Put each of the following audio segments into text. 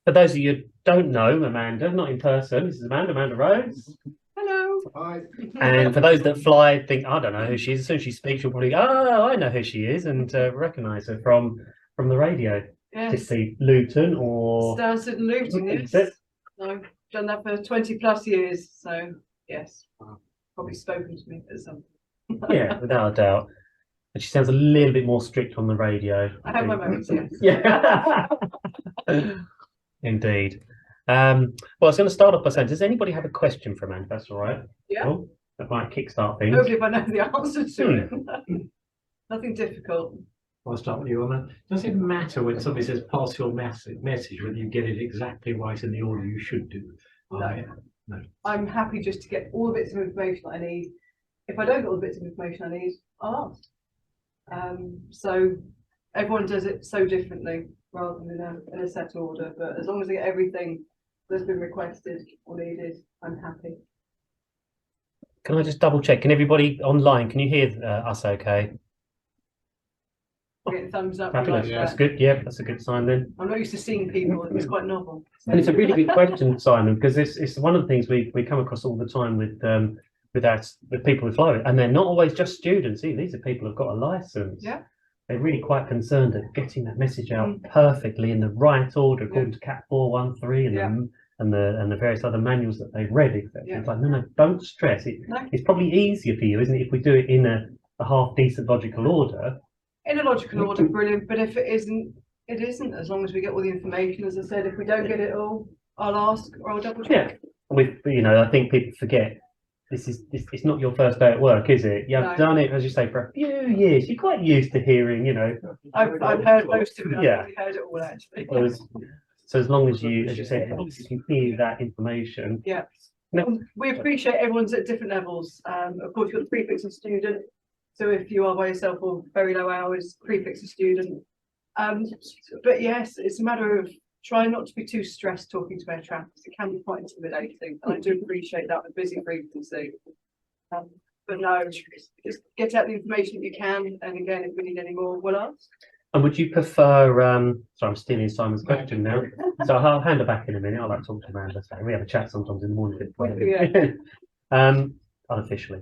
For those of you who don't know Amanda, not in person, this is Amanda Rhodes. Hello. Hi. And for those that fly, think, I don't know who she is. As soon as she speaks, you'll probably, oh, I know who she is, and recognise her from the radio. Yes. Typically Luton or... Started in Luton, yes. I've done that for 20 plus years, so yes, probably spoken to me at some point. Yeah, without a doubt. And she sounds a little bit more strict on the radio. I have my moments, yes. Yeah. Indeed. Well, I was going to start off by saying, does anybody have a question for Amanda? That's all right. Yeah. Oh, that might kickstart things. Hopefully if I know the answer to it. Nothing difficult. I'll start with you on that. Does it matter when somebody says pass your message whether you get it exactly right in the order you should do? No. No. I'm happy just to get all the bits of information I need. If I don't get all the bits of information I need, I'll ask. So everyone does it so differently rather than in a set order, but as long as I get everything that's been requested or needed, I'm happy. Can I just double check? Can everybody online, can you hear us okay? Get thumbs up. Fabulous. Like That's that. good. Yeah, that's a good sign then. I'm not used to seeing people. It's quite novel. And it's a really good question, Simon, because it's one of the things we come across all the time with people who fly, and they're not always just students. These are people who've got a license. Yeah. They're really quite concerned at getting that message out perfectly in the right order according to Cat 413 and the various other manuals that they've read, etc. Yeah. It's like, no, don't stress it. No. It's probably easier for you, isn't it, if we do it in a half decent logical order. In a logical order, brilliant. But if it isn't, it isn't. As long as we get all the information, as I said, if we don't get it all, I'll ask or I'll double check. Yeah, I think people forget. It's not your first day at work, is it? You've No. done it, as you say, for a few years. You're quite used to hearing, I've heard most of it. Yeah. I've heard it all actually. So as long as you, as you say, as long as you can hear that information. Yeah. No. We appreciate everyone's at different levels. Of course, you've got the prefix of student. So if you are by yourself or very low hours, prefix of student. But yes, it's a matter of trying not to be too stressed talking to air traffic. It can be quite intimidating, and I do appreciate that with busy frequency. But no, just get out the information that you can, and again, if we need any more, we'll ask. And would you prefer? Sorry, I'm stealing Simon's question now. So I'll hand it back in a minute. I like to talk to Amanda. So we have a chat sometimes in the morning. Unofficially.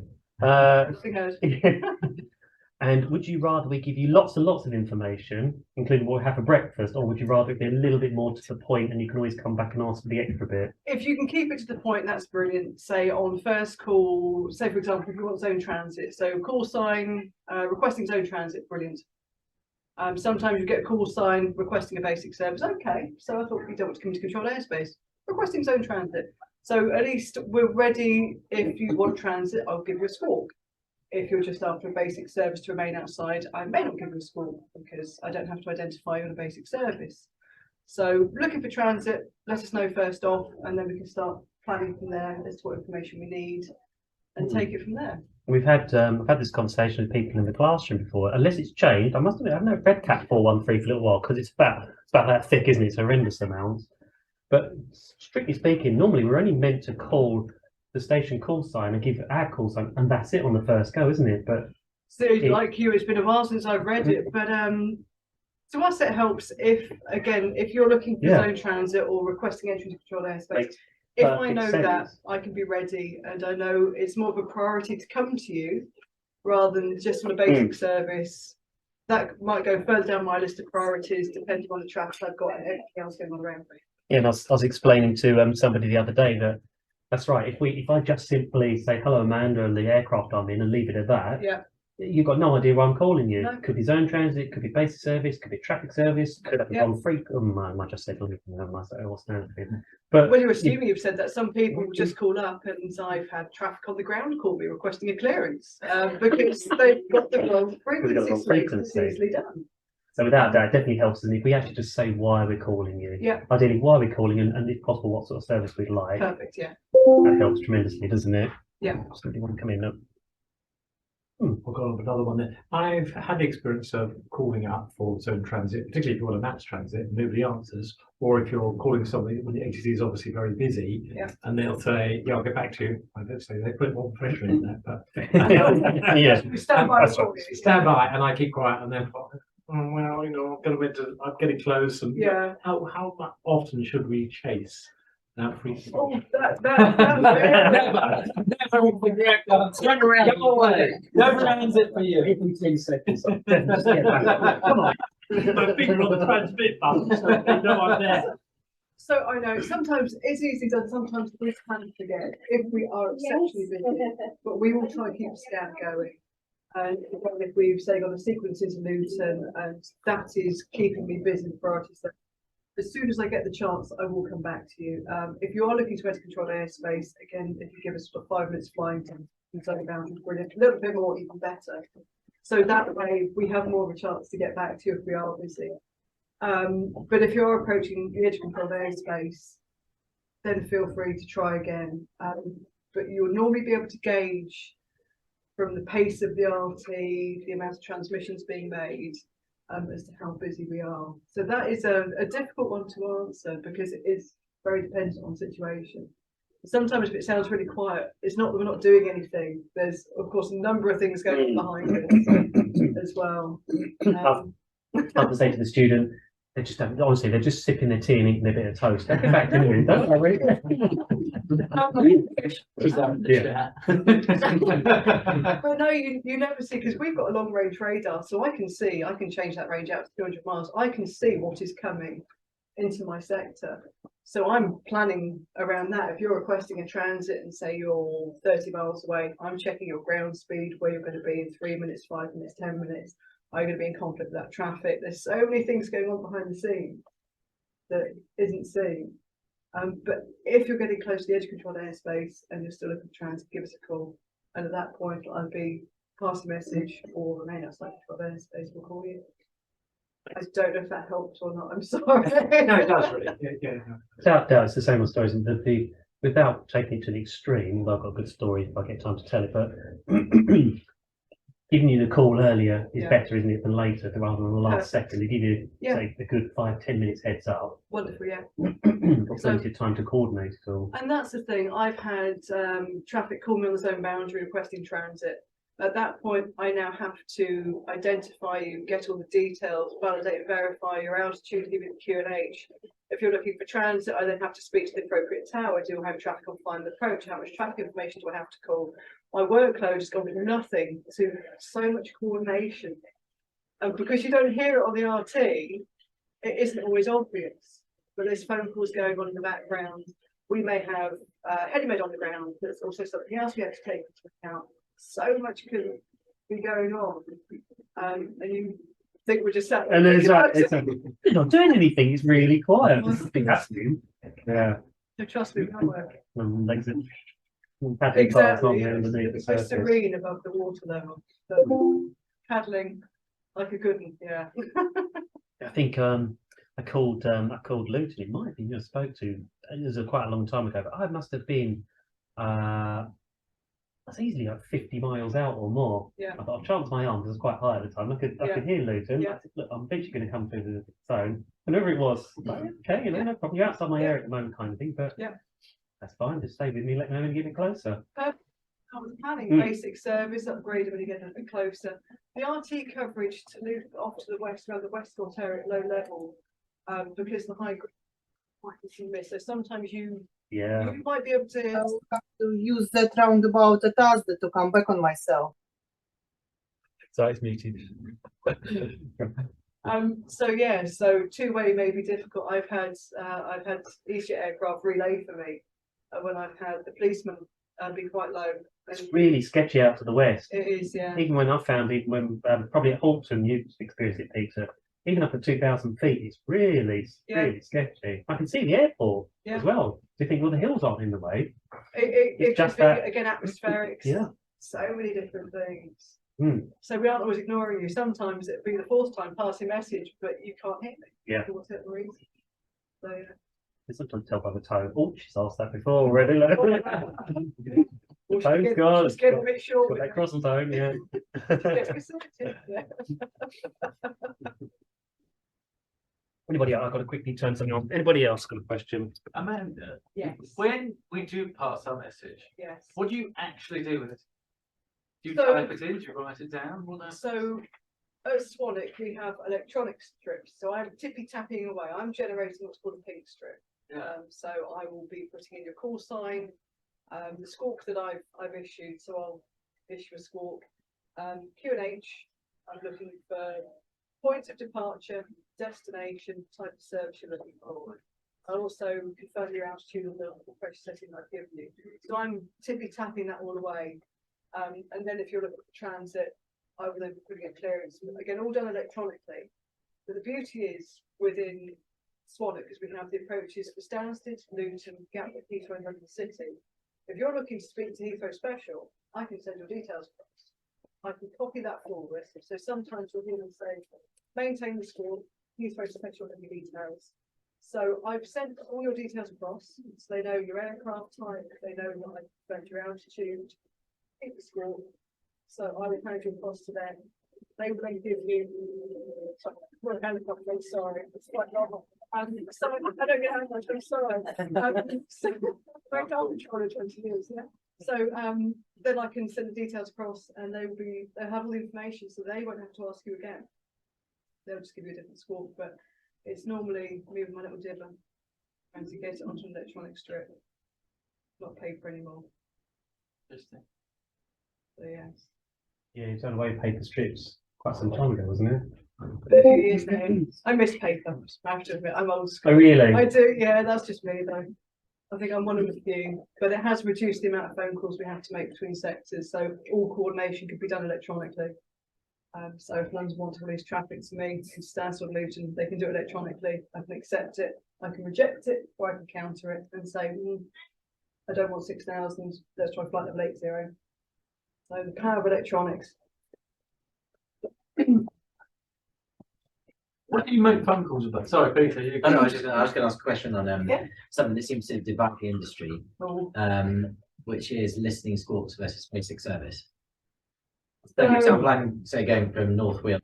And would you rather we give you lots and lots of information, including what we have for breakfast, or would you rather it be a little bit more to the point and you can always come back and ask for the extra bit? If you can keep it to the point, that's brilliant. Say on first call, say for example, if you want zone transit, so call sign requesting zone transit, brilliant. Sometimes you get a call sign requesting a basic service. Okay, so I thought you don't want to come to controlled airspace. Requesting zone transit. So at least we're ready. If you want transit, I'll give you a squawk. If you're just after a basic service to remain outside, I may not give you a squawk because I don't have to identify you on a basic service. So looking for transit, let us know first off, and then we can start planning from there as to what information we need and take it from there. We've had this conversation with people in the classroom before. Unless it's changed, I must admit I've never read Cat 413 for a little while because it's about that thick, isn't it? It's horrendous amounts. But strictly speaking, normally we're only meant to call the station call sign and give our call sign, and that's it on the first go, isn't it? But so like you, it's been a while since I've read it, but to us it helps if you're looking for zone transit or requesting entry to control airspace. If I know that, I can be ready, and I know it's more of a priority to come to you rather than just on a basic service. That might go further down my list of priorities depending on the traffic I've got and everything else going on around me. Yeah, and I was explaining to somebody the other day that that's right. If I just simply say hello Amanda and the aircraft I'm in and leave it at that, you've got no idea why I'm calling you. No. Could be zone transit, could be basic service, could be traffic service, could have gone free. I might just say but well, you're assuming you've said that some people just call up, and I've had traffic on the ground call me requesting a clearance because they've got the wrong frequency. It's easily done. So without that, it definitely helps. And if we actually just say why we're calling you, yeah, ideally why we're calling you, and if possible, what sort of service we'd like. Perfect, yeah. That helps tremendously, doesn't it? Yeah. Somebody want to come in now? I've got on another one there. I've had the experience of calling up for zone transit, particularly if you want a maps transit and nobody answers, or if you're calling somebody when the ATC is obviously very busy, and they'll say, "Yeah, I'll get back to you." I don't say they put more pressure in that, but yeah, stand by, stand by, and I keep quiet, and then oh, well, I'm getting close. And Yeah. how often should we chase? That frequently. Oh, that Never forget that. Turn around. Go away. Never ends it for you. Every 10 seconds. Come on. My finger on the transmit button, so they know I'm there. So I know sometimes it's easy done, sometimes we can forget if we are exceptionally busy, but we will try and keep a scan going. And if we've say got a sequence into Luton and that is keeping me busy with priorities, so as soon as I get the chance, I will come back to you. If you are looking to enter controlled airspace, again, if you give us 5 minutes flying time, boundary, brilliant. A little bit more, even better. So that way we have more of a chance to get back to you if we are busy. But if you're approaching the edge controlled airspace, then feel free to try again. But you'll normally be able to gauge from the pace of the RT, the amount of transmissions being made, as to how busy we are. So that is a difficult one to answer because it is very dependent on situation. Sometimes if it sounds really quiet, it's not that we're not doing anything. There's of course a number of things going on behind it as well. I have to say to the student, they just don't, honestly, they're just sipping their tea and eating a bit of toast. They'll get back to you, don't worry. Yeah. But no, you never see, because we've got a long range radar, so I can change that range out to 200 miles. I can see what is coming into my sector. So I'm planning around that. If you're requesting a transit and say you're 30 miles away, I'm checking your ground speed, where you're going to be in 3 minutes, 5 minutes, 10 minutes. Are you going to be in conflict with that traffic? There's so many things going on behind the scenes that isn't seen. But if you're getting close to the edge controlled airspace and you're still looking for transit, give us a call. And at that point, I'll be pass a message or remain outside controlled airspace. We'll call you. I don't know if that helped or not. I'm sorry. No, it does really. Yeah. Without doubt, it's the same old stories. Without taking it to the extreme, although I've got a good story if I get time to tell it, but giving you the call earlier is better, isn't it, than later, rather than the last second. They give you say a good 5-10 minutes heads up. Wonderful, yeah. Or plenty of time to coordinate it all. And that's the thing. I've had traffic call me on the zone boundary requesting transit. At that point, I now have to identify you, get all the details, validate and verify your altitude, give you the QNH. If you're looking for transit, I then have to speak to the appropriate tower. Do I have traffic on final approach? How much traffic information do I have to call? My workload has gone from nothing to so much coordination. And because you don't hear it on the RT, it isn't always obvious. But there's phone calls going on in the background. We may have HeliMed on the ground. There's also something else we have to take into account. So much can be going on, and you think we're just sat there. And you're not doing anything. It's really quiet. There's nothing happening. Yeah. So trust me, I'm working. Exactly. It's so serene above the water level. But paddling like a good one. Yeah. I think I called Luton. It might have been you I spoke to. It was quite a long time ago, but I must have been. That's easily like 50 miles out or more. Yeah. I thought I'll chance my arm because it was quite high at the time. I could hear Luton. Yeah. I said, look, I'm eventually going to come through the zone. Whenever it was, like, okay, no problem. You're outside my area at the moment, kind of thing. But that's fine. Just stay with me. Let me know when you get it closer. I was planning basic service upgrade when you get a bit closer. The RT coverage to move off to the west, around the Westport area at low level, because the high ground might be missed. So sometimes you might be able to. I'll have to use that roundabout at Asda to come back on myself. So it's muted. So two-way may be difficult. I've had EasyJet aircraft relay for me when I've had the policeman be quite low. It's really sketchy out to the west. It is, yeah. Even when probably at Halton, you've experienced it, Peter. Even up at 2,000 feet, it's really sketchy. I can see the airport as well. Do you think, well, the hills aren't in the way? It just that again, atmospherics. Yeah. So many different things. Mm. So we aren't always ignoring you. Sometimes it'll be the fourth time passing message, but you can't hit me. Yeah. For whatever reason. So yeah. You sometimes tell by the tone. Oh, she's asked that before already. The phone's gone. Just get a bit short. Got that cross on tone, yeah. Anybody else? I've got to quickly turn something on. Anybody else got a question? Amanda, Yes. when we do pass our message, Yes. what do you actually do with it? Do you So- type it in? Do you write it down? So at Swanwick, we have electronic strips. So I'm tippy tapping away. I'm generating what's called a pink strip. So I will be putting in your call sign, the squawk that I've issued. So I'll issue a squawk. Q&H, I'm looking for points of departure, destination, type of service you're looking for. I'll also confirm your altitude on the pressure setting I've given you. So I'm tippy tapping that all away. And then if you're looking for transit, I will then be putting a clearance. Again, all done electronically. But the beauty is within Swanwick, because we have the approaches for Stansted, Luton, Gatwick, Heathrow, and London City. If you're looking to speak to Heathrow Special, I can send your details across. I can copy that forward. So sometimes we'll even say, maintain the score, Heathrow Special and your details. So I've sent all your details across, so they know your aircraft type, they know what I've spent your altitude, keep the score. So I would hand you across to them. They would then give you well, helicopter, I'm sorry, it's quite normal. So I don't get how much, I'm sorry. So I've done for 20 years, yeah. So then I can send the details across and they'll have all the information, so they won't have to ask you again. They'll just give you a different score, but it's normally me with my little dibber and to get it onto an electronic strip, not paper anymore. Interesting. So yes. Yeah, you turned away paper strips quite some time ago, wasn't it? A few years now. I miss paper. I have to admit, I'm old school. Oh, really? I do, yeah, that's just me though. I think I'm one of the few, but it has reduced the amount of phone calls we have to make between sectors, so all coordination could be done electronically. So if London want to release traffic to me, to Stansted or Luton, they can do it electronically. I can accept it, I can reject it, or I can counter it and say, I don't want 6,000, let's try flight level 80. So the power of electronics. What do you make phone calls about? Sorry, Peter. I know, I was going to ask a question on Yeah. something that seems to divide the industry, Oh. which is listening squawks versus basic service. So, for example, I'm say going from North Wales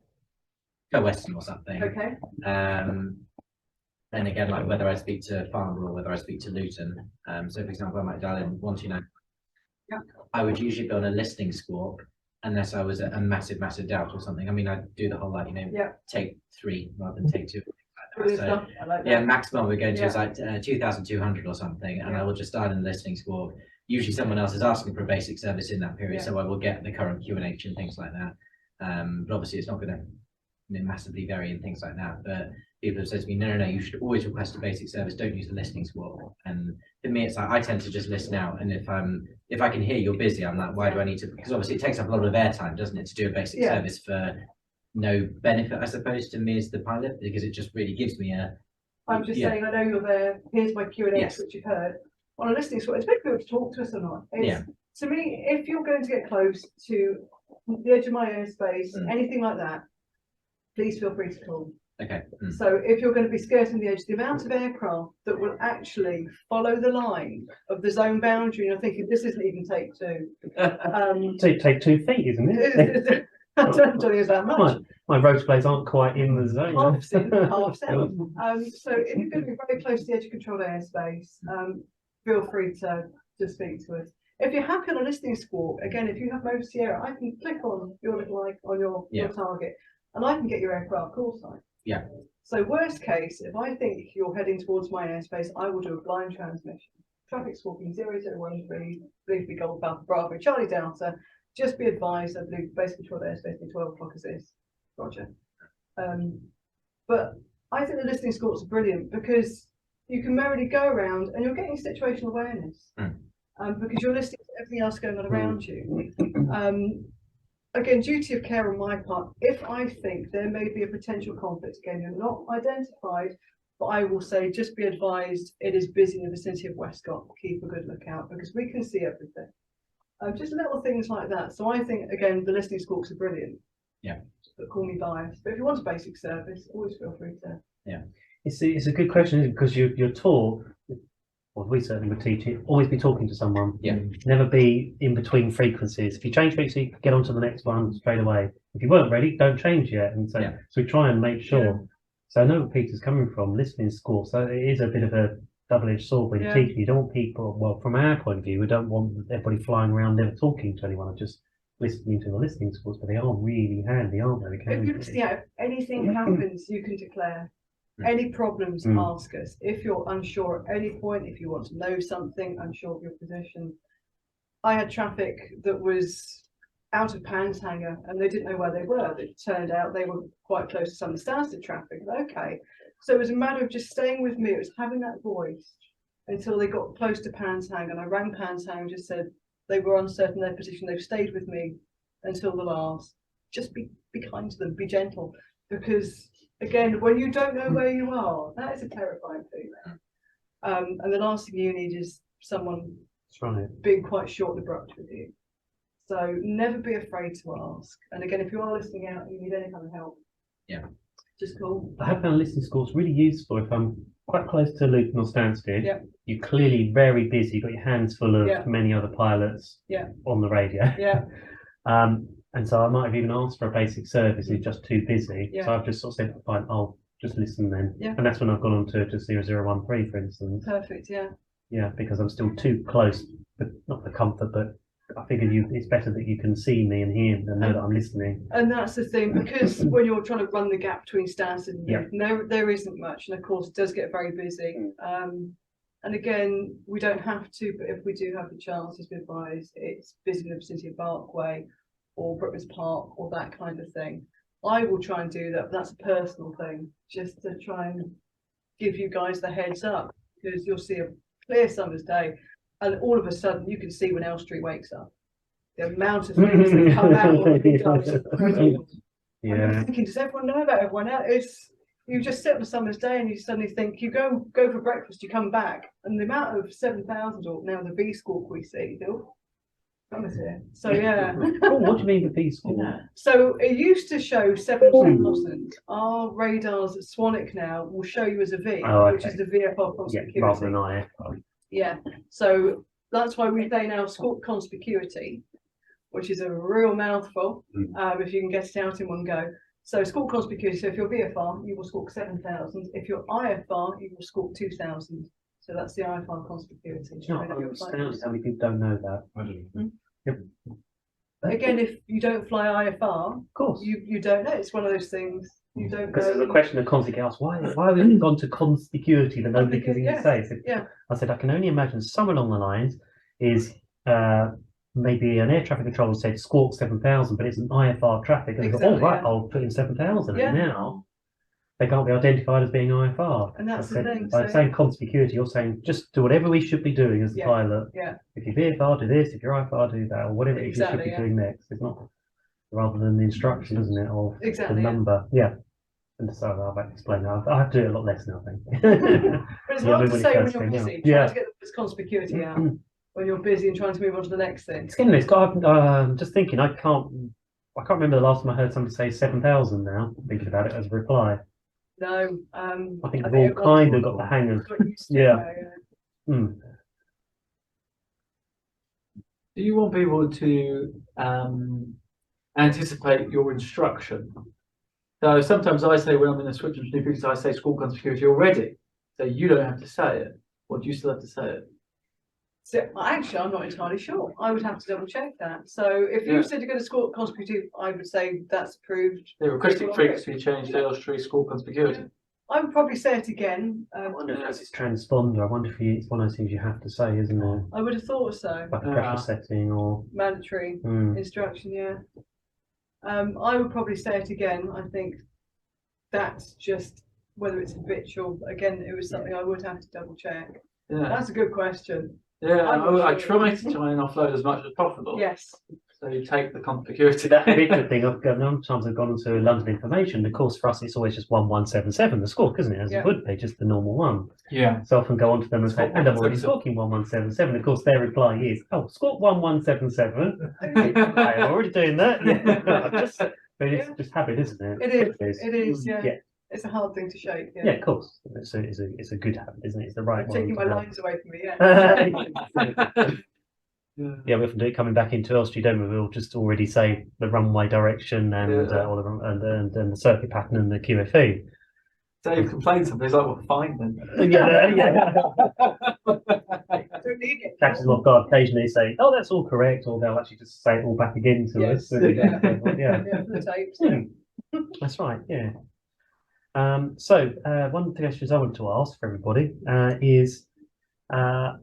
to Western or something. Okay. Then again, like whether I speak to Farnborough or whether I speak to Luton. So, for example, I might dial in 129. Yeah. I would usually be on a listening squawk unless I was at a massive doubt or something. I mean, I do the whole take 3 rather than take 2. Brilliant So, stuff. I like that. yeah, maximum we're going to is like 2,200 or something, and I will just dial in the listening squawk. Usually someone else is asking for a basic service in that period, so I will get the current Q&H and things like that. But obviously it's not going to massively vary and things like that. But people have said to me, no, you should always request a basic service. Don't use the listening squawk. And for me, it's like I tend to just listen out, and if I can hear you're busy, I'm like, why do I need to? Because obviously it takes up a lot of airtime, doesn't it, to do a basic service for no benefit, I suppose, to me as the pilot, because it just really gives me a. I'm just saying, I know you're there. Here's my Q&A, Yes. which you've heard. On a listening squawk, it's very good to talk to us or not. To me, if you're going to get close to the edge of my airspace, anything like that, please feel free to call. Okay. So if you're going to be skirting the edge, the amount of aircraft that will actually follow the line of the zone boundary, you're thinking this isn't even take 2. So take 2 feet, isn't it? I don't think it's that much. My road plays aren't quite in the zone. Half cent. So if you're going to be very close to the edge of controlled airspace, feel free to speak to us. If you're happy on a listening squawk, again, if you have Move Sierra, I can click on your little icon on your target, and I can get your aircraft call sign. Yeah. So worst case, if I think you're heading towards my airspace, I will do a blind transmission. Traffic squawking 0013, please be Gold Bravo Charlie Delta. Just be advised that the base control airspace be 12 o'clock as this. Roger. But I think the listening squawks are brilliant because you can merrily go around and you're getting situational awareness. Because you're listening to everything else going on around you. Again, duty of care on my part, if I think there may be a potential conflict, again, you're not identified, but I will say, just be advised, it is busy in the vicinity of Westcott, keep a good lookout, because we can see everything. Just little things like that. So I think, again, the listening squawks are brilliant. Yeah. But call me biased. But if you want a basic service, always feel free to. Yeah. It's a good question, isn't it? Because you're taught, well, we certainly would teach it, always be talking to someone. Yeah. Never be in between frequencies. If you change frequency, get on to the next one straight away. If you weren't ready, don't change yet. And so, so we try and make sure. Yeah. So I know where Peter's coming from, listening squawks. So it is a bit of a double-edged sword when you teach. You don't want people, well, from our point of view, we don't want everybody flying around never talking to anyone. listening to the listening scores, but they are really handy, aren't they? If you're listening out, if anything happens, you can declare. Any problems, ask us. If you're unsure at any point, if you want to know something, unsure of your position. I had traffic that was out of Panshanger and they didn't know where they were. It turned out they were quite close to some of the Stansted traffic. Okay. So it was a matter of just staying with me. It was having that voice until they got close to Panshanger, and I rang Panshanger and just said they were uncertain their position. They've stayed with me until the last. Just be kind to them, be gentle, because again, when you don't know where you are, that is a terrifying feeling. And the last thing you need is someone being quite short and abrupt with you. So never be afraid to ask. And again, if you are listening out and you need any kind of help, just call. I have found listening scores really useful if I'm quite close to Luton or Stansted. You're clearly very busy, you've got your hands full of many other pilots on the radio. And so I might have even asked for a basic service who's just too busy. So I've just sort of said, fine, I'll just listen then. And that's when I've gone on to 0013, for instance. Perfect, Yeah, because I'm still too close, but not for comfort, but I figured it's better that you can see me and hear and know that I'm listening. And that's the thing, because when you're trying to run the gap between Stansted and Luton, there isn't much, and of course it does get very busy. And again, we don't have to, but if we do have the chance, as we advise, it's busy in the vicinity of Barkway or Brookman's Park or that kind of thing. I will try and do that, but that's a personal thing, just to try and give you guys the heads up, because you'll see a clear summer's day and all of a sudden you can see when Elstree wakes up. The amount of things that come out when he goes. I'm thinking, does everyone know about everyone else? You just sit on a summer's day and you suddenly think, you go for breakfast, you come back, and the amount of 7,000 or now the V squawk we see, here. So what do you mean the V squawk? So it used to show 7,000. Our radars at Swanwick now will show you as a V, which is the VFR conspicuity. Rather than IFR. So that's why we say now squawk conspicuity, which is a real mouthful. If you can get it out in one go. So squawk conspicuity. So if you're VFR, you will squawk 7,000. If you're IFR, you will squawk 2,000. So that's the IFR conspicuity. I'm astounded how many people don't know that. I don't know. But again, if you don't fly IFR, of course, you don't know. It's one of those things you don't know. Because there's a question of constantly asked, why have we gone to conspicuity that nobody can even say? So I said I can only imagine somewhere along the lines is maybe an air traffic controller said squawk 7,000, but it's an IFR traffic, and exactly, I'll put in 7,000, and now they can't be identified as being IFR. And that's the thing. By saying conspicuity, you're saying just do whatever we should be doing as the pilot. If you're VFR, do this. If you're IFR, do that, or whatever you should be doing next. It's not rather than the instruction, isn't it, of the number. And so I've explained that. I have to do it a lot less now, I think. But it's hard to say when you're busy. Trying to get this conspicuity out when you're busy and trying to move on to the next thing. I'm just thinking. I can't remember the last time I heard somebody say 7,000. Now thinking about it as a reply. No, I think we've all kind of got the hang of Do you want people to anticipate your instruction? So sometimes I say when I'm in a switch between fixes, I say squawk conspicuity already, so you don't have to say it. Or do you still have to say it? So actually, I'm not entirely sure. I would have to double check that. So if you said you're going to squawk conspicuity, I would say that's approved. The requesting frequency changed to Elstree squawk conspicuity. I would probably say it again. I wonder if that's its transponder. I wonder if it's one of those things you have to say, isn't it? I would have thought so. Like a pressure setting or mandatory instruction. I would probably say it again. I think that's just whether it's habitual. Again, it was something I would have to double check. That's a good question. I try and offload as much as possible. Yes. So you take the conspicuity. That habitual thing. Sometimes I've gone to London Information. Of course, for us, it's always just 1177, the squawk, isn't it? As it would be, just the normal one. So I often go on to them and say, and I'm already squawking 1177. Of course, their reply is, oh, squawk 1177. I'm already doing that. But it's just habit, isn't it? It is. It's a hard thing to shake. Yeah, of course. It's a good habit, isn't it? It's the right one. Taking my lines away from me, we often do it coming back into Elstree, don't we? We'll just already say the runway direction and or the circuit pattern and the QFE. Dave complains sometimes, like, well, fine then. So catches them off guard. Occasionally say, "Oh, that's all correct," or they'll actually just say it all back again to us. Yes. Yeah, Yeah, for the tapes. Yeah. that's right. Yeah. So one of the questions I want to ask for everybody is a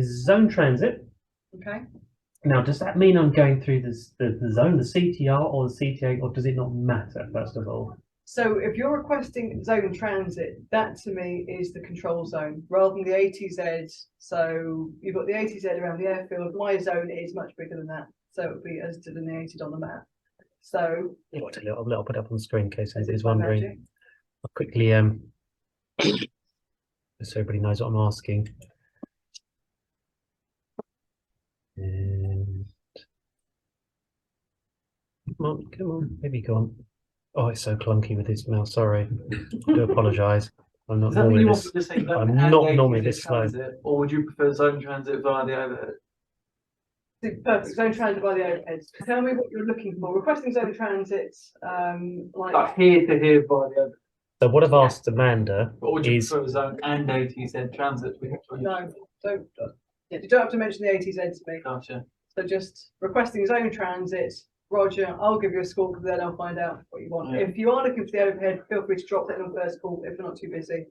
zone transit. Okay. Now, does that mean I'm going through the zone, the CTR or the CTA, or does it not matter, first of all? So if you're requesting zone transit, that to me is the control zone rather than the ATZ. So you've got the ATZ around the airfield. My zone is much bigger than that. So it would be as delineated on the map. So I'll put it up on the screen in case anybody's my wondering. magic. I'll quickly, so everybody knows what I'm asking. And come on, maybe go on. Oh, it's so clunky with this mouse. Sorry, I do apologise. I'm not Does that mean normally you want this. me to say zone I'm and not ATC normally this slow. transit, or would you prefer zone transit via the overhead? Perfect. Zone transit by the overheads. Tell me what you're looking for. Requesting zone transit, Like here to here via the overhead. So what I've asked Amanda Or would you is, prefer zone and ATZ transit? no, don't. Yeah, you don't have to mention the ATZ to me. Gotcha. So just requesting zone transit. Roger, I'll give you a score because then I'll find out what you want. Yeah. If you are looking for the overhead, feel free to drop that on first call if you're not too busy.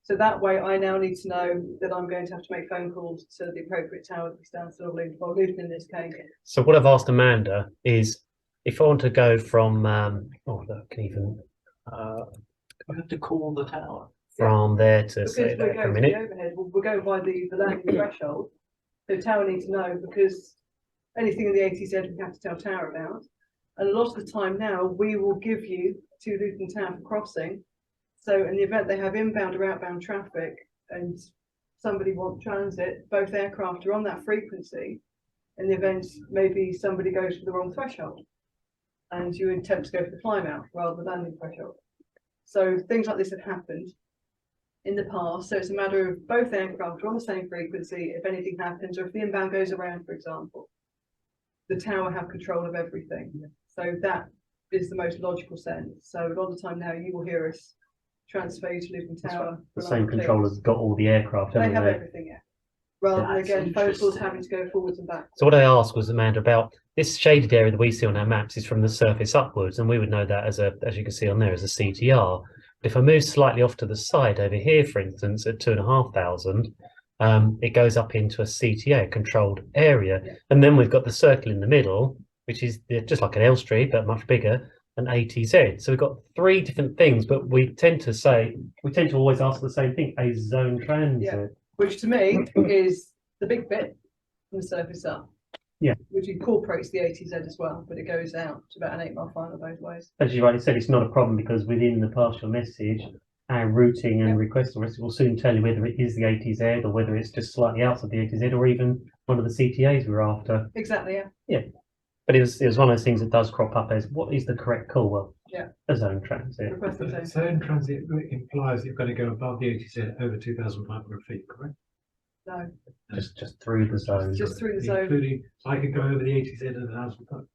So that way I now need to know that I'm going to have to make phone calls to the appropriate tower that stands to Luton, or Luton in this case. so what I've asked Amanda is, if I want to go from, I can even, You have to call the tower. from there to Because say we're that for a going to the minute. overhead, we're going by the landing threshold. So tower needs to know because anything in the ATZ we have to tell tower about. And a lot of the time now we will give you to Luton Tower for crossing. So in the event they have inbound or outbound traffic and somebody wants transit, both aircraft are on that frequency. In the event maybe somebody goes for the wrong threshold and you attempt to go for the climb out rather than landing threshold. So things like this have happened in the past. So it's a matter of both aircraft are on the same frequency. If anything happens, or if the inbound goes around, for example, the tower have control of everything. So that is the most logical sense. So a lot of the time now you will hear us transfer you to Luton Tower. The same controller's got all the aircraft, They haven't have they? everything, yeah. Rather than That's again phone calls interesting. having to go forwards and back. So what I asked was, Amanda, about this shaded area that we see on our maps is from the surface upwards, and we would know that as you can see on there, as a CTR. But if I move slightly off to the side over here, for instance, at 2,500, it goes up into a CTA, controlled area. Yeah. And then we've got the circle in the middle, which is just like an Elstree, but much bigger, an ATZ. So we've got three different things, but we tend to always ask the same thing, a zone transit. Yeah. Which to me is the big bit from the surface up. Yeah. Which incorporates the ATZ as well, but it goes out to about an 8-mile final both ways. As you rightly said, it's not a problem because within the partial message, our routing and request list will soon tell you whether it is the ATZ or whether it's just slightly outside the ATZ or even one of the CTAs we're after. Exactly, yeah. But it was one of those things that does crop up as, what is the correct call? Well, Yeah. a zone transit. Requesting zone. Zone transit implies you're going to go above the ATZ over 2,500 feet, correct? No, Just through the zone. just through the zone. Including, so I could go over the ATZ at 1,000 foot.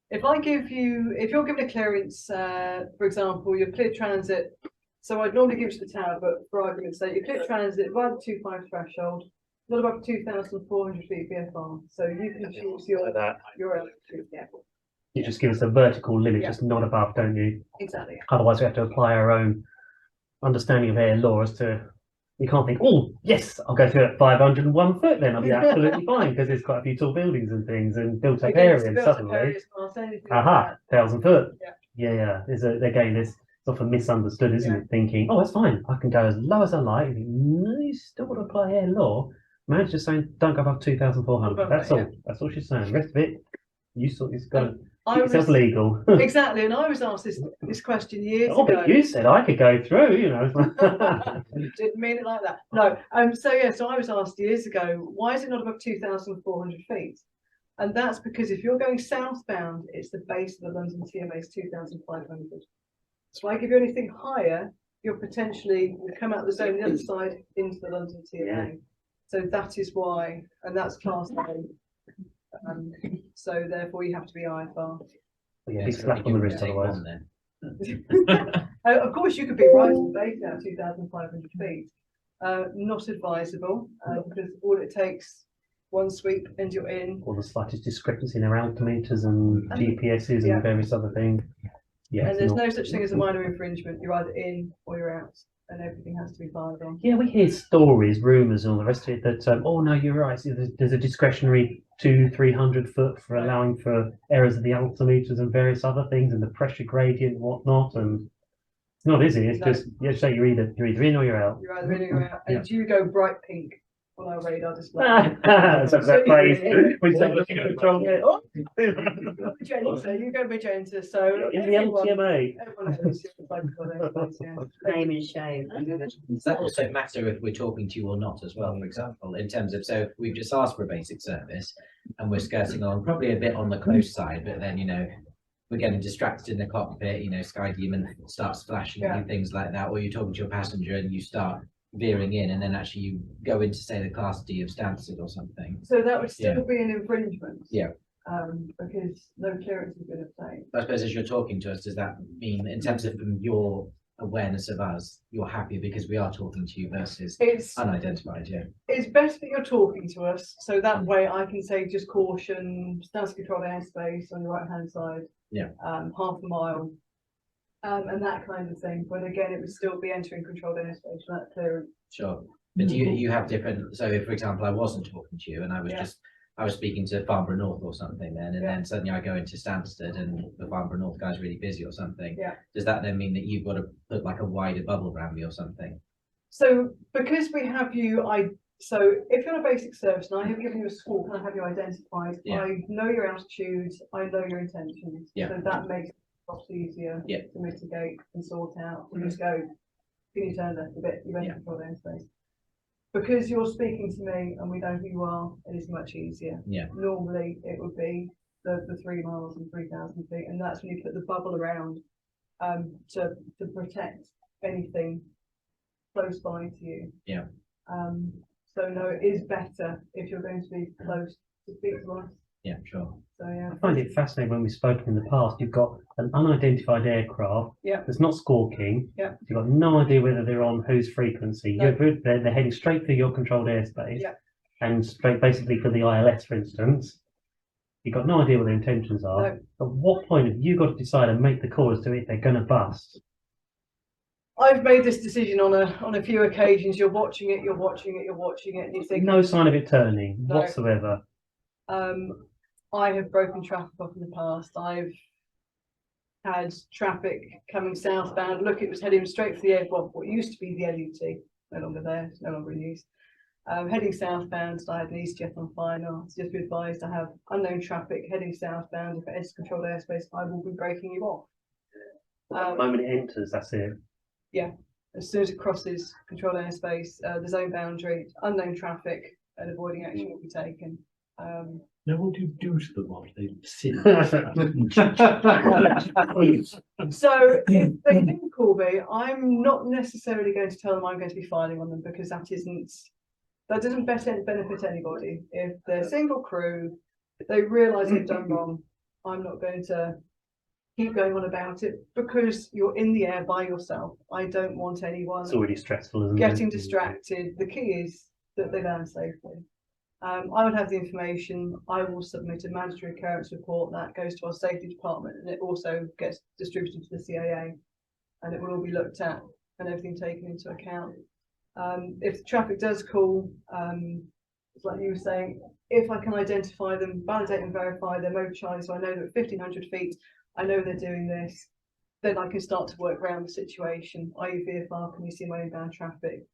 If you're given a clearance, for example, your clear transit, so I'd normally give it to the tower, but for argument's sake, your clear transit by the 25 threshold, not above 2,400 feet VFR. So you can choose your Like that. altitude. Yeah, You just give us a vertical limit, Yeah. just not above, don't you? exactly. Otherwise, we have to apply our own understanding of air law as to, you can't think, oh, yes, I'll go through at 501 foot, then I'll be absolutely fine, because there's quite a few tall buildings and things and built up Again, it's area, and built up suddenly, areas, Mark, anything like aha, 1,000 foot. Yeah. Yeah. Again, it's often misunderstood, isn't Yeah. it? Thinking, oh, it's fine, I can go as low as I like. You think, no, you still got to apply air law. Man's just saying, don't go above 2,400. Above That's that, all. yeah. That's all she's saying. The rest of it, you sort of got to I keep yourself was, legal. exactly, and I was asked this question years Oh, ago. but you said I could go through, you know. Didn't mean it like that. No. So I was asked years ago, why is it not above 2,400 feet? And that's because if you're going southbound, it's the base of the London TMA is 2,500. So I give you anything higher, you'll potentially come out the zone the other side into the London TMA. So that is why, and that's class A. So therefore you have to be IFR. Yeah, he's slapped on the wrist otherwise. Of course, you could be right in the base now, 2,500 feet. Not advisable, because all it takes, one sweep and you're in. Or the slightest discrepancy in our altimeters and And- GPSs yeah. and various other things. Yeah, And it's there's not- no such thing as a minor infringement. You're either in or you're out, and everything has to be filed on. Yeah, we hear stories, rumours, and all the rest of it that oh no, you're right. So there's a discretionary 200-300 foot for allowing for errors of the altimeters and various other things, and the pressure gradient and whatnot. And it's not, is it? It's No. just you say you're either in or you're out. You're either in or you're out, and you go bright pink on our radar display. That's that phrase. We say looking at control. Yeah. Oh, magenta, you go magenta. So In the LTMA. everyone knows you're like, yeah. Name and shame. Does that also matter if we're talking to you or not as well, for example, in terms of, so if we've just asked for a basic service and we're skirting along probably a bit on the close side, but then, we're getting distracted in the cockpit, Sky Demon starts flashing Yeah. and things like that, or you're talking to your passenger and you start veering in and then actually you go into, say, the class D of Stansted or something. So that would still Yeah. be an infringement. Yeah. Because no clearance has been obtained. I suppose as you're talking to us, does that mean in terms of from your awareness of us, you're happy because we are talking to you versus It's unidentified? Yeah. it's best that you're talking to us, so that way I can say just caution, stance controlled airspace on the right hand side. Yeah. Half a mile. And that kind of thing. But again, it would still be entering controlled airspace for that clearance. Sure. But do you have different, so if, for example, I wasn't talking to you and I was Yeah. I was speaking to Farnborough North or something then, and Yeah. then suddenly I go into Stansted and the Farnborough North guy's really busy or something. Yeah. Does that then mean that you've got to put like a wider bubble around me or something? So because we have you, so if you're on a basic service and I have given you a score and I have you identified, Yeah. I know your altitude, I know your intentions. Yeah. So that makes it a lot easier Yeah. to mitigate and sort out. You just go, can you turn left a bit? You've Yeah. entered controlled airspace. Because you're speaking to me and we know who you are, it is much easier. Yeah. Normally it would be the 3 miles and 3,000 feet, and that's when you put the bubble around to protect anything close by to you. Yeah. So no, it is better if you're going to be close to speak to us. Yeah, sure. So yeah. I find it fascinating when we've spoken in the past. You've got an unidentified aircraft Yeah. that's not squawking. Yeah. You've got no idea whether they're on whose frequency. No. They're heading straight through your controlled airspace. Yeah. And straight basically for the ILS, for instance. You've got no idea what their intentions are. No. At what point have you got to decide and make the call as to if they're going to bust? I've made this decision on a few occasions. You're watching it, and you think No sign of it turning No. whatsoever. I have broken traffic off in the past. I've had traffic coming southbound. Look, it was heading straight for the airport. What used to be the LUT, no longer there, it's no longer in use. Heading southbound, so I had an EasyJet on final. It's just be advised I have unknown traffic heading southbound. If it enters controlled airspace, I will be breaking you off. The moment it enters, that's it. As soon as it crosses controlled airspace, the zone boundary, unknown traffic, and avoiding action will be taken. Now, what do you do to them after they sit? So if they do call me, I'm not necessarily going to tell them I'm going to be filing on them, because that doesn't benefit anybody. If they're single crew, if they realise they've done wrong, I'm not going to keep going on about it, because you're in the air by yourself. I don't want anyone It's already stressful, isn't it? getting distracted. The key is that they land safely. I would have the information. I will submit a mandatory occurrence report that goes to our safety department, and it also gets distributed to the CAA, and it will all be looked at and everything taken into account. If the traffic does call, it's like you were saying, if I can identify them, validate and verify their mode charlie, so I know that at 1,500 feet, I know they're doing this, then I can start to work around the situation. i.e. VFR, can you see my inbound traffic?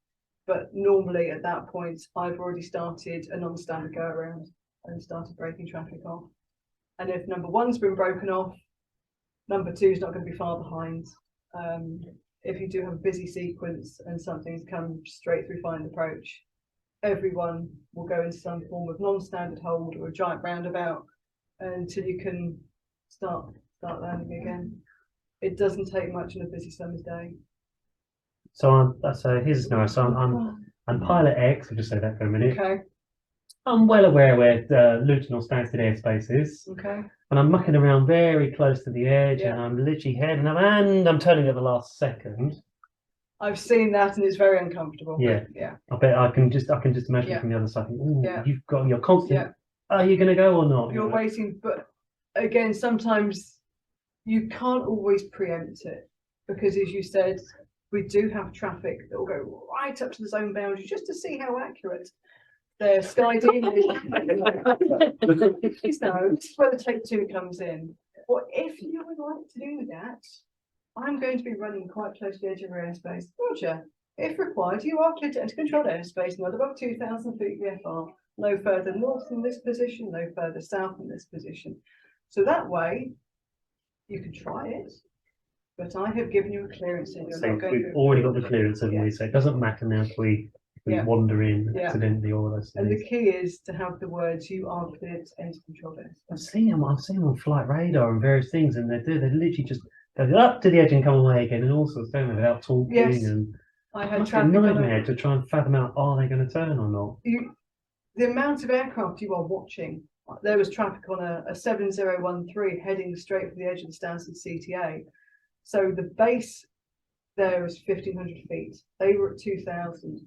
But normally at that point, I've already started a non-standard go around and started breaking traffic off. And if number one's been broken off, number two is not going to be far behind. If you do have a busy sequence and something's come straight through fine approach, everyone will go into some form of non-standard hold or a giant roundabout until you can start landing again. It doesn't take much on a busy summer's day. So here's a scenario. So I'm pilot X. I'll just say that for a minute. Okay, I'm well aware where Luton or Stansted airspace is, okay, and I'm mucking around very close to the edge, Yeah. and I'm literally heading up, and I'm turning at the last second. I've seen that and it's very uncomfortable. Yeah. Yeah. I bet I can just imagine Yeah. from the other side. Ooh, Yeah. you've got your constant. Yeah. Are you going to go or not? You're waiting, but again, sometimes you can't always preempt it because, as you said, we do have traffic that will go right up to the zone boundary just to see how accurate their skyding is. No, this is where the take two comes in. Well, if you would like to do that, I'm going to be running quite close to the edge of your airspace. Roger, if required, you are cleared to enter controlled airspace, not above 2,000 feet VFR, no further north in this position, no further south in this position. So that way, you can try it, but I have given you a clearance and you're So not going we've to. already got the clearance, haven't Yeah. we? So it doesn't matter now if we Yeah. wander in Yeah. accidentally or those And things. the key is to have the words, you are cleared to enter controlled airspace. I've seen them on flight radar and various things, and they literally just go up to the edge and come away again, and all sorts, don't they, without talking. Yes. And I it had must be a traffic on nightmare a, to try and fathom out, are they going to turn or not? the amount of aircraft you are watching. There was traffic on a 7013 heading straight for the edge of the Stansted CTA. So the base there is 1,500 feet. They were at 2,000.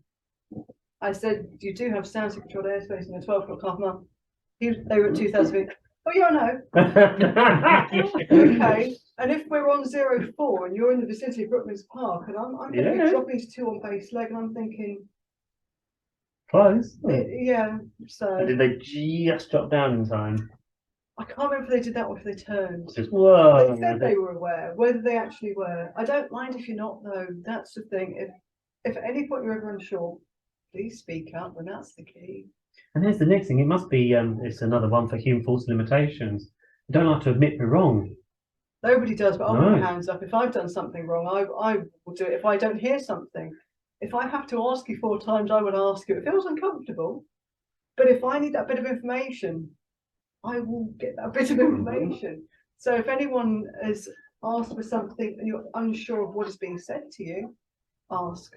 I said, you do have Stansted controlled airspace in a 12 o'clock half mile. They were at 2,000 feet. Oh, yeah, I know. Okay. And if we're on 04 and you're in the vicinity of Brooklands Park, and I'm going to Yeah. be dropping to 2 on base leg, and I'm thinking, Close. yeah. So And did they just drop down in time? I can't remember if they did that or if they turned. Just whoa. They said they were aware. Whether they actually were, I don't mind if you're not, though. That's the thing. If at any point you're ever unsure, please speak up, and that's the key. And here's the next thing. It must be it's another one for human force limitations. You don't like to admit we're wrong. Nobody does, but I'll put No. my hands up. If I've done something wrong, I will do it. If I don't hear something, if I have to ask you 4 times, I would ask you. It feels uncomfortable, but if I need that bit of information, I will get that bit of information. So if anyone has asked for something and you're unsure of what is being said to you, ask.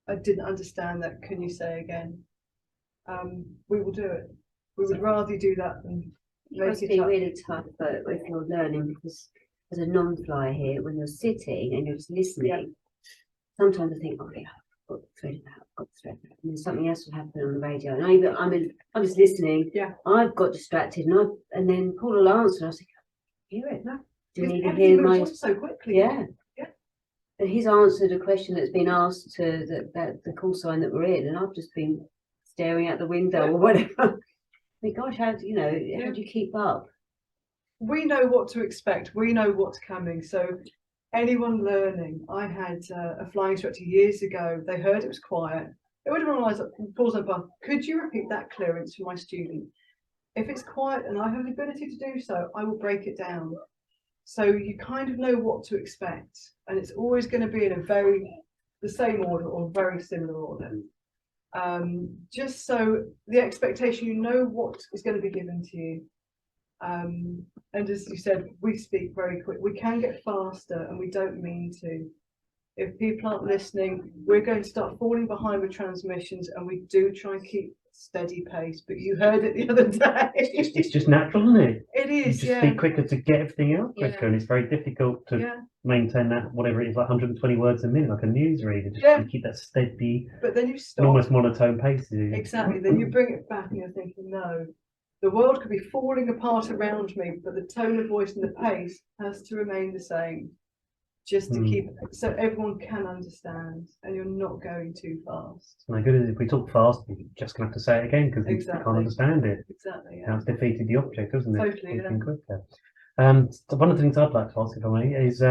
I didn't understand that. Can you say again? We will do it. We would rather you do that than It make must it be up. really tough if you're learning, because as a non-flyer here, when you're sitting and you're just listening, sometimes I think, oh yeah, I've got the thread out, I've got the thread out. And then something else will happen on the radio. And I'm just listening. Yeah. I've got distracted and then Paul will answer. I was like, hear it. No. Do you Because need to everything hear moves my on so quickly. Yeah. Yeah. And he's answered a question that's been asked to the call sign that we're in, and I've just been staring out the window or whatever. I think, gosh, how do you keep up? We know what to expect. We know what's coming. So anyone learning, I had a flying instructor years ago. They heard it was quiet. They would have realised, pause on button. Could you repeat that clearance for my student? If it's quiet and I have the ability to do so, I will break it down. So you kind of know what to expect, and it's always going to be in the same order or very similar order. Just so the expectation, you know what is going to be given to you. And as you said, we speak very quick. We can get faster, and we don't mean to. If people aren't listening, we're going to start falling behind with transmissions, and we do try and keep steady pace. But you heard it the other day. It's just natural, isn't it? It You is, just yeah. speak quicker to get everything out quicker, Yeah. and it's very difficult to Yeah. maintain that, whatever it is, like 120 words a minute, like a newsreader. Just Yeah. to keep that steady, But then you stop. almost monotone pace. Exactly. Then you bring it back, and you're thinking, no, the world could be falling apart around me, but the tone of voice and the pace has to remain the same. Just to keep so everyone can understand, and you're not going too fast. My goodness, if we talk fast, we're just going to have to say it again because we Exactly. can't understand it. Exactly. Now Yeah. it's defeated the object, doesn't it? Totally, Talking quicker. So one of the things I'd like to ask, if I may, is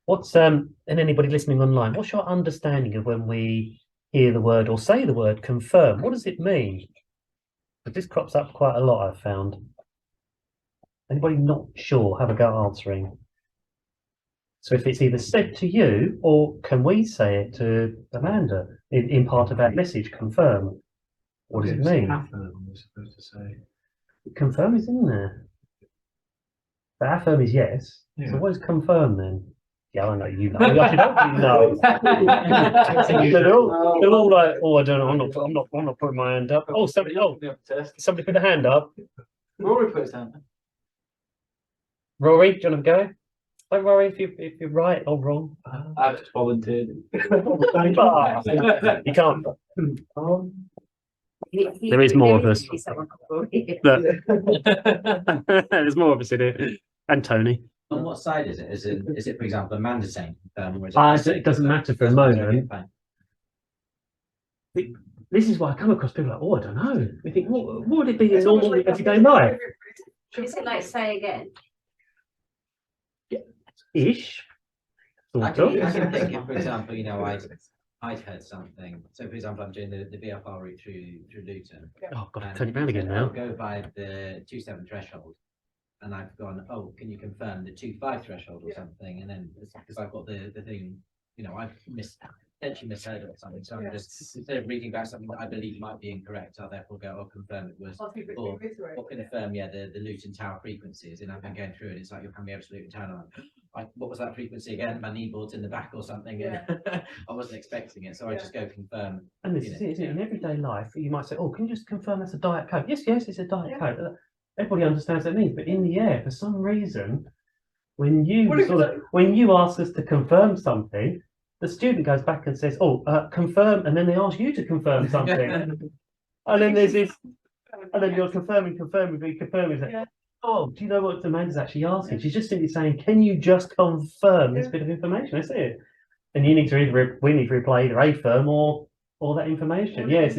what's and anybody listening online, what's your understanding of when we hear the word or say the word confirm? What does it mean? But this crops up quite a lot, I've found. Anybody not sure? Have a go answering. So if it's either said to you, or can we say it to Amanda in part of that message, confirm? What does it mean? Affirm, we're supposed to say. Confirm is in there. But affirm is yes. Yeah. So what is confirm then? Yeah, I know you know. I should hopefully know. They're all like, oh, I don't know. I'm not putting my hand up. Oh, somebody put a hand up. Rory put his hand up. Rory, do you want to go? Don't worry if you're right or wrong. I've just volunteered. You can't. There is more of us. There's more of us in here. And Tony. On what side is it? Is it, for example, Amanda saying or is It doesn't matter for a moment. This is why I come across people like, oh, I don't know. We think, what would it be in normal everyday life? Is it like say again? Ish. I Sort can of. think if, for example, I'd heard something. So, for example, I'm doing the VFR route through Luton. Oh, God, turn it round again now. I'll go by the 2.7 threshold, and I've gone, oh, can you confirm the 2.5 threshold or something? And then because I've got the thing, I've potentially misheard it or something. So I'm just, instead of reading back something that I believe might be incorrect, I'll therefore go, I'll confirm it was, or confirm, the Luton Tower frequencies. And I've been going through it. It's like you're coming over to Luton Tower. What was that frequency again? My kneeboard's in the back or something. Yeah. I wasn't expecting it, so I just go confirm. And this is it, isn't it? In everyday life, you might say, "Oh, can you just confirm that's a Diet Coke?" Yes, it's a Diet Coke. Everybody understands what it means, but in the air, for some reason, when you ask us to confirm something, the student goes back and says, "Oh, confirm," and then they ask you to confirm something, and then there's this, and then you're confirming. Oh, do you know what Amanda's actually asking? She's just simply saying, can you just confirm this bit of information? That's it. And you need to we need to reply either a firm or that information. Yes,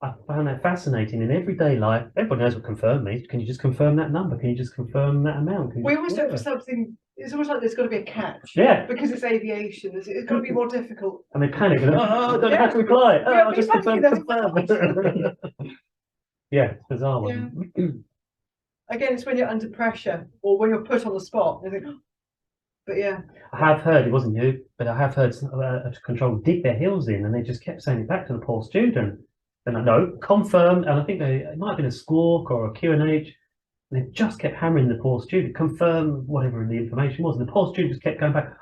I found that fascinating. In everyday life, everybody knows what confirm means. Can you just confirm that number? Can you just confirm that amount? We always look for something. It's almost like there's got to be a catch. Yeah. Because it's aviation. It's got to be more difficult. And they panic. And, I don't know how to reply. I'll just confirm. Yeah, it's bizarre one. Yeah. Again, it's when you're under pressure or when you're put on the spot. But yeah. I have heard, it wasn't you, but I have heard a controller dig their heels in and they just kept saying it back to the poor student. And I know, confirmed, and I think it might have been a squawk or a Q&H, and they just kept hammering the poor student, confirm whatever the information was. And the poor student just kept going back,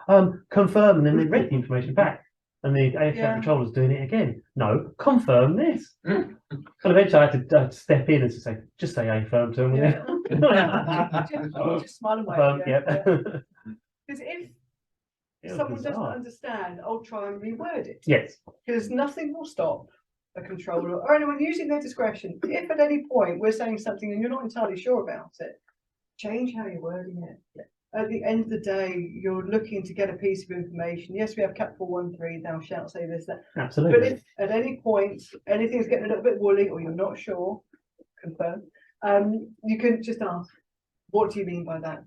confirm, and then they read the information back. And the AFL controller's doing it again. No, confirm this. And eventually I had to step in and say, just say A firm to them. Just smile and wave. Because if someone doesn't understand, I'll try and reword it. Yes. Because nothing will stop a controller or anyone using their discretion. If at any point we're saying something and you're not entirely sure about it, change how you're wording it. At the end of the day, you're looking to get a piece of information. Yes, we have Cap 413, thou shalt say this, that. Absolutely. But if at any point anything's getting a little bit woolly or you're not sure, confirm, you can just ask, what do you mean by that?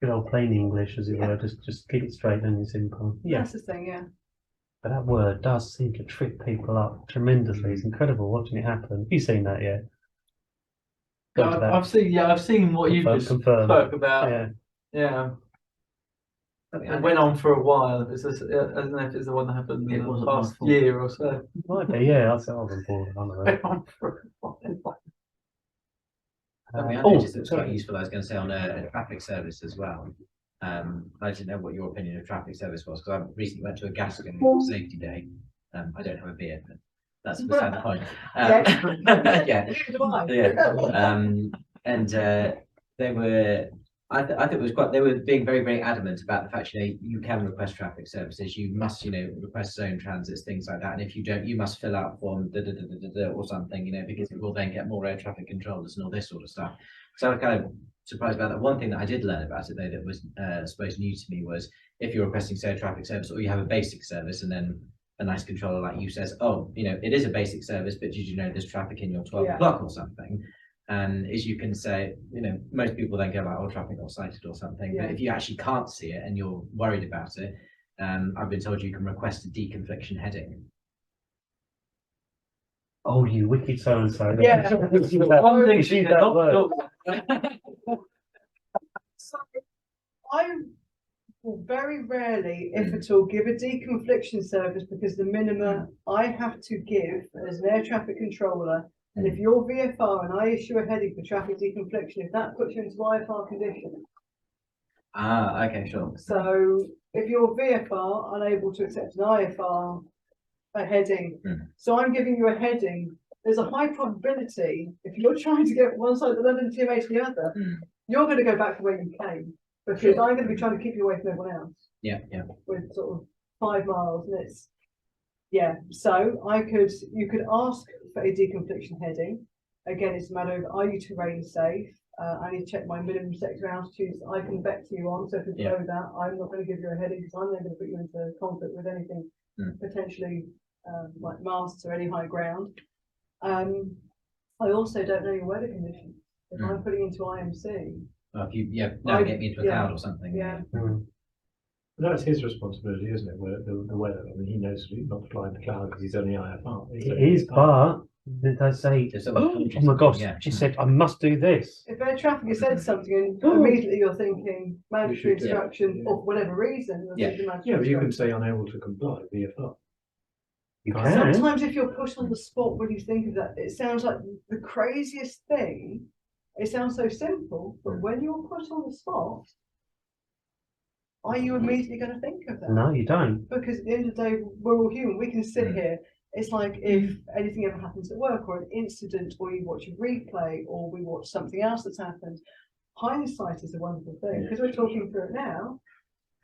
Good old plain English, as it were. Just keep it straight and simple. Yeah. That's the thing, yeah. But that word does seem to trip people up tremendously. It's incredible watching it happen. Have you seen that yet? I've seen what you just spoke about. Yeah. It went on for a while. I don't know if it's the one that happened in the past year or so. Might be, yeah. I was bored. Went on for a while. I noticed it was quite useful. I was going to say on a traffic service as well. I didn't know what your opinion of traffic service was because I recently went to a Gascon safety day. I don't have a beard, but that's beside the point. And they were. I think it was quite. They were being very, very adamant about the fact you can request traffic services. You must, request zone transits, things like that. And if you don't, you must fill out form or something, because it will then get more air traffic controllers and all this sort of stuff. So I was kind of surprised about that. One thing that I did learn about it though that was I suppose new to me was if you're requesting say a traffic service or you have a basic service and then a nice controller like you says, oh, it is a basic service, but did you know there's traffic in your 12 o'clock or something? And as you can say, most people then go like, oh, traffic not sighted or something. But if you actually can't see it and you're worried about it, I've been told you can request a deconfliction heading. Oh, you wicked so-and-so. Yeah. I will very rarely, if at all, give a deconfliction service because the minimum I have to give as an air traffic controller, and if you're VFR and I issue a heading for traffic deconfliction, if that puts you into IFR condition. Ah, okay, sure. So if you're VFR unable to accept an IFR, a heading, so I'm giving you a heading. There's a high probability if you're trying to get one side of the London TMA to the other, you're going to go back to where you came because I'm going to be trying to keep you away from everyone else. Yeah. With sort of 5 miles, and it's so you could ask for a deconfliction heading. Again, it's a matter of, are you terrain safe? I need to check my minimum sector altitudes I can vector you on. So if it's below that, I'm not going to give you a heading because I'm then going to put you into conflict with anything potentially like masts or any high ground. I also don't know your weather conditions. If I'm putting into IMC, if you navigate me into a cloud or something. That's his responsibility, isn't it? The weather. I mean, he knows not to fly in the cloud because he's only IFR. It is, but they say, oh my gosh, she said, I must do this. If air traffic has said something and immediately you're thinking mandatory instruction for whatever reason, but you can say unable to comply, VFR. You can. Sometimes if you're put on the spot when you think of that, it sounds like the craziest thing. It sounds so simple, but when you're put on the spot, are you immediately going to think of that? No, you don't. Because at the end of the day, we're all human. We can sit here. It's like if anything ever happens at work or an incident, or you watch a replay, or we watch something else that's happened. Hindsight is a wonderful thing because we're talking through it now.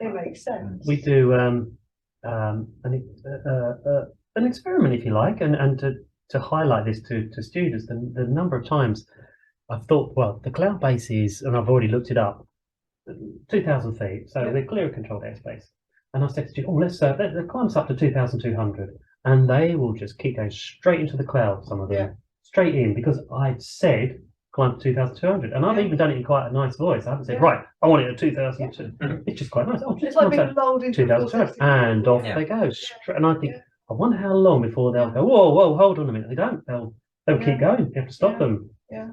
It makes sense. We do an experiment, if you like, and to highlight this to students, the number of times I've thought, well, the cloud base is, and I've already looked it up, 2,000 feet, so they're clear of controlled airspace. And I said to students, oh, let's climb us up to 2,200, and they will just keep going straight into the cloud, some of them, straight in, because I'd said climb to 2,200, and I've even done it in quite a nice voice. I haven't said, right, I want it at 2,200. It's just quite nice. Oh, it's like being lulled into 2,200, and off they go. And I think, I wonder how long before they'll go, whoa, hold on a minute. They don't. They'll keep going. You have to stop them.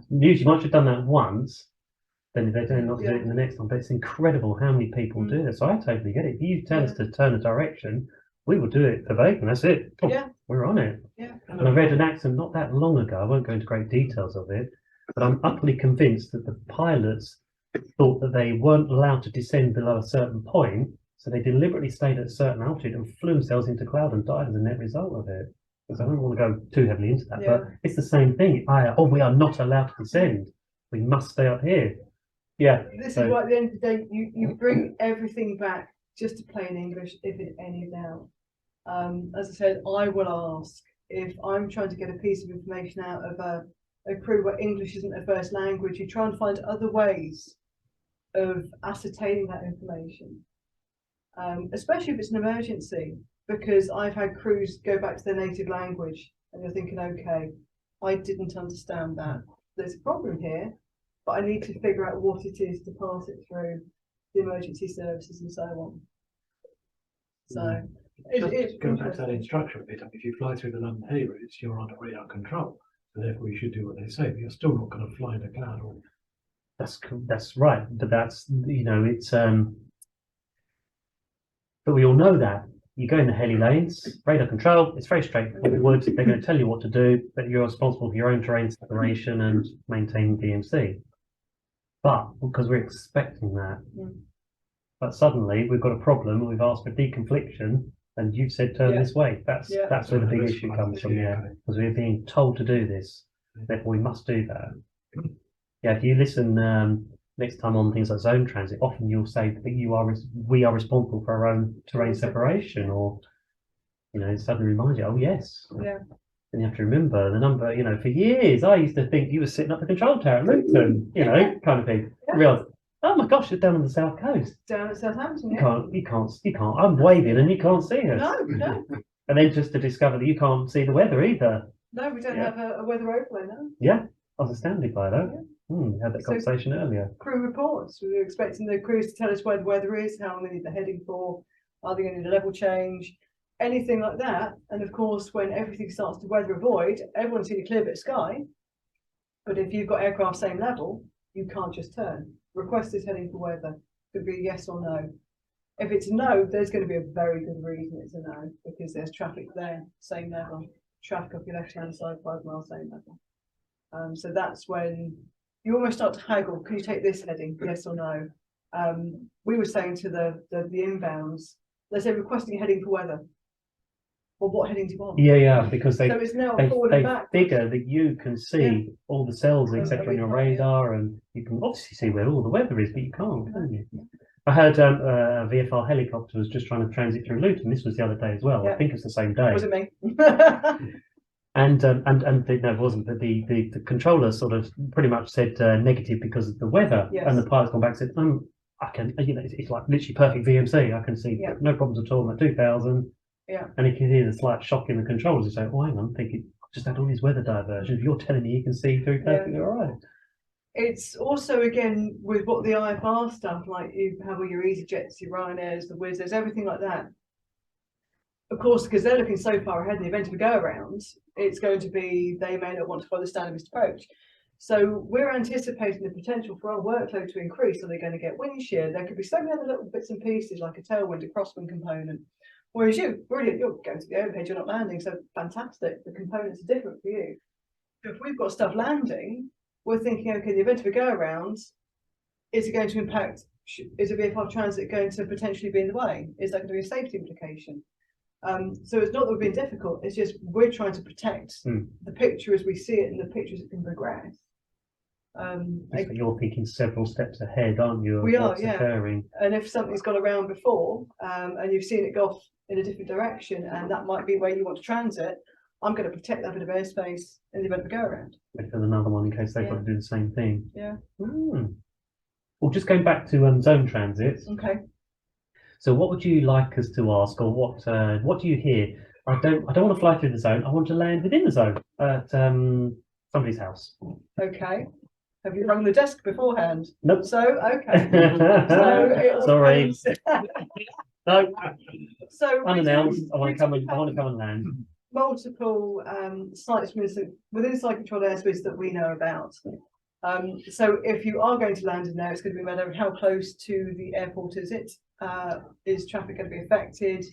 Usually, once you've done that once, then if they don't not to do it in the next one. But it's incredible how many people do this. So I totally get it. If you tell us to turn a direction, we will do it verbatim. That's it. We're on it. And I read an accident not that long ago. I won't go into great details of it, but I'm utterly convinced that the pilots thought that they weren't allowed to descend below a certain point, so they deliberately stayed at a certain altitude and flew themselves into cloud and died as a net result of it. Because I don't want to go too heavily into that, but it's the same thing. We are not allowed to descend. We must stay up here. This is why at the end of the day, you bring everything back just to plain English, if in any doubt. As I said, I will ask if I'm trying to get a piece of information out of a crew where English isn't their first language. You try and find other ways of ascertaining that information, especially if it's an emergency. Because I've had crews go back to their native language, and you're thinking, okay, I didn't understand that. There's a problem here, but I need to figure out what it is to pass it through the emergency services and so on. So it goes back to that instruction bit. If you fly through the London Hay routes, you're under radar control. So therefore, you should do what they say. But you're still not going to fly in a cloud. That's right. But that's it's but we all know that. You go in the heli lanes, radar control, it's very straightforward. They're going to tell you what to do, but you're responsible for your own terrain separation and maintaining DMC. But because we're expecting that, but suddenly we've got a problem, we've asked for deconfliction, and you've said turn this way. That's where the big issue comes from, because we're being told to do this, therefore we must do that. If you listen next time on things like zone transit, often you'll say that we are responsible for our own terrain separation, or suddenly remind you, oh yes. And you have to remember the number, for years I used to think you were sitting up the control tower at Luton, kind of thing. I realised, oh my gosh, it's down on the south coast. Down at Southampton, You can't. I'm waving and you can't see us. No. And then just to discover that you can't see the weather either. No, we don't have a weather overlay now. Yeah, I was astounded by that. Had that conversation earlier. Crew reports. We were expecting the crews to tell us where the weather is, how long they need the heading for, are they going to need a level change, anything like that. And of course, when everything starts to weather avoid, everyone's seen a clear bit of sky. But if you've got aircraft same level, you can't just turn. Request is heading for weather. Could be a yes or no. If it's no, there's going to be a very good reason it's a no, because there's traffic there, same level. Traffic off your left-hand side, 5 miles, same level. So that's when you almost start to haggle. Can you take this heading, yes or no? We were saying to the inbounds, let's say requesting a heading for weather. Well, what heading do you want? Because they figure that you can see all the cells, etc., on your radar, and you can obviously see where all the weather is, but you can't, can you? I heard a VFR helicopter was just trying to transit through Luton. This was the other day as well. I think it's the same day. Was it me? And no, it wasn't. But the controller sort of pretty much said negative because of the weather. Yes. And the pilot's gone back and said, I can, it's like literally perfect VMC. I can see no problems at all. I'm at 2000. Yeah. And you can hear the slight shock in the controllers. You say, oh, hang on, I'm thinking, I've just had all these weather diversions. You're telling me you can see through perfectly all right. It's also, again, with what the IFR stuff, like you have all your EasyJets, your Ryanairs, the Wizz, everything like that. Of course, because they're looking so far ahead in the event of a go-around, it's going to be, they may not want to follow the standardist approach. So we're anticipating the potential for our workload to increase. Are they going to get wind shear? There could be so many other little bits and pieces, like a tailwind, a crosswind component. Whereas you, brilliant, you're going to the overhead, you're not landing, so fantastic. The components are different for you. If we've got stuff landing, we're thinking, okay, the event of a go-around, is it going to impact, is a VFR transit going to potentially be in the way? Is that going to be a safety implication? So it's not that we're being difficult, it's just we're trying to protect the picture as we see it and the pictures that can progress. So you're thinking several steps ahead, aren't you? We are, occurring. And if something's gone around before and you've seen it go off in a different direction and that might be where you want to transit, I'm going to protect that bit of airspace in the event of a go-around. There's another one in case they've got to do the same thing. Yeah. Well, just going back to zone transits. Okay. So what would you like us to ask, or what do you hear? I don't want to fly through the zone. I want to land within the zone at somebody's house. Okay. Have you rung the desk beforehand? Nope. So okay. So sorry. No. So unannounced. I want to come and land. Multiple sites within site controlled airspace that we know about. So if you are going to land in there, it's going to be a matter of how close to the airport is it? Is traffic going to be affected?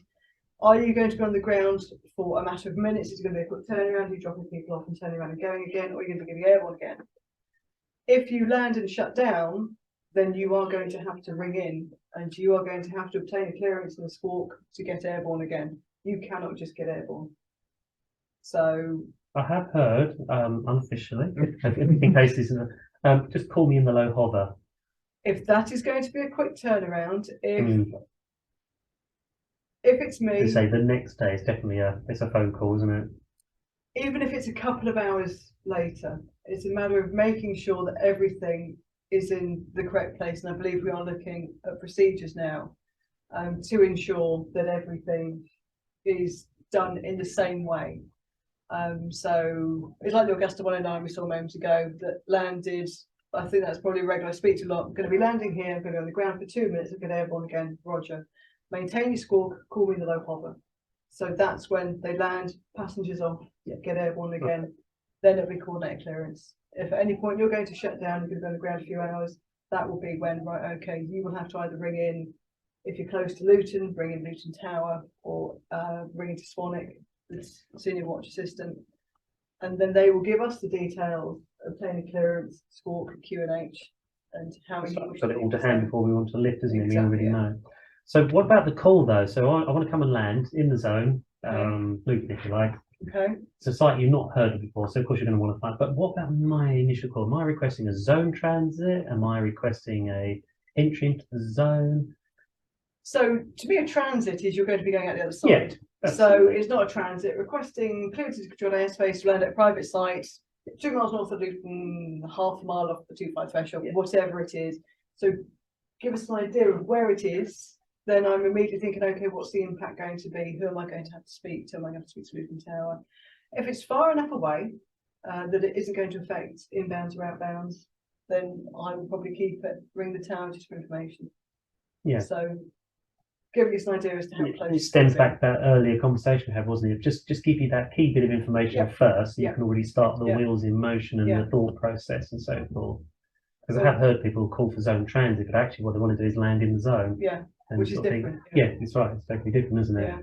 Are you going to be on the ground for a matter of minutes? Is it going to be a quick turnaround? Are you dropping people off and turning around and going again? Or are you going to be getting airborne again? If you land and shut down, then you are going to have to ring in and you are going to have to obtain a clearance and a squawk to get airborne again. You cannot just get airborne. So I have heard, unofficially, in case this is just call me in the low hover. If that is going to be a quick turnaround, if it's me, to say the next day, it's definitely it's a phone call, isn't it? Even if it's a couple of hours later, it's a matter of making sure that everything is in the correct place. And I believe we are looking at procedures now to ensure that everything is done in the same way. So it's like the Augusta 109 we saw moments ago that landed. I think that's probably a regular I speak to a lot. I'm going to be landing here, I'm going to be on the ground for 2 minutes, I'm going to airborne again, roger. Maintain your squawk, call me in the low hover. So that's when they land, passengers off, get airborne again, then it'll be coordinated clearance. If at any point you're going to shut down, you're going to be on the ground a few hours, that will be when, right, okay, you will have to either ring in, if you're close to Luton, bring in Luton Tower, or ring into Swanwick, the senior watch assistant, and then they will give us the details, obtain a clearance, squawk, QNH, and how you got it all to hand before we want to lift, isn't it? Exactly, We already know. So what about the call though? So I want to come and land in the zone, Luton if you like. Okay. It's a site you've not heard of before, so of course you're going to want to find. But what about my initial call? Am I requesting a zone transit? Am I requesting a entry into the zone? So to be a transit is you're going to be going out the other side. Yeah, so it's not a transit. Requesting clearance to control airspace to land at a private site, 2 miles north of Luton, half a mile off the 2.5 threshold, whatever it is. So give us an idea of where it is. Then I'm immediately thinking, okay, what's the impact going to be? Who am I going to have to speak to? Am I going to speak to Luton Tower? If it's far enough away that it isn't going to affect inbounds or outbounds, then I will probably keep it, ring the tower just for information. Yeah. So giving us an idea as to how close. It stems back to that earlier conversation we had, wasn't it? Just give you that key bit of information first, so you can already start the wheels in motion and the thought process and so forth. Because I have heard people call for zone transit, but actually what they want to do is land in the zone. Yeah, which is different. Yeah, it's right. It's totally different, isn't it? Yeah.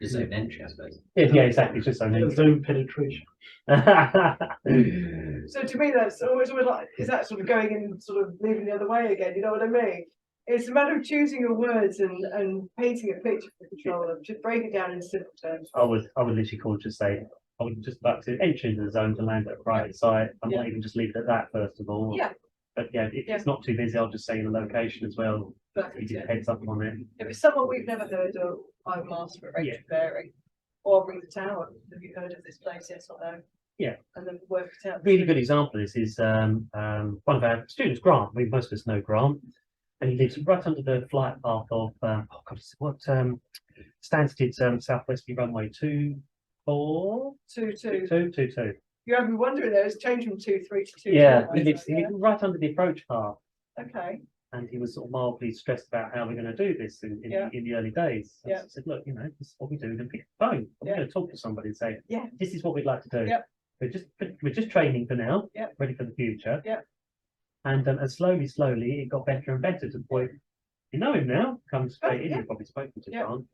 Just zone entry, I suppose. Yeah, exactly. It's just zone entry. Zone penetration. So to me, that's always like, is that sort of going in and sort of leaving the other way again? You know what I mean? It's a matter of choosing your words and painting a picture for the controller. Just break it down in simple terms. I would literally call just say, I would just like to enter into the zone to land at a private site. I might even just leave it at that first of all. Yeah. But yeah, if it's not too busy, I'll just say the location as well. Perfect, You just yeah. heads up on it. If it's someone we've never heard of, I will ask for a rate bearing. Or I'll ring the tower. Have you heard of this place? Yes or no? Yeah. And then work it out. Really good example of this is one of our students, Grant. Most of us know Grant, and he lives right under the flight path of Stansted's Southwest runway 24 22. You have me wondering there. It's changed from 23 to 2. Yeah, he lives right under the approach path. Okay. And he was sort of mildly stressed about how we're going to do this in the early days. So I said, look, you know, this is what we do. Then pick the phone. I'm going to talk to somebody and say, this is what we'd like to do. Yep. We're just training for now. Yep. Ready for the future. Yep. And slowly, it got better and better to the point you know him now. Comes straight in. You've probably spoken to Grant.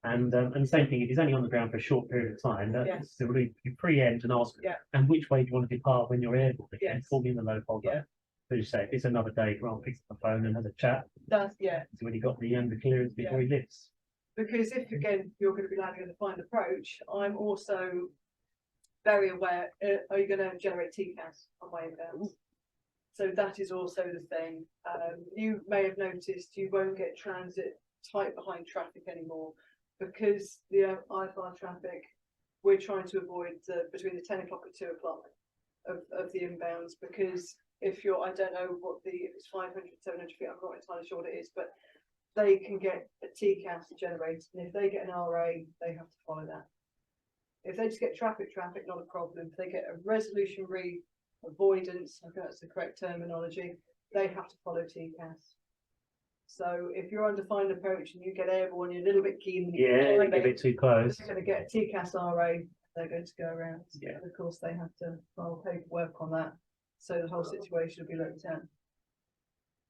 And the same thing, if he's only on the ground for a short period of time, so you preempt and ask, and which way do you want to depart when you're airborne? Call me in the low folder. So you say, if it's another day, Grant picks up the phone and has a chat. That's So when he got the clearance before he lifts. Because if again you're going to be landing on a defined approach, I'm also very aware. Are you going to generate TCAS on my inbounds? So that is also the thing. You may have noticed you won't get transit tight behind traffic anymore because the IFR traffic. We're trying to avoid between the 10 o'clock and 2 o'clock of the inbounds because. If you're, I don't know if it's 500, 700 feet, I'm not entirely sure what it is, but they can get a TCAS generated. And if they get an RA, they have to follow that. If they just get traffic, not a problem. If they get a resolution avoidance, I think that's the correct terminology, they have to follow TCAS. So if you're on defined approach and you get airborne, you're a little bit keen. They get a bit too close. They're going to get a TCAS RA, they're going to go around. Yeah. And of course, they have to file paperwork on that. So the whole situation will be looked at.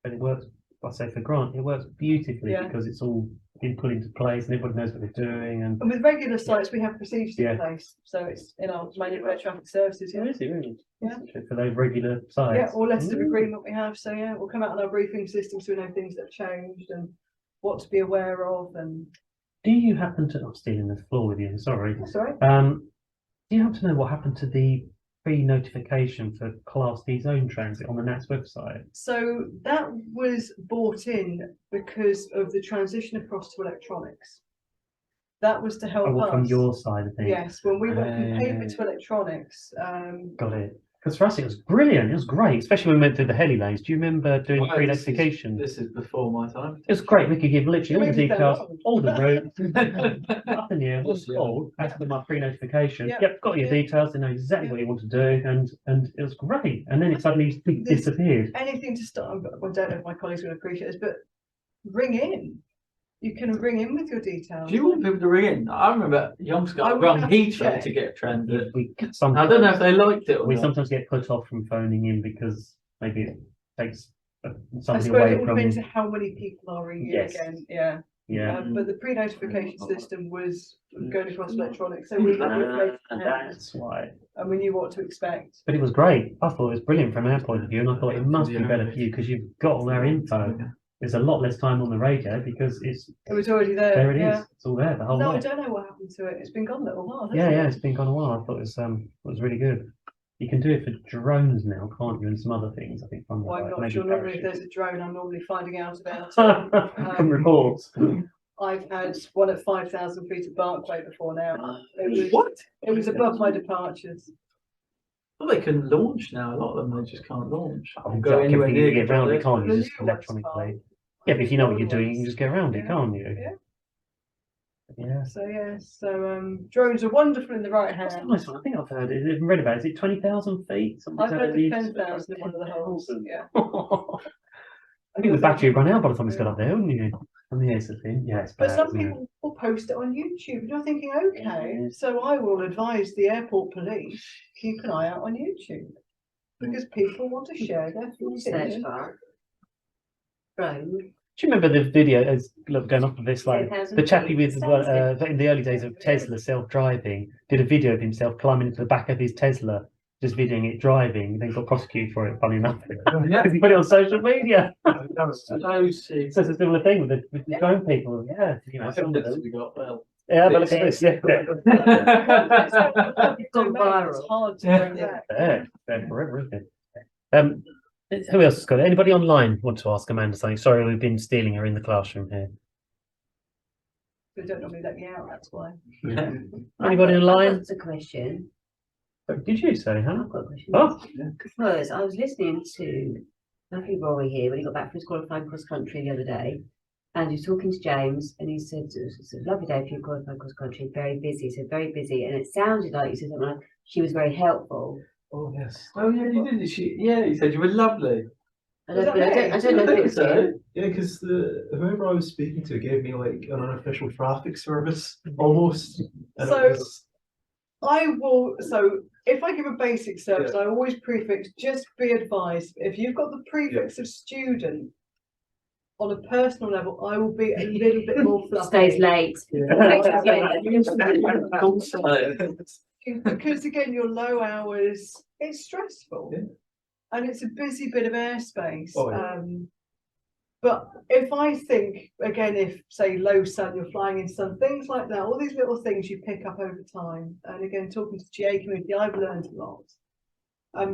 But it works, I say for Grant, it works beautifully because it's all been put into place and everybody knows what they're doing. And with regular sites, we have procedures in place. So it's in our manual air traffic services. Is it really? Yeah. For those regular sites. Yeah, or letters of agreement we have. So we'll come out on our briefing system so we know things that have changed and what to be aware of. And do you happen to? I'm stealing the floor with you. Sorry. That's all right. Do you happen to know what happened to the pre-notification for Class D zone transit on the NATS website? So that was brought in because of the transition across to electronics. That was to help us. From your side of things. Yes, when we went from paper to electronics. Got it. Because for us it was brilliant. It was great, especially when we went through the heli lanes. Do you remember doing pre-notification? This is before my time. It was great. We could give literally all the details, all the routes, nothing new. What's called after my pre-notification. Yep, got your details. They know exactly what you want to do, and it was great. And then it suddenly disappeared. Anything to start. I don't know if my colleagues would appreciate this, but ring in. You can ring in with your details. Do you want people to ring in? I remember young Scott rung Heathrow to get transit. I don't know if they liked it or we not. sometimes get put off from phoning in because maybe it takes something I away suppose it from. depends on how many people are ringing again. Yeah. But the pre-notification system was going across electronics, so we that's why. And we knew what to expect. But it was great. I thought it was brilliant from our point of view, and I thought it must be better for you because you've got all our info. There's a lot less time on the radio because it was already there. There it is. It's all there. The whole No, lot. I don't know what happened to it. It's been gone a little while. It's been gone a while. I thought it was really good. You can do it for drones now, can't you? And some other things, I think. From I'm not sure. Normally, if there's a drone, I'm normally finding out about from reports. I've had one at 5,000 feet of Barkway before now. What? It was above my departures. Well, they can launch now. A lot of them they just can't launch. Go anywhere near it. You can't use it electronically. Yeah, but if you know what you're doing, you can just go around it, can't you? Yeah. So drones are wonderful in the right hand. That's a nice one. I think I've heard it. I've read about it. Is it 20,000 feet? I've heard 10,000 in one of the holes. Yeah. I think the battery would run out by the time it's got up there, wouldn't you? On the air thing. Yeah, it's bad, but some people will post it on YouTube. And you're thinking, okay, so I will advise the airport police keep an eye out on YouTube because people want to share their footage. Drone. Do you remember the video as going off of this, like the chappie with in the early days of Tesla self-driving did a video of himself climbing into the back of his Tesla, just videoing it driving, then got prosecuted for it, funny enough. Because he put it on social media. It's a similar thing with the drone people. Yeah, you know, some of them. Yeah, but look at this. Yeah. It's gone viral. It's hard to bring back. Yeah, forever, isn't it? Who else has got it? Anybody online want to ask Amanda something? Sorry, we've been stealing her in the classroom here. They don't normally let me out, that's why. Anybody online? That's a question. Did you say, huh? I've got a question. Oh, Because I was listening to Matthew Rory here when he got back from his qualifying cross country the other day, and he was talking to James, and he said, "It's a lovely day for you qualifying cross country, very busy." He said, "Very busy," and it sounded like you said something like, "She was very helpful." Oh yes. Oh yeah, you did. Yeah, you said you were lovely. I don't know if it was you. Yeah, because whoever I was speaking to gave me like an unofficial traffic service almost. And So- it was, So if I give a basic service, I always prefix, just be advised, if you've got the prefix of student, on a personal level, I will be a little bit more fluffy. Stays late. Because again, your low hours, it's stressful. Yeah. And it's a busy bit of airspace. Oh, yeah. But if I think, again, if say low sun, you're flying in sun, things like that, all these little things you pick up over time. And again, talking to the GA community, I've learned a lot.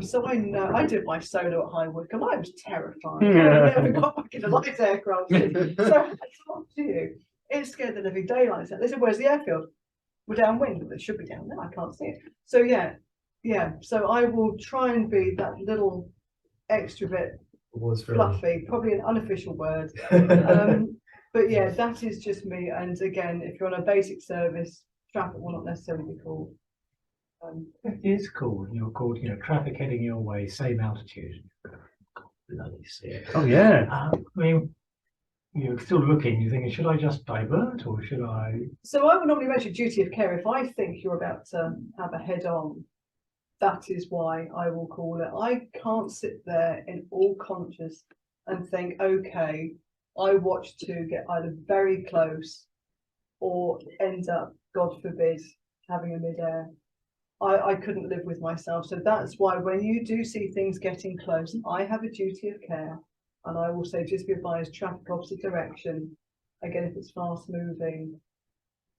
So I know, I did my solo at High Wycombe, I was terrified. I never got back in a light aircraft. So I talk to you, it scared the living daylights out. They said, "Where's the airfield?" We're downwind, but it should be down there, I can't see it. So yeah, so I will try and be that little extra bit was very fluffy, probably an unofficial word. But yeah, that is just me. And again, if you're on a basic service, traffic will not necessarily be called. It is cool. You're called, traffic heading your way, same altitude. Bloody see it. oh yeah. I mean, you're still looking. You're thinking, should I just divert or should I? So I would normally mention duty of care. If I think you're about to have a head-on, that is why I will call it. I can't sit there in all conscious and think, okay, I watched two get either very close or end up, God forbid, having a mid-air. I couldn't live with myself. So that's why when you do see things getting close, I have a duty of care, and I will say, just be advised, traffic opposite direction. Again, if it's fast moving,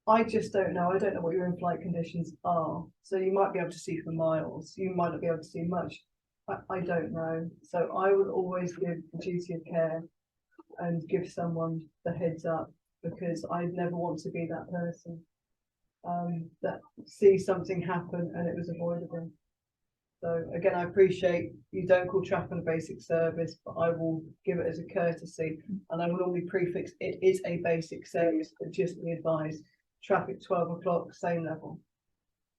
I just don't know. I don't know what your in-flight conditions are. So you might be able to see for miles. You might not be able to see much. I don't know. So I would always give the duty of care and give someone the heads up, because I'd never want to be that person that sees something happen and it was avoidable. So again, I appreciate you don't call traffic on a basic service, but I will give it as a courtesy, and I will normally prefix it is a basic service, but just be advised, traffic 12 o'clock, same level.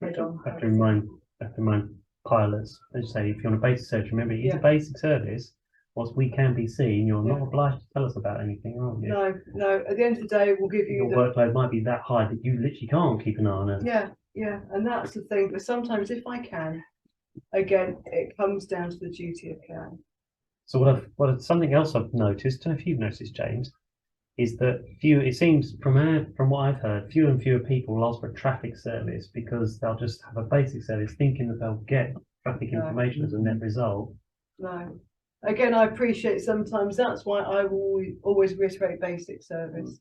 Have to remind pilots, as you say, if you're on a basic service, remember it is a basic service. Whilst we can be seen, you're not obliged to tell us about anything, are you? No. At the end of the day, we'll give you your workload might be that high that you literally can't keep an eye on it. Yeah, and that's the thing. But sometimes, if I can, again, it comes down to the duty of care. So something else I've noticed, and if you've noticed, James, is that it seems from what I've heard, fewer and fewer people will ask for a traffic service because they'll just have a basic service thinking that they'll get traffic information as a net result. No. Again, I appreciate sometimes that's why I will always reiterate basic service.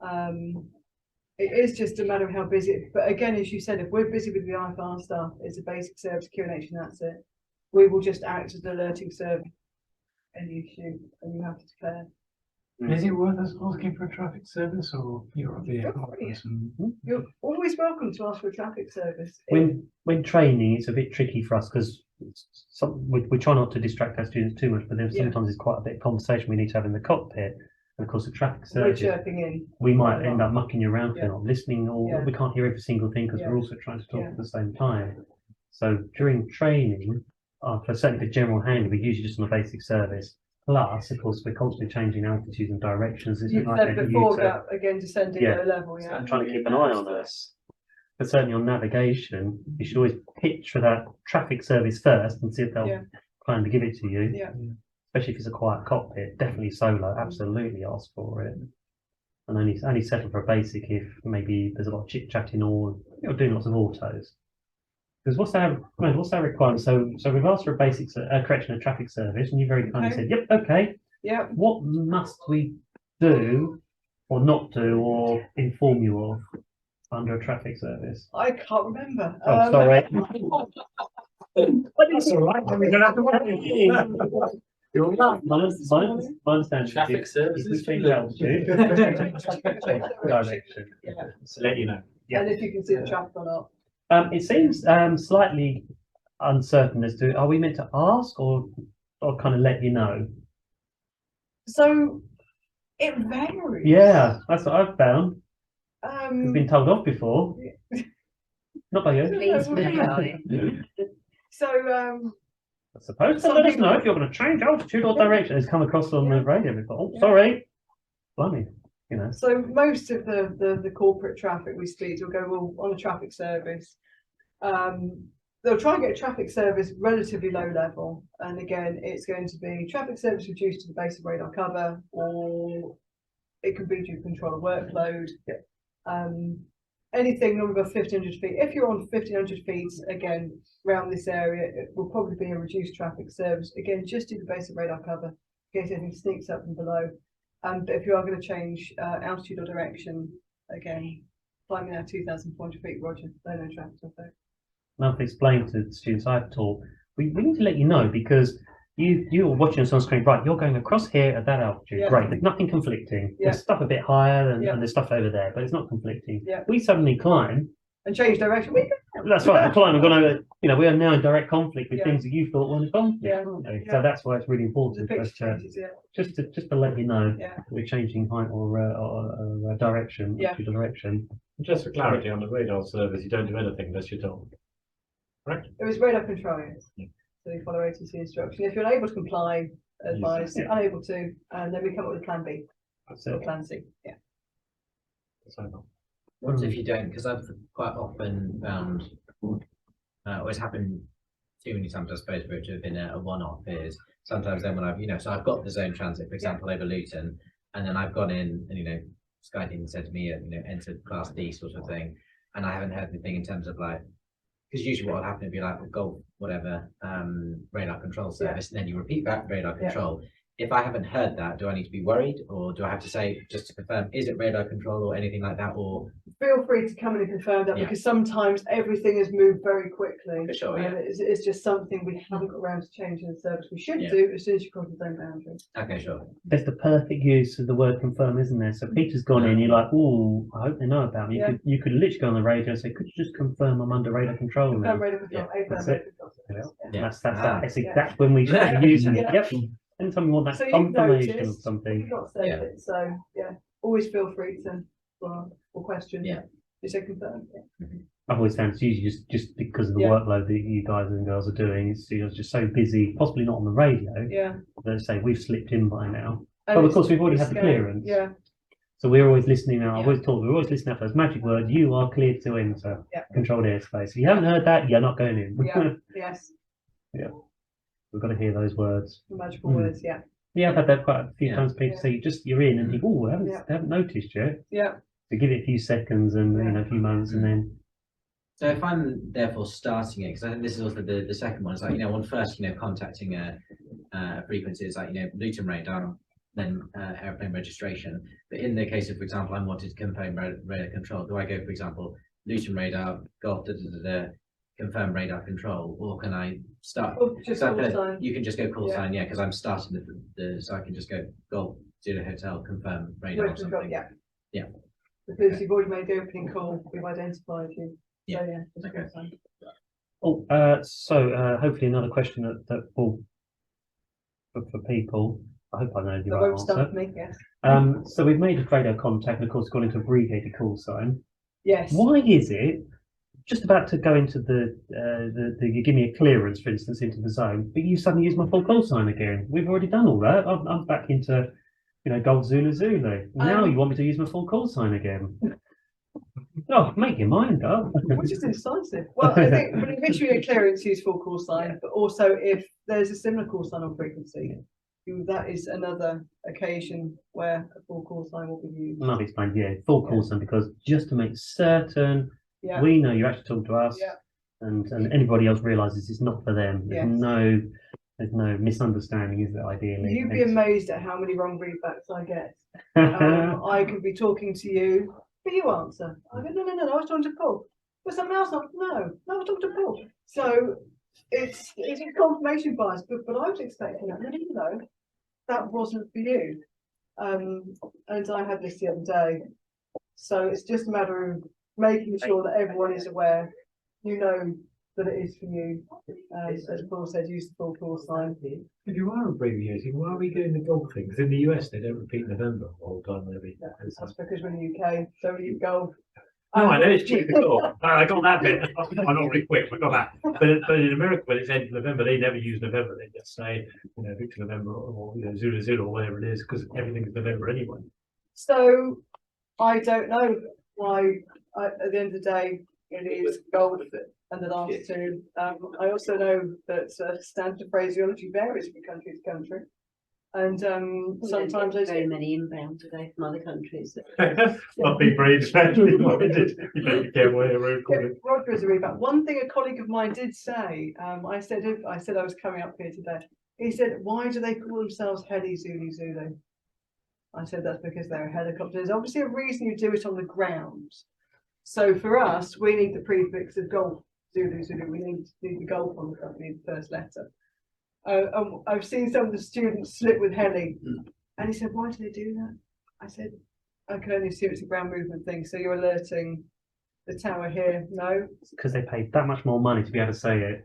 It is just a matter of how busy, but again, as you said, if we're busy with the IFR stuff, it's a basic service, QNH, and that's it. We will just act as an alerting service, any issue, and you have to declare. Is it worth us asking for a traffic service, or you're a vehicle person? You're always welcome to ask for a traffic service. When training, it's a bit tricky for us because we try not to distract our students too much, but then sometimes it's quite a bit of conversation we need to have in the cockpit. And of course, the traffic service, we're chirping in. We might end up mucking you around, not listening, or we can't hear every single thing because we're also trying to talk at the same time. So during training, for certainly the general handling, we usually just on a basic service. Plus, of course, we're constantly changing altitudes and directions. You said before about again descending low level, so trying to keep an eye on us. But certainly on navigation, you should always pitch for that traffic service first and see if they'll plan to give it to you. Especially if it's a quiet cockpit, definitely solo, absolutely ask for it. And only settle for a basic if maybe there's a lot of chit chatting or doing lots of autos. Because what's our requirement? So we've asked for a basic a traffic service, and you very kindly said, "Yep, okay." Yeah. What must we do, or not do, or inform you of under a traffic service? I can't remember. Oh, sorry. But it's all right. We're going to have to My understanding Traffic is services. if we change altitude, direction, So let you know. Yeah. And if you can see the traffic or not. It seems slightly uncertain as to, are we meant to ask or kind of let you know? So it varies. Yeah, that's what I've found. We've been Um, told off before. Not by you. Please, so I suppose to let us know if you're going to change altitude or direction. It's come across on the radio before. Oh, Yeah. sorry. Blimey. You know. So most of the corporate traffic we speak to will go on a traffic service. They'll try and get a traffic service relatively low level, and again, it's going to be traffic service reduced to the basic radar cover, or it can be due to control of workload. Anything over 1,500 feet. If you're on 1,500 feet, again, around this area, it will probably be a reduced traffic service. Again, just do the basic radar cover in case anything sneaks up from below. But if you are going to change altitude or direction, again, climbing out 2,400 feet, roger, no traffic effect. And I've explained to the students I've taught, we need to let you know because you're watching us on screen, right, you're going across here at that altitude, Yeah. great, there's nothing conflicting. Yeah. There's stuff a bit higher and, Yeah. and there's stuff over there, but it's not conflicting. Yeah. We suddenly climb. And change direction. That's right, I climb, we're going to, we are now in direct conflict with Yeah. things that you thought were in conflict, Yeah. aren't they? Yeah. So that's why it's really The important picture for us changes, yeah. just to let you know Yeah. we're changing height or direction, Yeah. altitude direction. Just for clarity, on the radar service, you don't do anything unless you're told. Correct? It was radar control, yes. Yeah. So you follow ATC instruction. If you're unable to comply, advise. Yeah. Unable to, and then we come up with a plan B That's or it. plan C. Yeah. What if you don't? Because I've quite often found, or it's happened too many times, I suppose, for it to have been a one-off. Is sometimes then when I've, so I've got the zone transit, for example, over Luton, and then I've gone in and, Sky team said to me, entered class D sort of thing, and I haven't heard anything in terms of like, because usually what will happen would be like, golf, whatever, radar control service, and then you repeat back radar control. If I haven't heard that, do I need to be worried, or do I have to say, just to confirm, is it radar control or anything like that, or? Feel free to come in and confirm that because sometimes everything has moved very quickly. For sure, and it's just something we haven't got around to changing the service. We should do as soon as you cross the zone boundary. Okay, sure. There's the perfect use of the word confirm, isn't there? So Peter's gone in, you're like, oh, I hope they know about me. You could literally go on the radio and say, could you just confirm I'm under radar control now? Confirm radar control. That's it. That's Yeah. that's when we should be using it. Yeah. Yep. Anytime you want that So you've confirmation of noticed, something. you've not said it, so always feel free to or question. Yeah. Just say confirm. I've always found it's usually just because of the workload that you guys and girls are doing. It's just so busy, possibly not on the radio. Yeah. That say we've slipped in by now. And But of course we've already had the scary. clearance. Yeah. So we're always listening now. I've always told we're always listening out for those magic words. You are cleared to enter controlled airspace. If you haven't heard that, you're not going in. Yeah. Yes. Yeah. We've got to hear those words. The magical words. Yeah. Yeah, I've had that quite a few times. People say you're in and think, oh, I haven't noticed yet. Yeah. So give it a few seconds and a few moments and then. So if I'm therefore starting it, because I think this is also the second one, it's like, on first, contacting a frequency, it's like, Luton radar, then airplane registration. But in the case of, for example, I wanted to confirm radar control, do I go, for example, Luton radar, golf, confirm radar control, or can I start? Just call sign. You can just go call sign, because I'm starting so I can just go golf, Zulu hotel, confirm radar or something. Yeah. Because you've already made the opening call, we've identified you. Yeah. So just call sign. Oh, so hopefully another question that will for people. I hope I know the right answer. Me, yes. So we've made a radar contact, and of course, gone into abbreviated call sign. Yes. Why is it just about to go into you give me a clearance, for instance, into the zone, but you suddenly use my full call sign again? We've already done all that. I'm back into, Gold Zulu Zulu. Now you want me to use my full call sign again? Oh, make your mind up. Which is decisive. Well, I think when you issue a clearance, use full call sign, but also if there's a similar call sign on frequency, that is another occasion where a full call sign will be used. And I've explained, full call sign, because just to make certain we know you're actually talking to us, and anybody else realises it's not for them. There's no misunderstanding, is it? Ideally, you'd be amazed at how many wrong readbacks I get. I could be talking to you, but you answer. I go, no, I was talking to Paul. But something else, no, I was talking to Paul. So it's a confirmation bias, but I was expecting that, you know, that wasn't for you. And I had this the other day. So it's just a matter of making sure that everyone is aware, you know, that it is for you. As Paul said, use the full call sign. If you are abbreviating, why are we doing the golf thing? Because in the US they don't repeat November all the time. That's because we're in the UK, so we golf. No, I know it's cheap to golf. I got that bit. I'm not really quick. I got that. But in America, when it's end of November, they never use November. They just say, you know, Victor November or you know, Zulu Zulu or whatever it is, because everything is November anyway. So I don't know why. At the end of the day, it is golf and the last two. I also know that standard phraseology varies from country to country. And sometimes there's very many inbound today from other countries. Not being very expensive, minded. You better be careful where you're recording. Roger is a readback. One thing a colleague of mine did say, I said I was coming up here today. He said, "Why do they call themselves Heli Zulu Zulu?" I said, "That's because they're a helicopter. There's obviously a reason you do it on the ground. So for us, we need the prefix of golf Zulu Zulu. We need the golf on the front. We need the first letter." I've seen some of the students slip with heli, and he said, "Why do they do that?" I said, "I can only assume it's a ground movement thing. So you're alerting the tower here." No, because they paid that much more money to be able to say it.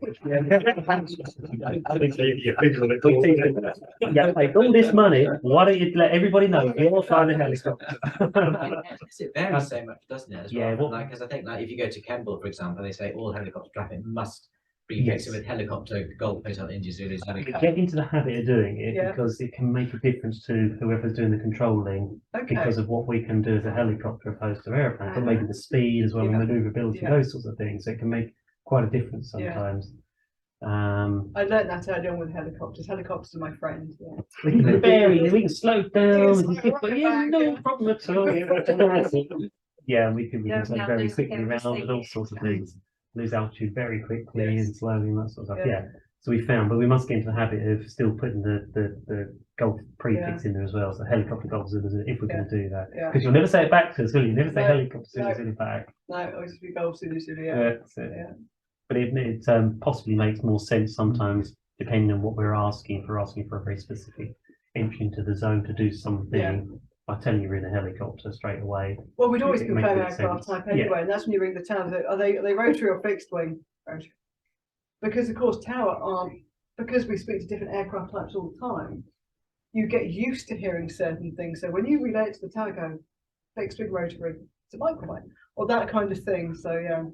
Yeah, paid all this money. Why don't you let everybody know you're flying a helicopter? It varies so much, doesn't it? As well? Yeah, like because I think like if you go to Kemble, for example, they say all helicopter traffic must prefix it with helicopter, Golf Hotel, India Zulu. Get into the habit of doing it because it can make a difference to whoever's doing the controlling because of what we can do as a helicopter opposed to airplane, but maybe the speed as well, and manoeuvrability, those sorts of things. So it can make quite a difference sometimes. I learned that early on with helicopters. Helicopters are my friend. We can vary, we can slow down. No problem at all. Yeah, we can go very quickly around and all sorts of things. Lose altitude very quickly and slowly and that sort of stuff. Yeah. So we found, but we must get into the habit of still putting the golf prefix in there as well. So helicopter golf Zulu if we're going to do that. Because you'll never say it back to us, will you? Never say helicopter Zulu back. No, it always be golf Zulu. But it possibly makes more sense sometimes depending on what we're asking. If we're asking for a very specific entry into the zone to do something. By telling you we're in a helicopter straight away. Well, we'd always confirm aircraft type anyway, and that's when you ring the tower. Are they rotary or fixed wing? Rotary. Because of course tower aren't, because we speak to different aircraft types all the time, you get used to hearing certain things. So when you relay it to the tower, go fixed wing rotary, it's a microwave, or that kind of thing. So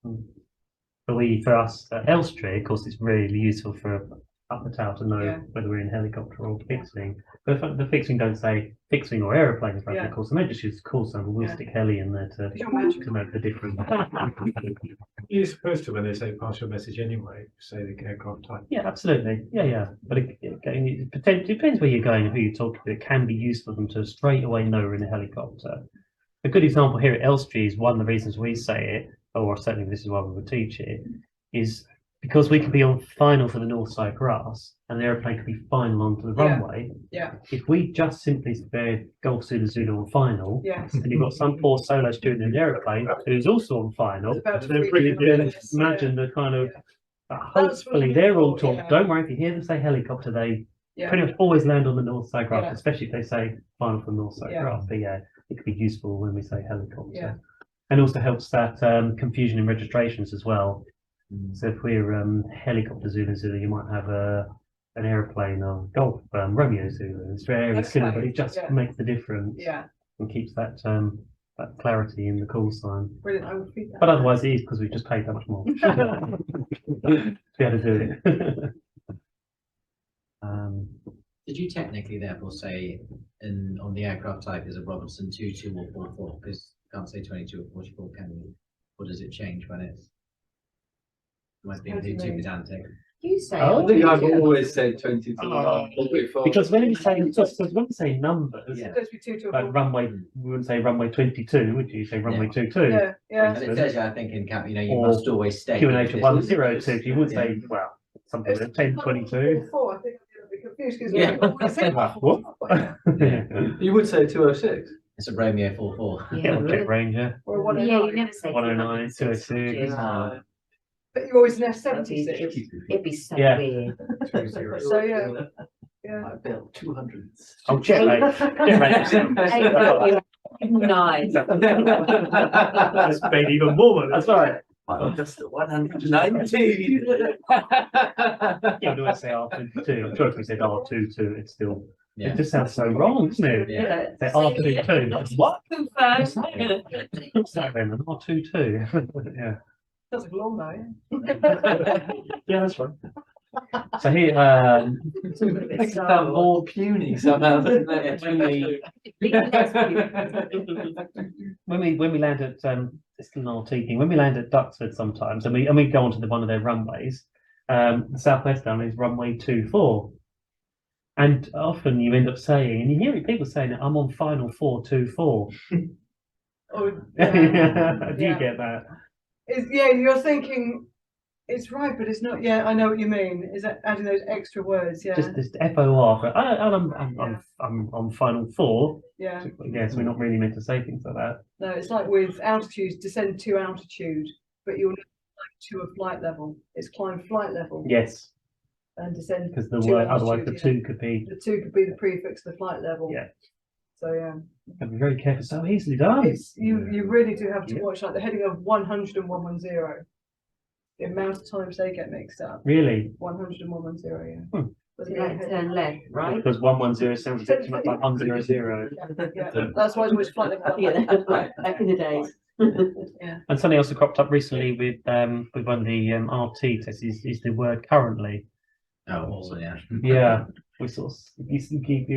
But for us at Elstree, of course, it's really useful for up the tower to know whether we're in helicopter or fixed wing. But if the fixed wing don't say fixed wing or aeroplane in front of the course, they may just use the call sign, but we'll stick heli in there to note the difference. You're supposed to when they say pass your message anyway, say the aircraft type. Yeah, absolutely. Yeah. But it depends where you're going and who you're talking to. It can be useful for them to straight away know we're in a helicopter. A good example here at Elstree is one of the reasons we say it, or certainly this is why we would teach it, is because we could be on final for the north side grass and the aeroplane could be final onto the runway. If we just simply spared Golf Zulu Zulu on final, and you've got some poor solo student in the aeroplane who's also on final, then imagine the kind of hopefully they're all taught. Don't worry if you hear them say helicopter, they pretty much always land on the north side grass, especially if they say final for north side grass. But it could be useful when we say helicopter. And also helps that confusion in registrations as well. So if we're helicopter Zulu Zulu, you might have an airplane of Golf Romeo Zulu. It's very similar, but it just makes the difference and keeps that that clarity in the call sign. Brilliant. I would feed that. But otherwise, it is because we've just paid that much more to be able to do it. Did you technically therefore say on the aircraft type is a Robertson 22 or 44? Because you can't say 22 or 44, can you? Or does it change when it's? Am I being too pedantic? You say. I think I've always said 22. Because when you say numbers, like runway, we wouldn't say runway 22, would you? Say runway 22. Yeah. And it says, I think in cap, you must always state. QNH 102. You would say, well, something like 1022. I think I'm confused. What? You would say 206. It's a Romeo 44. Jet Ranger. Or 109. Yeah, you never say 109, 206. But you're always in F76. It'd be so Yeah. weird. 2-0. So yeah. I built 200. Oh, jet rate. Nice. That's made even more. That's right. Well, just 190. Yeah, do I say R22? I'm sure if we said R22, it's still. Yeah. It just sounds so wrong, doesn't it? Yeah. Say R22. What? Confirmed. What's that then? An R22. Yeah. That's a long though. Yeah, that's right. So here, Makes it sound more puny somehow, doesn't it? when we land at it's an RT thing. When we land at Duxford sometimes, and we go onto one of their runways, the Southwest down is runway 24, and often you end up saying, and you hear people saying, "I'm on final 424." Oh, Do yeah. you get that? Yeah, you're thinking it's right, but it's not. Yeah, I know what you mean. Is that adding those extra words? Yeah. Just this FOR. But I'm on final 4. Yeah. So I guess we're not really meant to say things like that. No, it's like with altitudes, descend to altitude, but you'll never climb to a flight level. It's climb flight level Yes, and descend because the to word otherwise the altitude, 2 could be. The 2 could be the prefix of the flight level. Yeah. So yeah. Gotta be very careful. So easily done. It's you really do have to Yeah. watch like the heading of 100 and 110. The amount of times they get mixed up. Really? 100 and 110, yeah. Hmm. But Like turn left, right? Because 110 sounds a bit too much like 100. Yeah, that's why it's always flight level. Yeah, back in the days. Yeah. And something else that cropped up recently with one of the RT tests is the word currently. Oh, also, yeah. Yeah, we sort of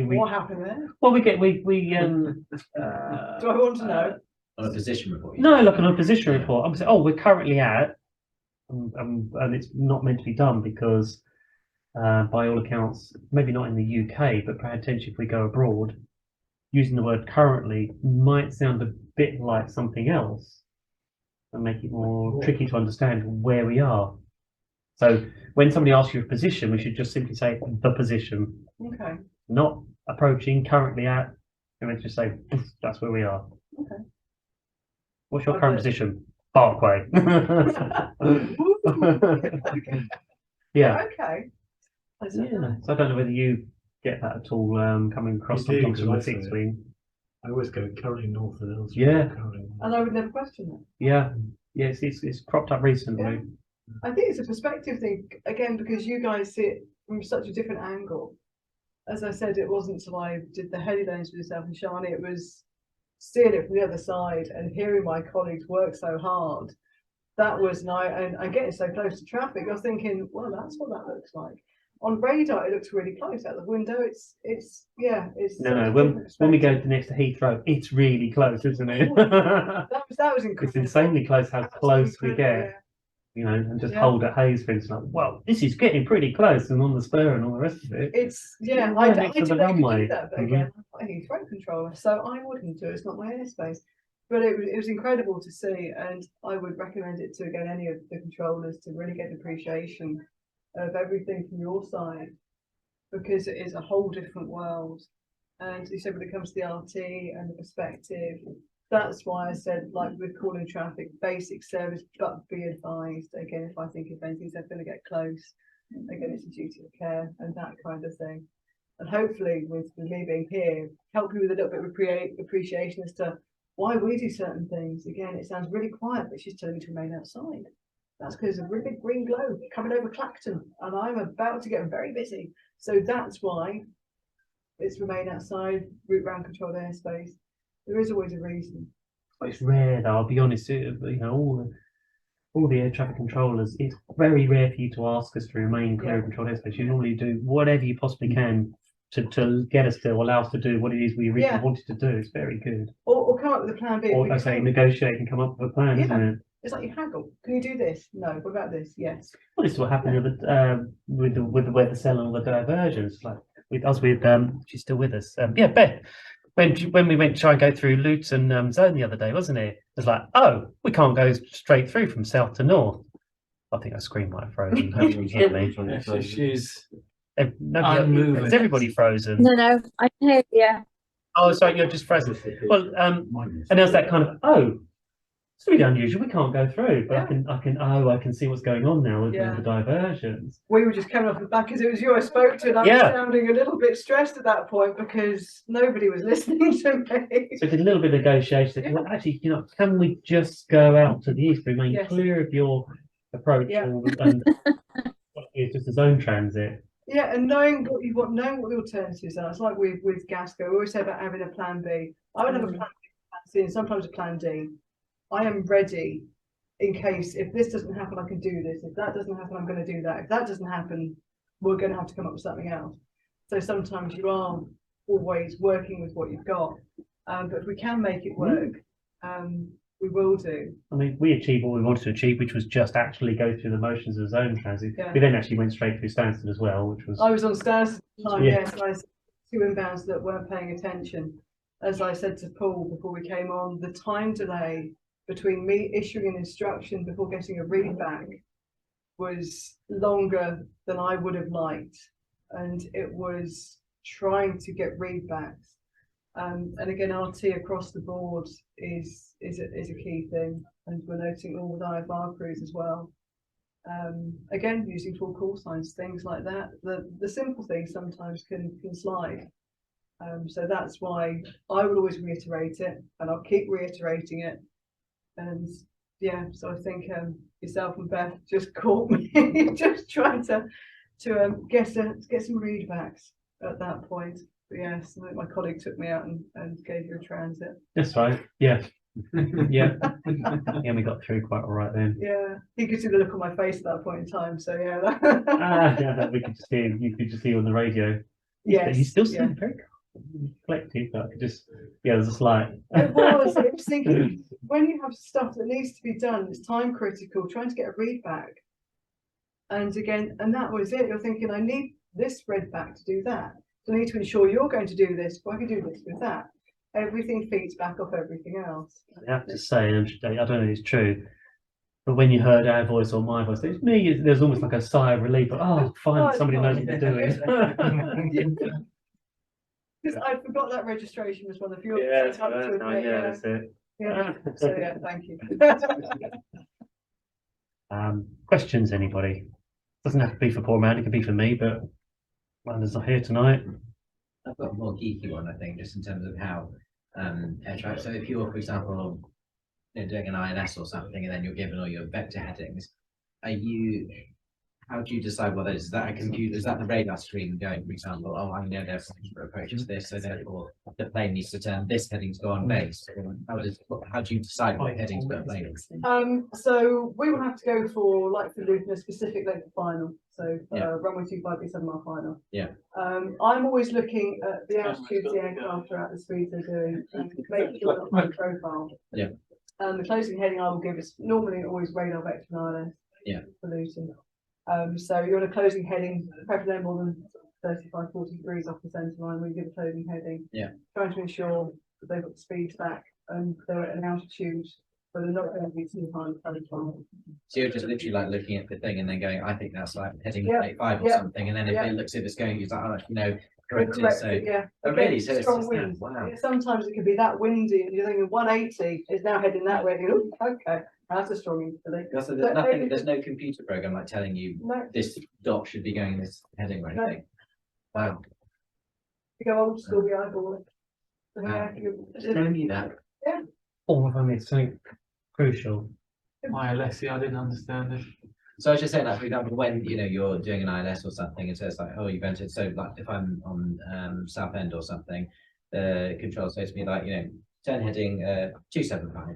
What happened there? well we get we Do I want to know? On a position report. no, like on a position report. I'm saying, oh, we're currently at, and it's not meant to be done because, by all accounts, maybe not in the UK, but potentially if we go abroad, using the word currently might sound a bit like something else, and make it more tricky to understand where we are. So when somebody asks you a position, we should just simply say the position, Okay. not approaching, currently at, and then just say that's where we are. Okay. What's your current position? Parkway. Yeah. Okay. Yeah. So I don't know whether you get that at all coming across You do, sometimes on the because I six say wing. I always go currently north of Elstree. Yeah. And I would never question that. Yeah. Yeah, it's cropped up recently. Yeah. I think it's a perspective thing, again, because you guys see it from such a different angle. As I said, it wasn't till I did the heli lanes with yourself and Shani, it was seeing it from the other side and hearing my colleagues work so hard. That was and getting so close to traffic, you're thinking, well, that's what that looks like. On radar, it looks really close out the window. It's No, when we go next to Heathrow, it's really close, isn't it? that was incredible. It's insanely close how close we get. Yeah. You know, and just Yeah. hold at Hayes, for instance, like, well, this is getting pretty close, and on the spur and all the rest of it. It's Yeah, I next to the didn't know you could runway. do that, but again, I need threat controller, so I wouldn't do it. It's not my airspace. But it was incredible to see, and I would recommend it to again any of the controllers to really get an appreciation of everything from your side, because it is a whole different world. And you said when it comes to the RT and the perspective, that's why I said, like with calling traffic, basic service, but be advised. Again, if I think if anything's ever going to get close, again, it's a duty of care and that kind of thing. And hopefully, with me being here, help you with a little bit of appreciation as to why we do certain things. Again, it sounds really quiet, but she's telling me to remain outside. That's because there's a really big green glow coming over Clacton, and I'm about to get very busy. So that's why it's remain outside, route round controlled airspace. There is always a reason. It's rare, though. I'll be honest. You know, all the air traffic controllers. It's very rare for you to ask us to remain clear of controlled airspace. You normally do whatever you possibly can to get us to allow us to do what it is we originally wanted to do. It's very good. Or come up with a plan B. Or I say negotiate and come up with a plan, isn't it? It's like you haggle. Can you do this? No. What about this? Yes. Well, this is what happened with the weather cell and all the diversions. Like with us, she's still with us. Yeah, Beth. When we went to try and go through Luton zone the other day, wasn't it? It was like, oh, we can't go straight through from south to north. I think I screamed like frozen. She's unmoving. Is everybody frozen? No, I can hear you. Oh, sorry, you're just frozen. Well, and there's that kind of, oh, It's really unusual. We can't go through, but I can see what's going on now with the diversions. We were just coming off the back because it was you I spoke to, and I was sounding a little bit stressed at that point because nobody was listening to me. So it's a little bit of negotiation. Well, actually, can we just go out to the east, remain clear of your approach, and it's just a zone transit? Yeah, and knowing what you want, knowing what the alternatives are. It's like with Gasco, we always say about having a plan B. I would have a plan B, plan C, and sometimes a plan D. I am ready in case if this doesn't happen, I can do this. If that doesn't happen, I'm going to do that. If that doesn't happen, we're going to have to come up with something else. So sometimes you are always working with what you've got. But if we can make it work, we will do. I mean, we achieved what we wanted to achieve, which was just actually go through the motions of zone transit. Yeah. We then actually went straight through Stansted as well, which was... I was on Stansted at the time, yes, and I said 2 inbounds that weren't paying attention. As I said to Paul before we came on, the time delay between me issuing an instruction before getting a readback was longer than I would have liked, and it was trying to get readbacks. And again, RT across the board is a key thing, and we're noting all with IFR crews as well. Again, using full call signs, things like that. The simple things sometimes can slide. So that's why I would always reiterate it, and I'll keep reiterating it. And yeah, so I think yourself and Beth just caught me just trying to get some readbacks at that point. But yes, I think my colleague took me out and gave you a transit. That's right. Yeah. Yeah. Yeah, we got through quite all right then. Yeah, he could see the look on my face at that point in time. So yeah. Yeah, we could just see him. You could just see him on the radio. Yes. He's still very collective, but I could just there's a slight. It was thinking when you have stuff that needs to be done, it's time critical, trying to get a readback. And again, and that was it. You're thinking, I need this read back to do that. So I need to ensure you're going to do this, but I can do this with that. Everything feeds back off everything else. I have to say, I don't know if it's true, but when you heard our voice or my voice, it's me. There's almost like a sigh of relief. Finally, somebody knows what they're doing. Because I forgot that registration was one of your. That's it. Yeah. So yeah, thank you. Questions, anybody? Doesn't have to be for poor man. It could be for me, but Amanda's not here tonight. I've got a more geeky one, I think, just in terms of how air traffic. So if you're, for example, doing an INS or something, and then you're given all your vector headings, how do you decide what that is? Is that a computer? Is that the radar screen going, for example? Oh, I know their approach is this, so therefore the plane needs to turn this heading to go on base. How do you decide what heading to put a plane in? So we will have to go for a specific length of final. So runway 25 be 7 mile final. Yeah. I'm always looking at the altitudes the aircraft are at, the speeds they're doing, and making sure that's my profile. Yeah. The closing heading I will give is normally always radar vector and ILS. Yeah. For Luton. So you're on a closing heading, preferably no more than 35-40 degrees off the centre line when you give a closing heading. Yeah. Trying to ensure that they've got the speeds back and they're at an altitude where they're not going to be too high. So you're just literally like looking at the thing and then going, I think that's like heading 85 or something, and then if it looks at it's going, you're like, correct it. So really, so it's just that, wow. Sometimes it could be that windy and you're thinking 180 is now heading that way. Okay. That's a strong installation. So there's no computer program like telling you this dot should be going this heading or anything. Wow. You go old school, we eyeball it. Don't need that. Yeah. All of them is something crucial. ILS, I didn't understand it. So I was just saying that, for example, when you're doing an ILS or something, and so it's like, oh, you've entered. So like if I'm on Southend or something, the control says to me like, turn heading 275.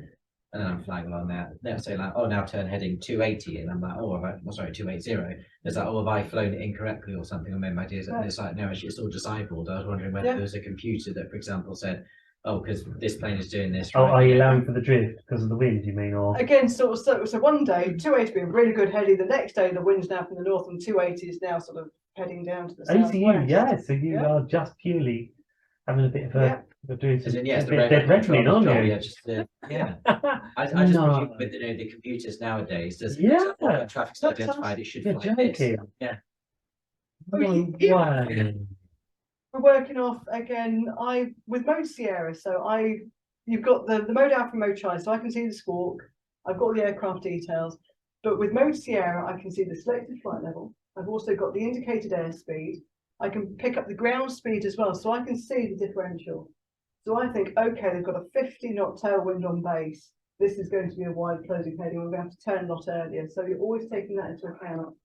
And then I'm flying along there. They'll say like, oh, now turn heading 280, and I'm like, 280. It's like, have I flown it incorrectly or something? I made my ideas. And it's like, no, actually, it's all just eyeballed. I was wondering whether there was a computer that, for example, said, oh, because this plane is doing this. Oh, are you allowing for the drift because of the wind? You mean, or again, so one day 280 being really good heading. The next day the wind's now from the north, and 280 is now sort of heading down to the south. So you are just purely having a bit of a. Doing some dead reckoning, aren't you? I just presume with the computers nowadays, does traffic identified, it should fly this. Yeah. Wow. We're working off again. With Mode Sierra, so you've got the mode alpha, mode chi, so I can see the squawk. I've got the aircraft details, but with Mode Sierra, I can see the selected flight level. I've also got the indicated airspeed. I can pick up the ground speed as well, so I can see the differential. So I think, okay, they've got a 50-knot tailwind on base. This is going to be a wide closing heading. We're going to have to turn a lot earlier. So you're always taking that into account.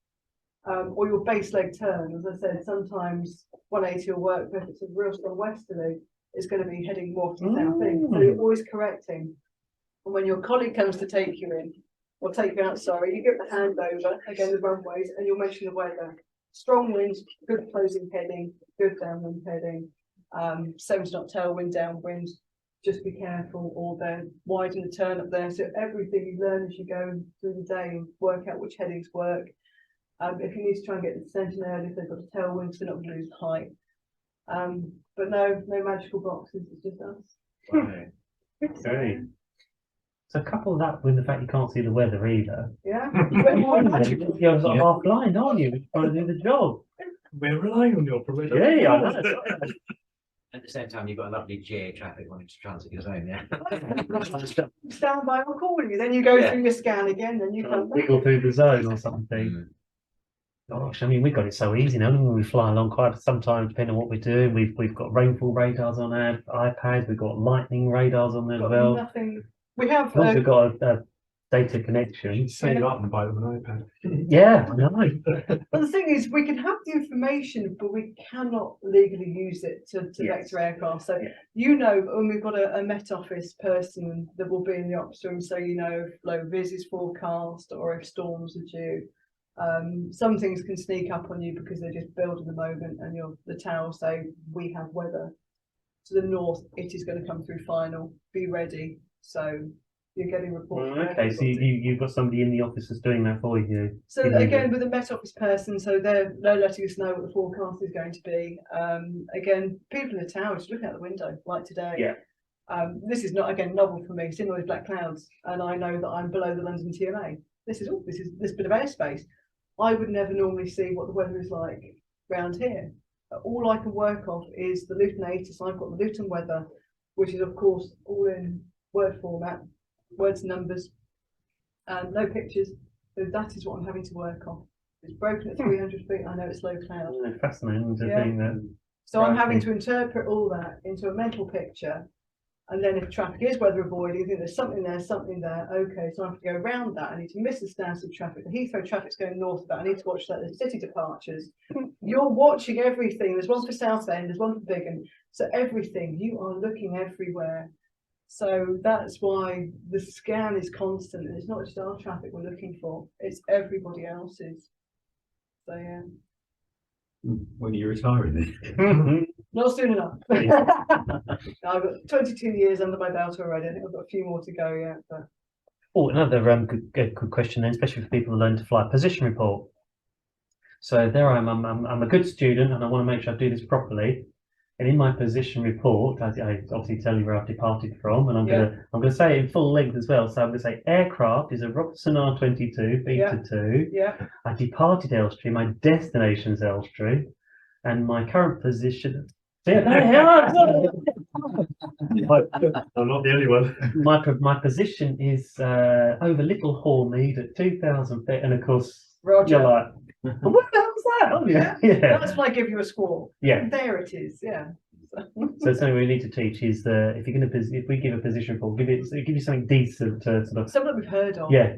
Or your base leg turn. As I said, sometimes 180 will work, but if it's a real strong westerly, it's going to be heading more to the south east. So you're always correcting. And when your colleague comes to take you in, or take you out, sorry, you give the hand over, again, the runways, and you'll mention the weather. Strong winds, good closing heading, good downwind heading, 70-knot tailwind, downwind, just be careful, or they're widen the turn up there. So everything you learn as you go through the day and work out which headings work. If you need to try and get the descent in early, if they've got a tailwind, so they're not going to lose height. But no magical boxes, it's just us. Right. Okay. So couple that with the fact you can't see the weather either. Yeah. You're sort of half blind, aren't you? Trying to do the job. We're relying on your provision. Yeah, I know. At the same time, you've got a lovely GA traffic wanting to transit your zone, yeah? Stand by, I'll call you. Then you go through your scan again, then you come back. Wiggle through the zone or something. Gosh, I mean, we've got it so easy now. When we fly along, quite sometimes, depending on what we're doing, we've got rainfall radars on our iPads, we've got lightning radars on there as well. Nothing. We have. We've got a data connection. Save up and buy them an iPad. Yeah, I know. But the thing is, we can have the information, but we cannot legally use it to vector aircraft. So you know, when we've got a Met Office person that will be in the ops room, so you know if low vis is forecast or if storms are due. Some things can sneak up on you because they just build at the moment, and the tower will say we have weather to the north. It is going to come through final. Be ready. So you're getting reports. Okay, so you've got somebody in the office that's doing that for you. So again, with a Met Office person, so they're letting us know what the forecast is going to be. Again, people in the tower just looking out the window, like today. Yeah. This is not, again, novel for me. Seeing all these black clouds, and I know that I'm below the London TMA. This is this bit of airspace. I would never normally see what the weather is like around here. All I can work off is the Luton ATC. So I've got the Luton weather, which is of course all in word format, words and numbers, and no pictures. So that is what I'm having to work off. It's broken at 300 feet. I know it's low cloud. Fascinating to think that. So I'm having to interpret all that into a mental picture. And then if traffic is weather avoiding, you think there's something there, okay, so I have to go around that. I need to miss the Stansted traffic. The Heathrow traffic's going north of that. I need to watch that. There's city departures. You're watching everything. There's one for Southend, there's one for Bigham. So everything, you are looking everywhere. So that's why the scan is constant. And it's not just our traffic we're looking for, it's everybody else's. So yeah. When are you retiring then? Not soon enough. I've got 22 years under my belt already. I think I've got a few more to go yet. But... Oh, another good question then, especially for people who learn to fly. Position report. So there I'm a good student and I want to make sure I do this properly. And in my position report, I obviously tell you where I've departed from, and I'm gonna say it in full length as well. So I'm gonna say aircraft is a Robertson R22 Beta 2. Yeah. I departed Elstree. My destination's Elstree, and my current position. I'm not the only one. My position is over Little Hormead at 2,000 feet, and of course, Roger. You're like, what the hell's that? Oh, yeah. That's why I give you a score. Yeah. There it is. Yeah. So something we need to teach is if you're going to if we give a position report, give you something decent to sort of something that we've heard of. Yeah.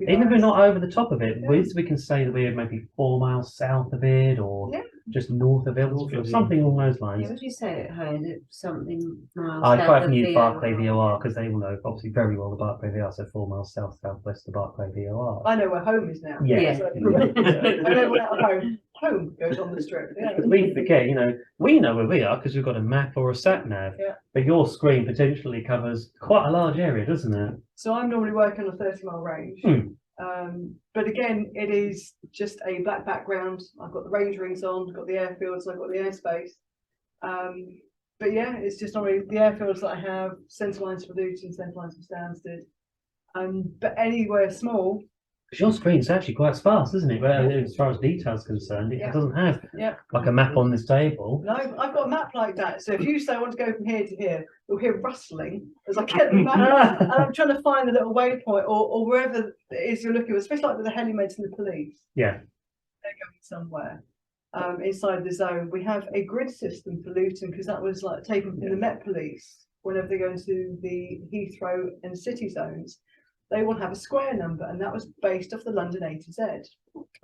Even if we're not over the top of it, Yeah. we can say that we're maybe 4 miles south of it, or just north of it, or something along those lines. Yeah, would you say at home that something miles I quite south often of use Barclay VOR? VOR because they all know obviously very well the Barclay VOR, so 4 miles southwest of Barclay VOR. I know where home is now. Yeah. So, I know where home goes on the strip. Yeah. We forget, we know where we are because we've got a map or a sat nav. Yeah. But your screen potentially covers quite a large area, doesn't it? So I'm normally working on a 30-mile range. But again, it is just a black background. I've got the range rings on, I've got the airfields, I've got the airspace. But yeah, it's just normally the airfields that I have, centre lines for Luton, centre lines for Stansted. But anywhere small, Because your screen's actually quite sparse, isn't it? Well, as far as details concerned, it doesn't have like a map on this table. No, I've got a map like that. So if you say I want to go from here to here, you'll hear rustling as I get the map, and I'm trying to find the little waypoint or wherever it is you're looking for, especially like with the helimeds and the police. Yeah. They're going somewhere. Inside the zone, we have a grid system for Luton because that was like taken from the Met Police. Whenever they go into the Heathrow and City zones, they will have a square number, and that was based off the London A to Z.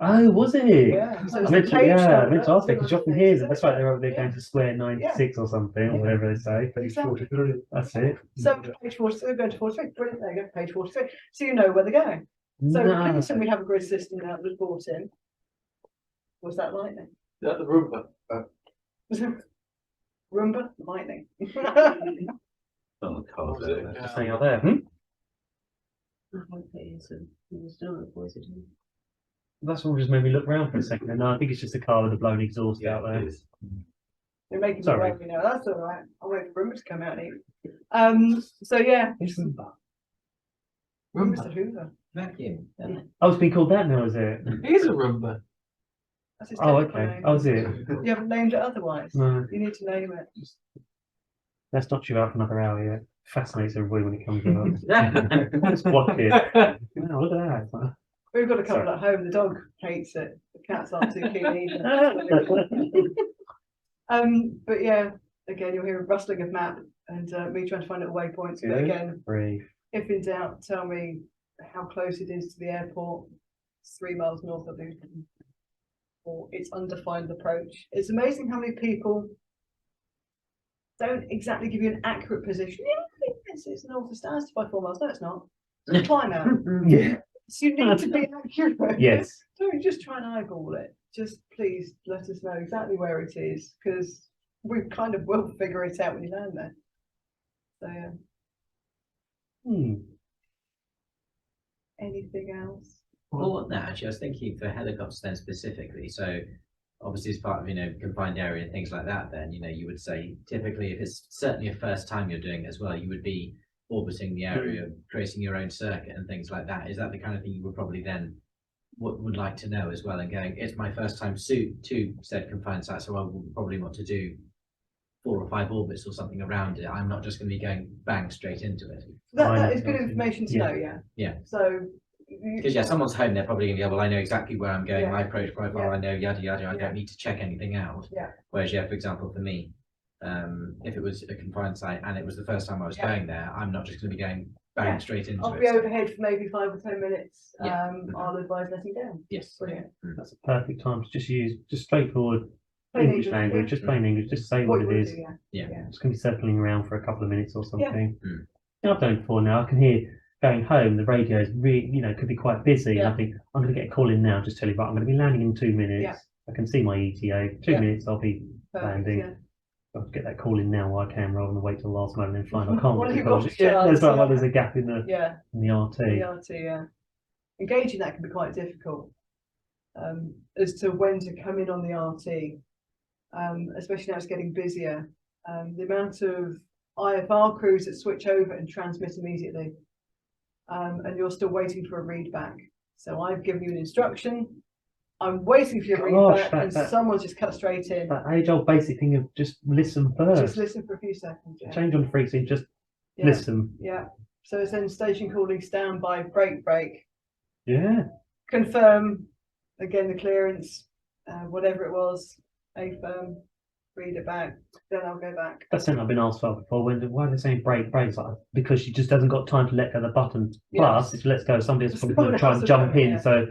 Oh, was it? Yeah. So I meant to ask because you often hear that. That's right, they're over there going to square 96 or something, or whatever they say. Page 43. That's it. So page 43, going to 43. Brilliant. There you go, page 43. So you know where they're going. So Luton, we have a grid system now that was brought in. Was that lightning? Yeah, the Roomba. Roomba, lightning. Oh, God. Just hang out there. I hope it is. It's not a voice. That's all just made me look round for a second. And no, I think it's just a car with a blown exhaust out there. They're making me wait, you know. That's all right. I'll wait for Roomba to come out and eat. So yeah. It's Roomba. Mr. Hoover. Vacuum. Oh, it's been called that now, is it? He's a Roomba. That's his Oh, technical okay. name. Oh, is it? You haven't named it otherwise. No. You need to name it. Let's not chew out for another hour yet. Fascinates everybody when it comes out. Just watch it. Wow, look at that. We've got a couple at home. The dog hates it. The cats aren't too keen either. But yeah, again, you'll hear a rustling of map and me trying to find little waypoints. But again, if in doubt, tell me how close it is to the airport. It's 3 miles north of Luton. Or its undefined approach. It's amazing how many people don't exactly give you an accurate position. Yeah, I think it's north of Stansted by 4 miles. No, it's not. It's a climb out. Yeah. So you need to be accurate. Yes. Don't just try and eyeball it. Just please let us know exactly where it is, because we kind of will figure it out when you land there. So yeah. Anything else? Well, no, actually, I was thinking for helicopters then specifically. So obviously as part of, confined area and things like that, then, you would say typically if it's certainly a first time you're doing it as well, you would be orbiting the area, creating your own circuit and things like that. Is that the kind of thing you would probably then would like to know as well, and going, it's my first time to said confined site, so I will probably want to do 4 or 5 orbits or something around it. I'm not just going to be going bang straight into it. That is good information to know, yeah. Yeah. So because someone's home, they're probably going to go, well, I know exactly where I'm going, my approach profile, I know yada yada, I don't need to check anything out. Yeah. Whereas, for example, for me, if it was a confined site and it was the first time I was going there, I'm not just going to be going bang straight into it. I'll be overhead for maybe 5 or 10 minutes. I'll advise letting down. Yes. Brilliant. That's a perfect time to just use straightforward English language, just plain English, just say what it is. It's going to be circling around for a couple of minutes or something. I've done it before now. I can hear going home, the radio is really, could be quite busy. And I think, I'm going to get a call in now, just tell you, I'm going to be landing in 2 minutes. I can see my ETA, 2 minutes, I'll be landing. I'll get that call in now while I can, rather than wait till the last moment and find I can't. There's a gap in the RT. The RT, engaging that can be quite difficult as to when to come in on the RT, especially now it's getting busier. The amount of IFR crews that switch over and transmit immediately, and you're still waiting for a read back. So I've given you an instruction, I'm waiting for your read back, and someone's just cut straight in. That age-old basic thing of just listen first. Just listen for a few seconds. Change on the frequency, just listen. Yeah. So it's then station calling, standby, break. Yeah. Confirm, again, the clearance, whatever it was, affirm, read it back, then I'll go back. That's something I've been asked for before. Why are they saying break? It's like, because she just hasn't got time to let go of the button. Plus, if she lets go, somebody's probably going to try and jump in. So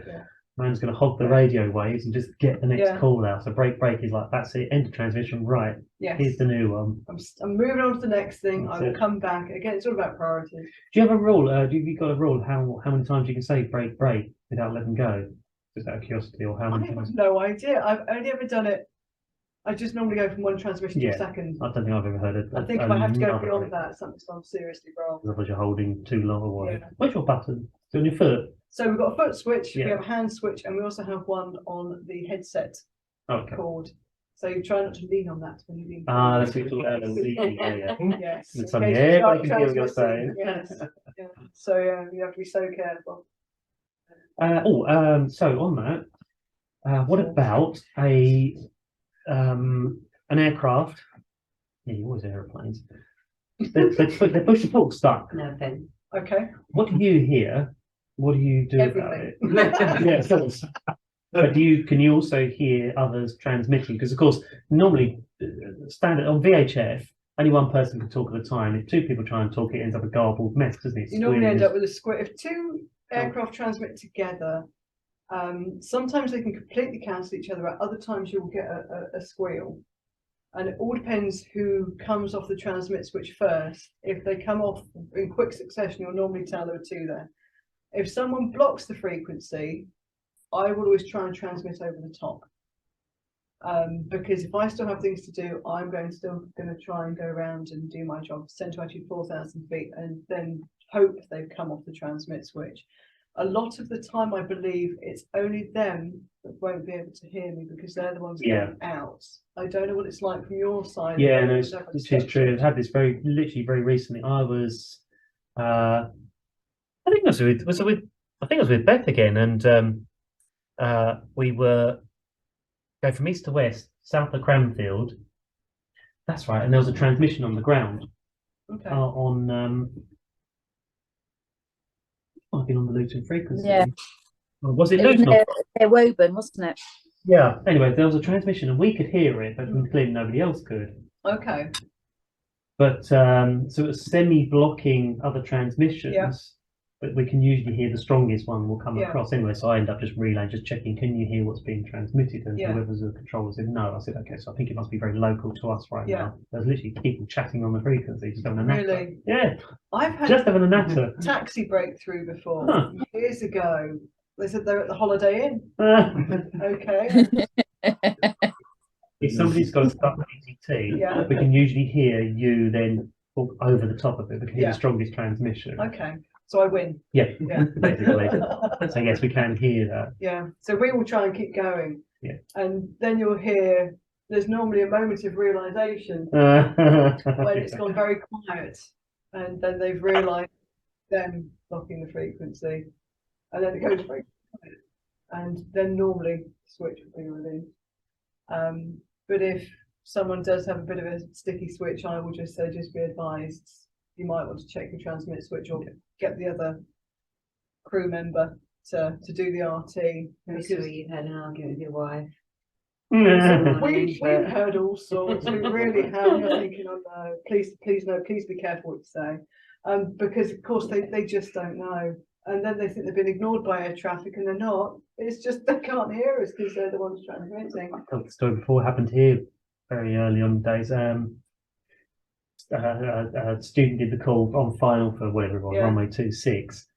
man's going to hog the radio waves and just get the next call out. So break is like, that's it, end of transmission, right. Here's the new one. I'm moving on to the next thing. I will come back. Again, it's all about priorities. Do you have a rule? Have you got a rule how many times you can say break without letting go? Just out of curiosity, or how many times? I have no idea. I've only ever done it. I just normally go from one transmission to a second. I don't think I've ever heard it. I think if I have to go beyond that, something's gone seriously wrong. Otherwise you're holding too long or what? Where's your button? It's on your foot. So we've got a foot switch, we have a hand switch, and we also have one on the headset cord. So you try not to lean on that when you lean. That's what you're leaning. Yes. It's something everybody can hear what you're saying. Yes. So you have to be so careful. So on that, what about an aircraft? Yeah, you always airplanes. They push the fork stuck. No offense. Okay. What do you hear? What do you do about it? Everything. Yeah, of course. But can you also hear others transmitting? Because of course, normally standard on VHF, only one person can talk at a time. If two people try and talk, it ends up a garbled mess, doesn't it? You normally end up with a square. If two aircraft transmit together, sometimes they can completely cancel each other out. Other times you'll get a squeal. And it all depends who comes off the transmit switch first. If they come off in quick succession, you'll normally tell there are two there. If someone blocks the frequency, I will always try and transmit over the top. Because if I still have things to do, I'm still going to try and go around and do my job, send to actually 4,000 feet, and then hope they've come off the transmit switch. A lot of the time, I believe it's only them that won't be able to hear me because they're the ones going out. I don't know what it's like from your side. Yeah, no, it's true. I've had this literally very recently. I was, I think I was with Beth again, and we were going from east to west, south of Cranfield. That's right, and there was a transmission on the ground. Okay. I've been on the Luton frequency. Yeah. Was it Luton? They're Woburn, wasn't it? Yeah. Anyway, there was a transmission and we could hear it, but clearly nobody else could. Okay. But so it was semi-blocking other transmissions. Yeah. But we can usually hear the strongest one will come Yeah. across anyway. So I end up just relaying, just checking, can you hear what's being transmitted? And Yeah. whoever's the controller said no. I said, okay, so I think it must be very local to us right Yeah. now. There's literally people chatting on the frequency, just having a natter. Really? Yeah. I've had Just having a natter. taxi breakthrough before Huh. years ago. They said they're at the Holiday Inn. Okay. If somebody's got a stuck ATT, Yeah. we can usually hear you then talk over the top of it. We can hear Yeah. the strongest transmission. Okay. So I win. Yeah, Yeah. basically. So yes, we can hear that. Yeah. So we will try and keep going. Yeah. And then you'll hear there's normally a moment of realization when it's gone very quiet, and then they've realized them blocking the frequency, and then it goes very quiet, and then normally switch will be released. But if someone does have a bit of a sticky switch, I will just say, just be advised, you might want to check your transmit switch or get the other crew member to do the RT. I'm sorry you've had an argument with your wife. We've heard all sorts. We really have. You're thinking, oh no, please no, please be careful what you say. Because of course they just don't know. And then they think they've been ignored by air traffic and they're not. It's just they can't hear us because they're the ones transmitting. I told the story before, happened here very early on days. A student did the call on final for whatever it was, runway 26.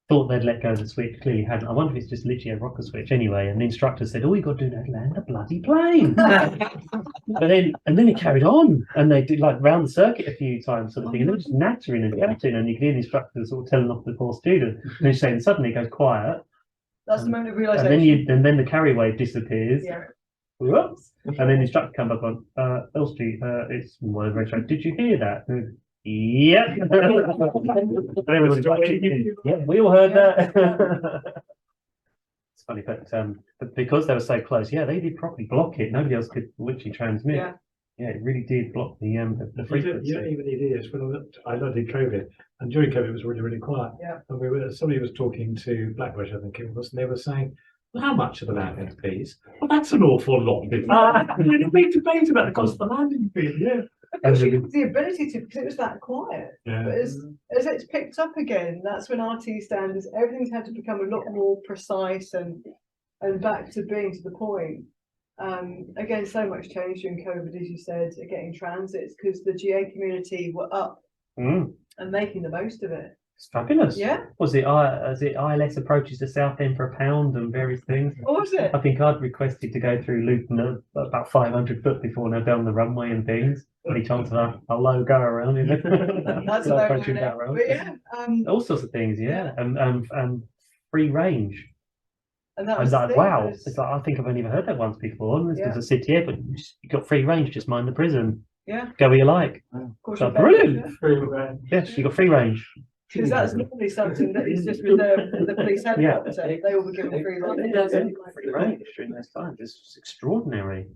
Thought they'd let go of the switch, clearly hadn't. I wonder if it's just literally a rocker switch anyway. And the instructor said, all you got to do now is land a bloody plane. and then it carried on, and they did like round the circuit a few times, sort of thing. And they were just nattering and shouting, and you could hear the instructor sort of telling off the poor student. And he's saying, suddenly it goes quiet. That's the moment of realization. And then the carry wave disappears. Yeah. Whoops. And then the instructor comes up on Elstree, it's whatever it's right. Did you hear that? Yep. Everybody's like, yeah, we all heard that. It's funny, but because they were so close, yeah, they did properly block it. Nobody else could literally transmit. Yeah. Yeah, it really did block the frequency. You don't even need ears. When I did COVID, and during COVID it was really, really quiet. Yeah. And somebody was talking to Blackbush, I think it was, and they were saying, well, how much are the landing fees? Well, that's an awful lot. There's a big debate about the cost of the landing fee. Yeah. The ability to, because it was that quiet. Yeah. But as it's picked up again, that's when RT standards, everything's had to become a lot more precise and back to being to the point. Again, so much change during COVID, as you said, getting transits, because the GA community were up and making the most of it. It's fabulous. Yeah. Was it ILS approaches to Southend for £1 and various things? What was it? I think I'd requested to go through Luton about 500 foot before they're down the runway and things. Any chance of a low go around, isn't it? That's Like about approaching that road. But yeah. All sorts of things, yeah. And free range. And that I was was the like, thing, wow. was- It's like, I think I've only ever heard that once before. And Yeah. there's a city air, but you got free range, just mind the prison. Yeah. Go where you like. Of course So you brilliant. better, Free range. Yes, you got free range. Because that's normally something that is just reserved for the police headquarter. They will be given free reign. Free reign during those times. It's just extraordinary.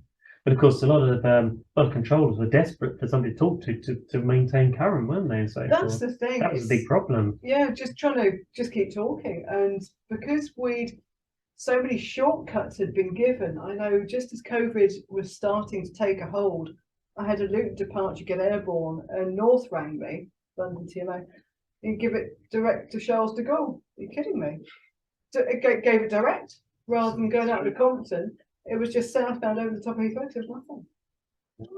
But of course, a lot of controllers were desperate for somebody to talk to maintain current, weren't they? And so That's the thing. That was a big problem. Yeah, just trying to just keep talking, and because so many shortcuts had been given. I know just as COVID was starting to take a hold, I had a Luton departure get airborne, and North rang me, London TMO, and give it direct to Charles de Gaulle. Are you kidding me? It gave it direct rather than going out to Compton. It was just southbound over the top of Heathrow. There was nothing.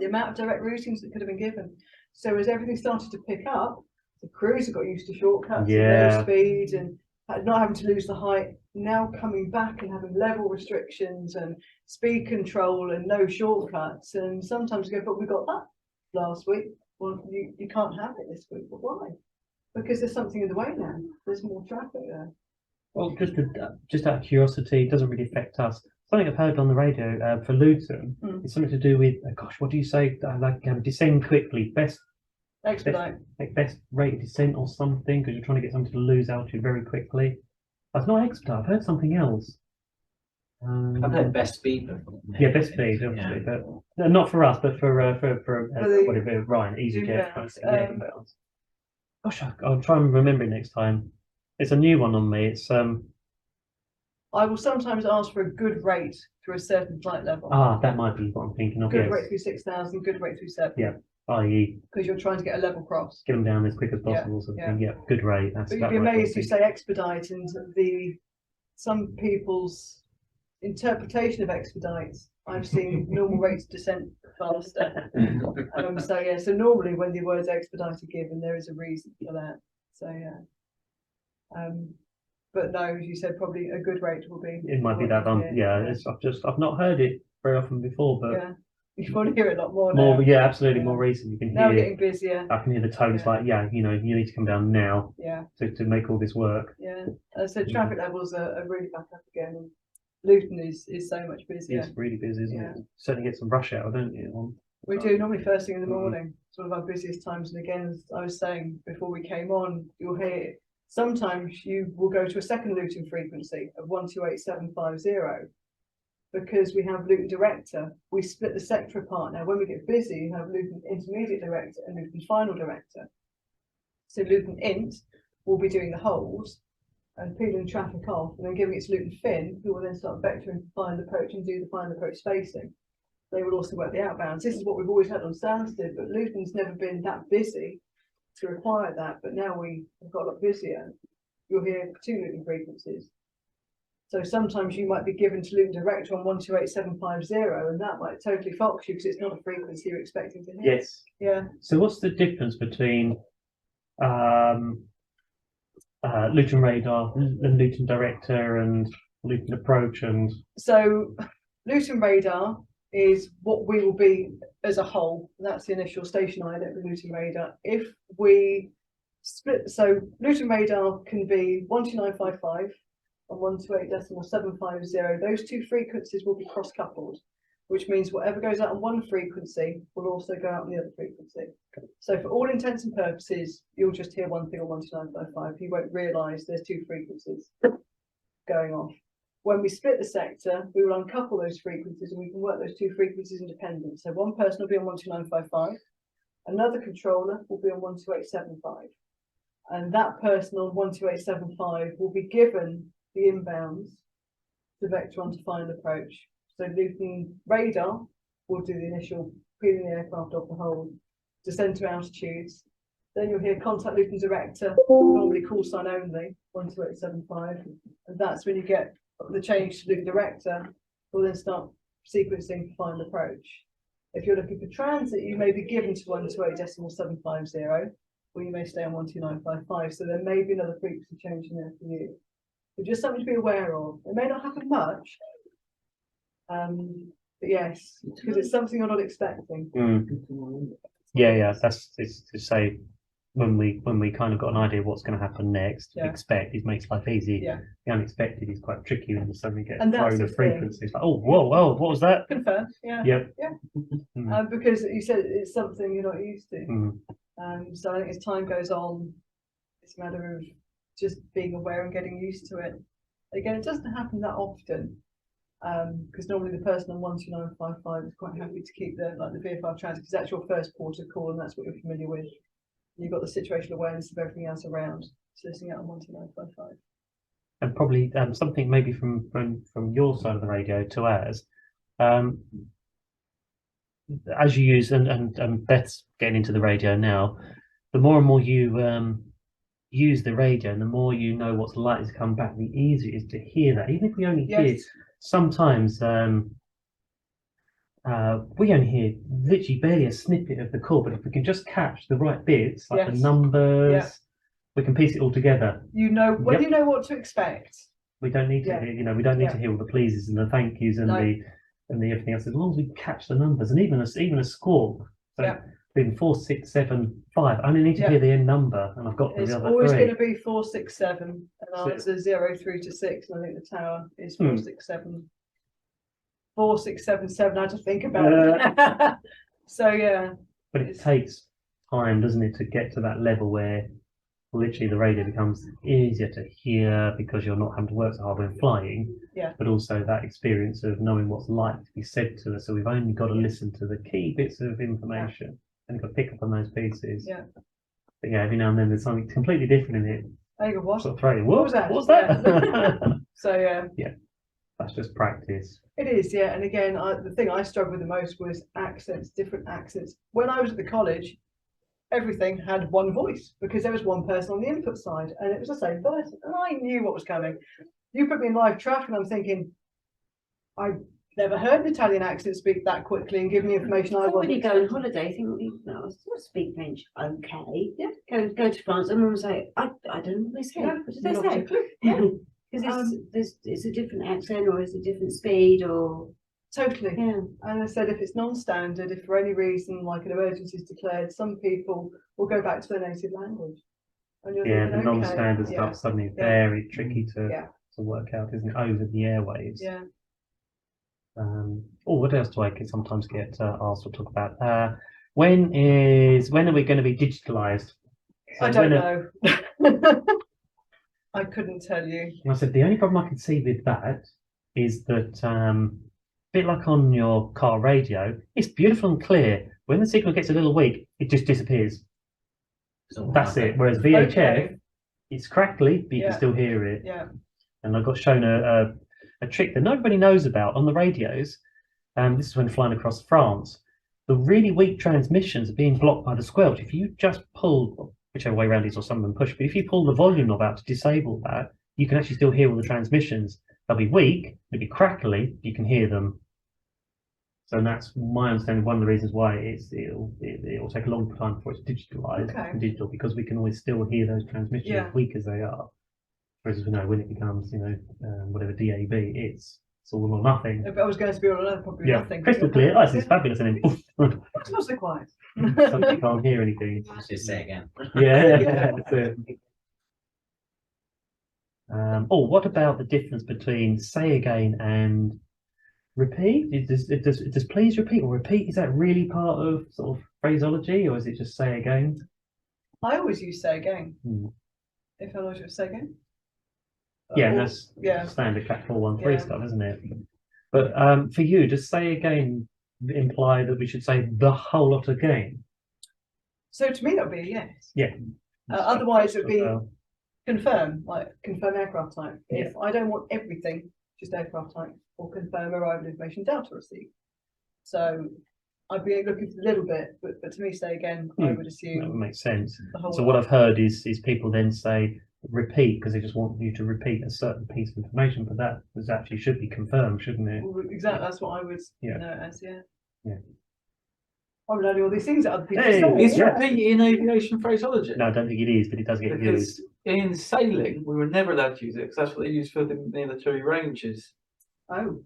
The amount of direct routings that could have been given. So as everything started to pick up, the crews have got used to shortcuts and low speed and not having to lose the height. Now coming back and having level restrictions and speed control and no shortcuts. And sometimes you go, but we got that last week. Well, you can't have it this week. But why? Because there's something in the way now. There's more traffic there. Well, just out of curiosity, it doesn't really affect us. Something I've heard on the radio for Luton is something to do with, what do you say? Descend quickly, best expedite, best rate of descent or something, because you're trying to get something to lose altitude very quickly. That's not expedite. I've heard something else. I've heard best speed before. Yeah, best speed, obviously, but no, not for us, but for whatever Ryan, EasyJet. Gosh, I'll try and remember it next time. It's a new one on me. It's I will sometimes ask for a good rate through a certain flight level. That might be what I'm thinking of. Good rate through 6,000, good rate through 7. Yeah, i.e. because you're trying to get a level cross. Get them down as quick as possible. Good rate. But you'd be amazed you say expedite, and some people's interpretation of expedite. I've seen normal rates of descent faster. So normally when the word's expedite are given, there is a reason for that. So but no, as you said, probably a good rate will be. It might be that. I've not heard it very often before, but you want to hear it a lot more now. Absolutely, more recent. You can now hear. Getting busier. I can hear the tones like, you need to come down now. Yeah. To make all this work. Yeah. So traffic levels are really back up again. And Luton is so much busier. It's really busy, isn't it? Certainly get some rush hour, don't you? We do normally first thing in the morning. It's one of our busiest times. And again, as I was saying before we came on, you'll hear sometimes you will go to a second Luton frequency of 128750 because we have Luton Director. We split the sector apart now. When we get busy, you have Luton Intermediate Director and Luton Final Director. So Luton Int will be doing the holds and peeling traffic off and then giving it to Luton Fin, who will then start vectoring the final approach and do the final approach spacing. They will also work the outbounds. This is what we've always had on Stansted, but Luton's never been that busy to require that, but now we have got a lot busier. You'll hear 2 Luton frequencies. So sometimes you might be given to Luton Director on 128750, and that might totally fox you because it's not a frequency you're expecting to hear. Yes. Yeah. So what's the difference between Luton Radar and Luton Director and Luton Approach? And so Luton Radar is what we will be as a whole. That's the initial station islet for Luton Radar. If we split, so Luton Radar can be 12955 and 128.750. Those 2 frequencies will be cross-coupled, which means whatever goes out on one frequency will also go out on the other frequency. So for all intents and purposes, you'll just hear one thing on 12955. You won't realise there's 2 frequencies going off. When we split the sector, we will uncouple those frequencies and we can work those 2 frequencies independent. So one person will be on 12955, another controller will be on 12875. And that person on 12875 will be given the inbounds to vector onto final approach. So Luton Radar will do the initial peeling the aircraft off the hold, descend to altitudes. Then you'll hear contact Luton Director, normally call sign only, 12875. And that's when you get the change to Luton Director, will then start sequencing for final approach. If you're looking for transit, you may be given to 128.750, or you may stay on 12955. So there may be another frequency change in there for you. So just something to be aware of. It may not happen much, but yes, because it's something you're not expecting. That's to say. When we kind of got an idea of what's going to happen next, expect it makes life easy. The unexpected is quite tricky when you suddenly get thrown a frequency. It's like, oh, whoa, what was that? Confirm, because you said it's something you're not used to. So I think as time goes on, It's a matter of just being aware and getting used to it. Again, it doesn't happen that often, because normally the person on 12955 is quite happy to keep the VFR transit, because that's your first port of call and that's what you're familiar with. You've got the situational awareness of everything else around, so listening out on 12955. And probably something maybe from your side of the radio to ours, as you use and Beth's getting into the radio now, the more and more you use the radio and the more you know what's likely to come back, the easier it is to hear that. Even if we only hear sometimes we only hear literally barely a snippet of the call, but if we can just catch the right bits, like the numbers, we can piece it all together. You know when you know what to expect. We don't need to, we don't need to hear all the pleases and the thank yous and the everything else. As long as we catch the numbers and even a score. So being 4, 6, 7, 5. I only need to hear the end number, and I've got the other three. It's always going to be 4, 6, 7, and answer 0 through to 6. And I think the tower is 4, 6, 7. 4, 6, 7, 7. I have to think about it. So but it takes time, doesn't it, to get to that level where literally the radio becomes easier to hear because you're not having to work so hard when flying. But also that experience of knowing what's like to be said to us. So we've only got to listen to the key bits of information and got to pick up on those pieces. But every now and then there's something completely different in it. I go, what? Sort of throwing, what was that? What's that? So that's just practice. It is, and again, the thing I struggled with the most was accents, different accents. When I was at the college, everything had one voice because there was one person on the input side and it was the same person, and I knew what was coming. You put me in live traffic and I'm thinking, I've never heard an Italian accent speak that quickly and give me information I wanted. When you go on holiday, I think, I speak French, okay. Go to France, and everyone say, I don't know what they say. What did they say? Because it's a different accent or it's a different speed or... Totally. And I said, if it's non-standard, if for any reason like an emergency is declared, some people will go back to their native language. And you're thinking, the non-standard stuff suddenly very tricky to work out, isn't it, over the airwaves? What else do I sometimes get asked to talk about? When are we going to be digitalised? So I don't know. I couldn't tell you. I said the only problem I can see with that is that a bit like on your car radio, it's beautiful and clear. When the signal gets a little weak, it just disappears. That's it. Whereas VHF, it's crackly, but you can still hear it. And I got shown a trick that nobody knows about on the radios. This is when flying across France. The really weak transmissions are being blocked by the squelch. If you just pull, whichever way around it is, or some of them push, but if you pull the volume knob out to disable that, you can actually still hear all the transmissions. They'll be weak, they'll be crackly, you can hear them. So that's my understanding, one of the reasons why it'll take a long time before it's digitalised and digital, because we can always still hear those transmissions as weak as they are. Whereas we know when it becomes, whatever DAB, it's all or nothing. If I was going to be all or nothing, probably nothing. Crystal clear, this is fabulous, and then poof. It's not so quiet. Suddenly you can't hear anything. Just say again. That's it. What about the difference between say again and repeat? Does please repeat or repeat? Is that really part of sort of phraseology, or is it just say again? I always use say again. If I know what to say again. That's standard Cat 413 stuff, isn't it? But for you, does say again imply that we should say the whole lot again? So to me, that would be a yes. Yeah. Otherwise, it would be confirm, like confirm aircraft type. If I don't want everything, just aircraft type, or confirm arrival information down to receive. So I'd be looking for a little bit, but to me, say again, I would assume. That would make sense. So what I've heard is people then say repeat because they just want you to repeat a certain piece of information, but that actually should be confirmed, shouldn't it? Well, exactly, that's what I would know as, I'm learning all these things that other people say. Is repeat in aviation phraseology? No, I don't think it is, but it does get used. In sailing, we were never allowed to use it because that's what they use for the military ranges. Oh,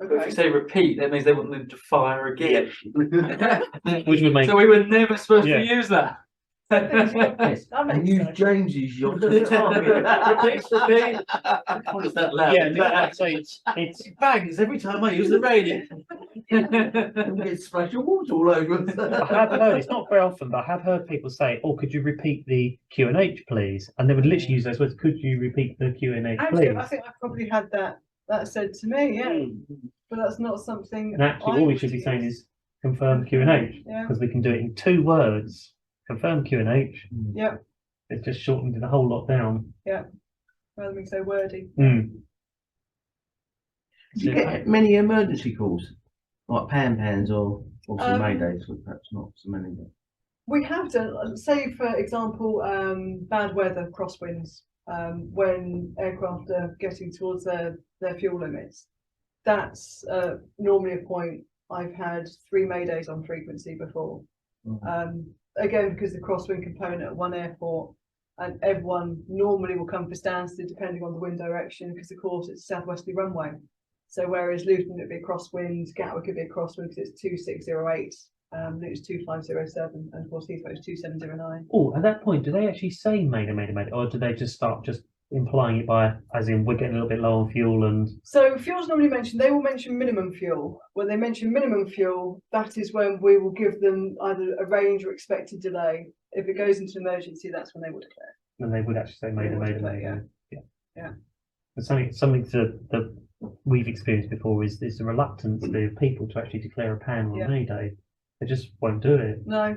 okay. But if you say repeat, that means they want them to fire again. Which would make so we were never supposed to use that. And use James's yacht. What is that loud? Yeah, so it's It bangs every time I use the radio. Get splash of water all over. I have heard, it's not very often, but I have heard people say, "Oh, could you repeat the Q&H, please?" And they would literally use those words. Could you repeat the Q&H, actually, please? I think I probably had that said to me, yeah. But that's not something. And actually, all we should be saying is confirm Q&H, because we can do it in 2 words. Confirm Q&H. Yeah. It's just shortened it a whole lot down. Yeah. Rather than so wordy. Do you get many emergency calls, like pans or obviously Maydays, but perhaps not so many? We have done, say for example, bad weather, crosswinds, when aircraft are getting towards their fuel limits. That's normally a point. I've had 3 Maydays on frequency before. Again, because the crosswind component at one airport, and everyone normally will come for standstill depending on the wind direction, because of course it's a southwesterly runway. So whereas Luton would be a crosswind, Gatwick could be a crosswind because it's 2608, Luton's 2507, and of course Heathrow is 2709. Oh, at that point, do they actually say Mayday, or do they just start just implying it by, as in, we're getting a little bit low on fuel? And so fuel's normally mentioned. They will mention minimum fuel. When they mention minimum fuel, that is when we will give them either a range or expected delay. If it goes into emergency, that's when they will declare. And they would actually say Mayday. Yeah. But something that we've experienced before is the reluctance of people to actually declare a pan on Mayday. They just won't do it. No.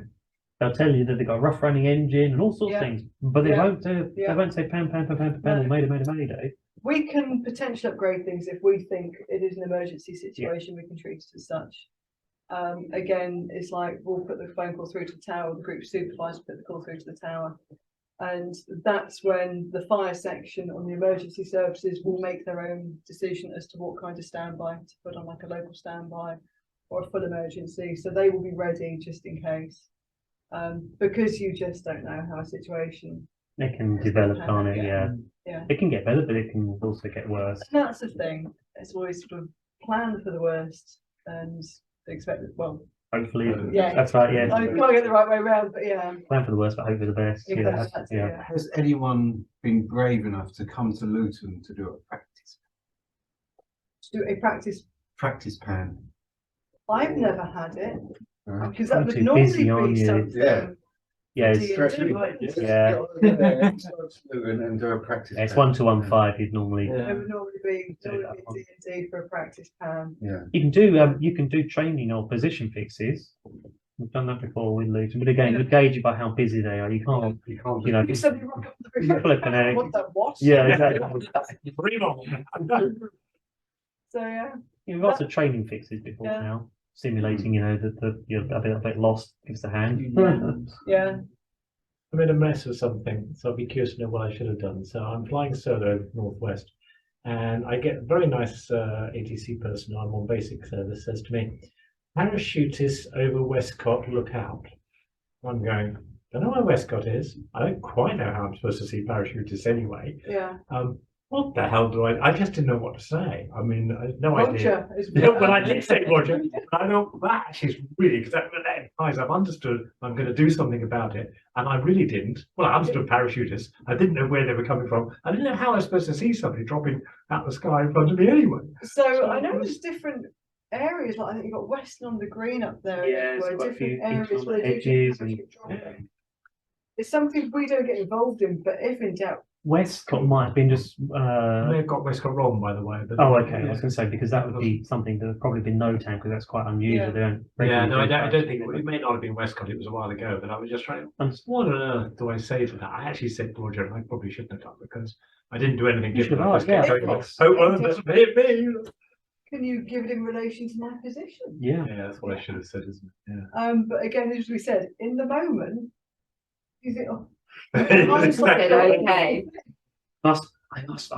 They'll tell you that they've got a rough running engine and all sorts of things, but they won't do. They won't say pan or Mayday. We can potentially upgrade things if we think it is an emergency situation. We can treat it as such. Again, it's like we'll put the phone call through to the tower. The group supervisor put the call through to the tower, and that's when the fire section on the emergency services will make their own decision as to what kind of standby to put on, like a local standby or a full emergency. So they will be ready just in case. Because you just don't know how a situation it can develop on it. Yeah, it can get better, but it can also get worse. And that's the thing. It's always sort of plan for the worst and expect it. Well, hopefully, that's right. Yeah, I can't get the right way around, but plan for the worst, but hope for the best. Exactly, yeah. Has anyone been brave enough to come to Luton to do a practice? To do a practice pan? I've never had it. Because that would normally be something. Yeah, and do a practice. It's 1-to-1-5. You'd normally. It would normally be D&D for a practice pan. Yeah. You can do training or position fixes. We've done that before with Luton, but again, you gauge it by how busy they are. You can't. You know. You suddenly rock up the flipping egg. What? Yeah, exactly. So yeah. You've got some training fixes before now. Simulating, that you're a bit lost, gives a hand. Yeah. I'm in a mess of something, so I'll be curious to know what I should have done. So I'm flying solo northwest, and I get a very nice ATC person. I'm on basic service, says to me, "Parachutists over Westcott, look out." I'm going, don't know where Westcott is. I don't quite know how I'm supposed to see parachutists anyway. Yeah. What the hell do I just didn't know what to say. I mean, I had no Roger idea. Well, I did say Roger, but I know that actually is really, because that implies I've understood I'm going to do something about it, and I really didn't. Well, I understood parachutists. I didn't know where they were coming from. I didn't know how I was supposed to see somebody dropping out the sky in front of me anyway. So I know there's different areas, like I think you've got Western on the Green up there. Yeah, where quite a few different areas where they edges do It's something we don't get involved in, but if in doubt. Westcott might have been just. I may have got Westcott wrong, by the way. But okay. I was going to say, because that would be something that would probably be no town, because that's quite unusual. They don't. No, I don't think it may not have been Westcott. It was a while ago, but I was just trying. What on earth do I say to that? I actually said Roger, and I probably shouldn't have done, because I didn't do anything different. Oh, well, it doesn't hit me. Can you give it in relation to my position? Yeah, that's what I should have said, isn't it? Yeah. But again, as we said, in the moment, you think, okay. I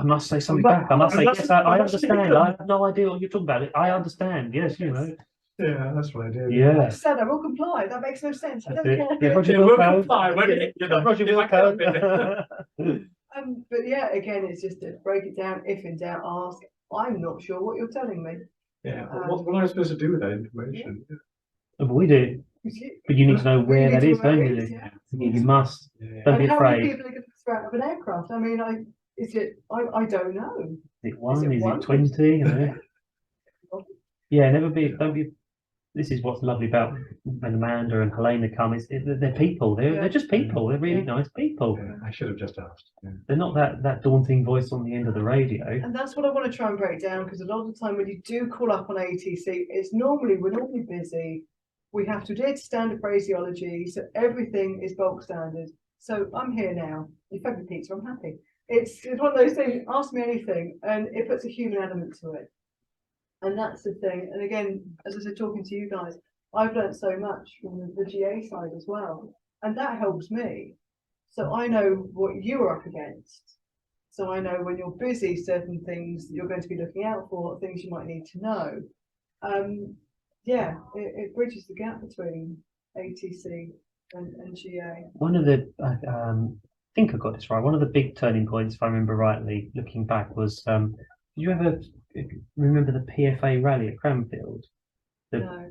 must say something back. I must say, yes, I understand. I have no idea what you're talking about. I understand. Yes, Yeah, that's what I did. Yeah. I said I will comply. That makes no sense. I don't care. Yeah, Roger will comply. Roger will comply. But yeah, again, it's just to break it down. If in doubt, ask. I'm not sure what you're telling me. Yeah. What am I supposed to do with that information? We do, but you need to know where that is, don't you? Yeah. You must. Don't be And how many afraid. people are going to throw out of an aircraft? I mean, I don't know. Is it one? Is one? it 20? You know? Yeah, never be. Don't be. This is what's lovely about when Amanda and Helena come. They're people. They're just people. They're really nice people. Yeah, I should have just asked. Yeah. They're not that daunting voice on the end of the radio. And that's what I want to try and break down, because a lot of the time when you do call up on ATC, we're normally busy. We have to adhere to standard phraseology, so everything is bulk standard. So I'm here now. You fed me pizza, I'm happy. It's one of those things. Ask me anything, and it puts a human element to it. And that's the thing. And again, as I said, talking to you guys, I've learned so much from the GA side as well. And that helps me. So I know what you're up against. So I know when you're busy, certain things that you're going to be looking out for, things you might need to know. It bridges the gap between ATC and GA. One of the, I think I got this right, one of the big turning points, if I remember rightly, looking back, was, did you ever remember the PFA rally at Cranfield? No.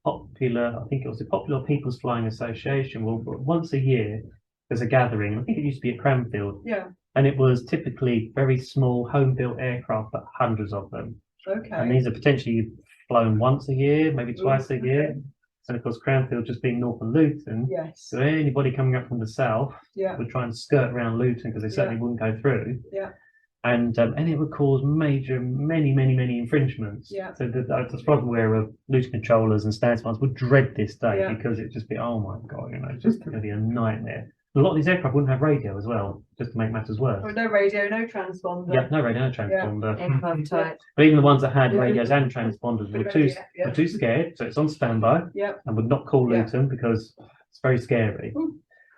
Popular, I think it was the Popular People's Flying Association. Well, once a year there's a gathering. I think it used to be at Cranfield. Yeah. And it was typically very small home-built aircraft, but hundreds of them. Okay. And these are potentially flown once a year, maybe twice a year. And of course, Cranfield just being north of Luton. Yes. So anybody coming up from the south would try and skirt around Luton because they certainly wouldn't go through. Yeah. And it would cause many infringements. Yeah. So the problem where Luton controllers and stance ones would dread this day because it'd just be, oh my God, it's just going to be a nightmare. A lot of these aircraft wouldn't have radio as well, just to make matters worse. Oh, no radio, no transponder. Yeah, no radio, no transponder. Aircraft But even the ones that had radios and transponders were too scared, so it's on standby and would not call Luton because it's very scary.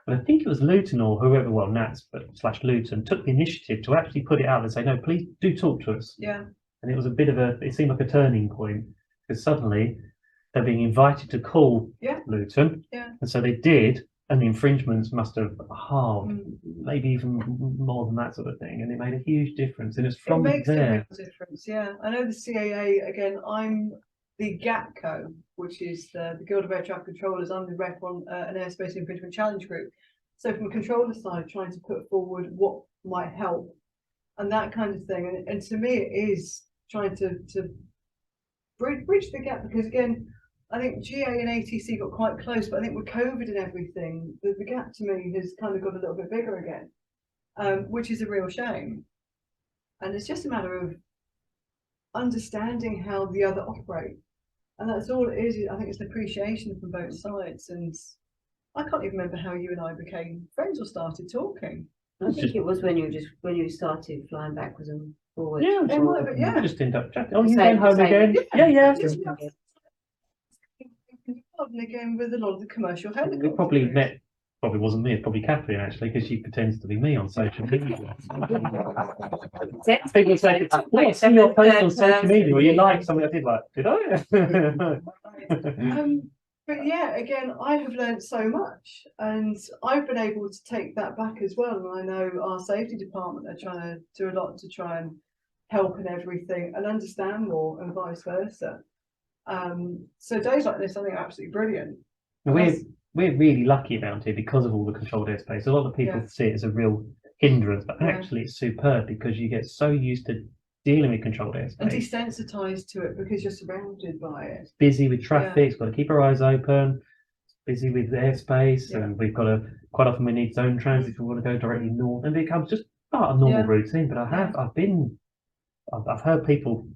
And I think it was Luton or whoever, well, Nats / Luton, took the initiative to actually put it out and say, no, please do talk to us. Yeah. And it was a bit of it seemed like a turning point because suddenly they're being invited to call Luton. Yeah. And so they did. And the infringements must have halved, maybe even more than that sort of thing. And it made a huge difference. And it's from it makes there. a real difference, yeah. I know the CAA, again, I'm the GATCO, which is the Guild of Air Traffic Controllers. I'm the rep on an airspace infringement challenge group. So from a controller side, trying to put forward what might help and that kind of thing. And to me, it is trying to bridge the gap because, again, I think GA and ATC got quite close, but I think with COVID and everything, the gap to me has kind of got a little bit bigger again, which is a real shame. And it's just a matter of understanding how the other operate. And that's all it is. I think it's an appreciation from both sides. And I can't even remember how you and I became friends or started talking. I think it was when you started flying backwards and forwards. Yeah, it might have been, yeah. Just end up chatting. Oh, you going home again? Yeah. Again with a lot of the commercial helicopters. We probably met, probably wasn't me, it's probably Catherine actually, because she pretends to be me on social media. People say, "Oh, I see your post on social media," or you like something I did, like, did I? But yeah, again, I have learned so much, and I've been able to take that back as well. And I know our safety department are trying to do a lot to try and help in everything and understand more, and vice versa. So days like this, I think, are absolutely brilliant. We're really lucky around here because of all the controlled airspace. A lot of people see it as a real hindrance, but actually it's superb because you get so used to dealing with controlled airspace and desensitized to it because you're surrounded by it. It's busy with traffic, it's got to keep our eyes open. It's busy with airspace, and we've got to quite often we need zone transit if we want to go directly north, and it becomes just part of normal routine. But I've heard people.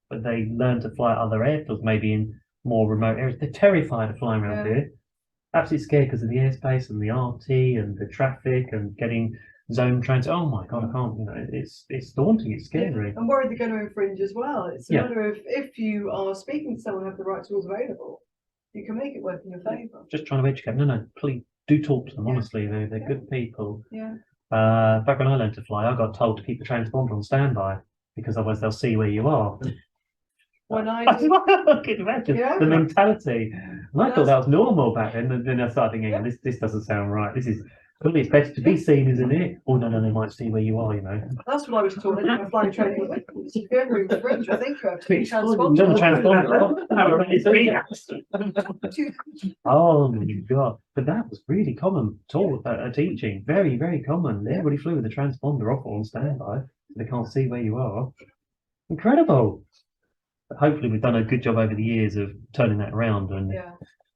But they learn to fly other airfields, maybe in more remote areas. They're terrified of flying around here. Absolutely scared because of the airspace and the RT and the traffic and getting zone transit. Oh my God, I can't, it's daunting, it's scary. Yeah. I'm worried they're going to infringe as well. It's a matter of if you are speaking to someone who have the right tools available, you can make it work in your favour. Just trying to educate. No, please do talk to them, honestly. They're good people. Yeah. Back when I learned to fly, I got told to keep the transponder on standby because otherwise they'll see where you are. When I can imagine the mentality. And I thought that was normal back then, and then I started thinking, this doesn't sound right. This is Well, it's better to be seen, isn't it? Oh no, they might see where you are, you know. That's what I was taught in my flying training. Very French, I think. Oh my God! But that was really common teaching. Very, very common. Everybody flew with the transponder off on standby. They can't see where you are. Incredible. But hopefully, we've done a good job over the years of turning that around and.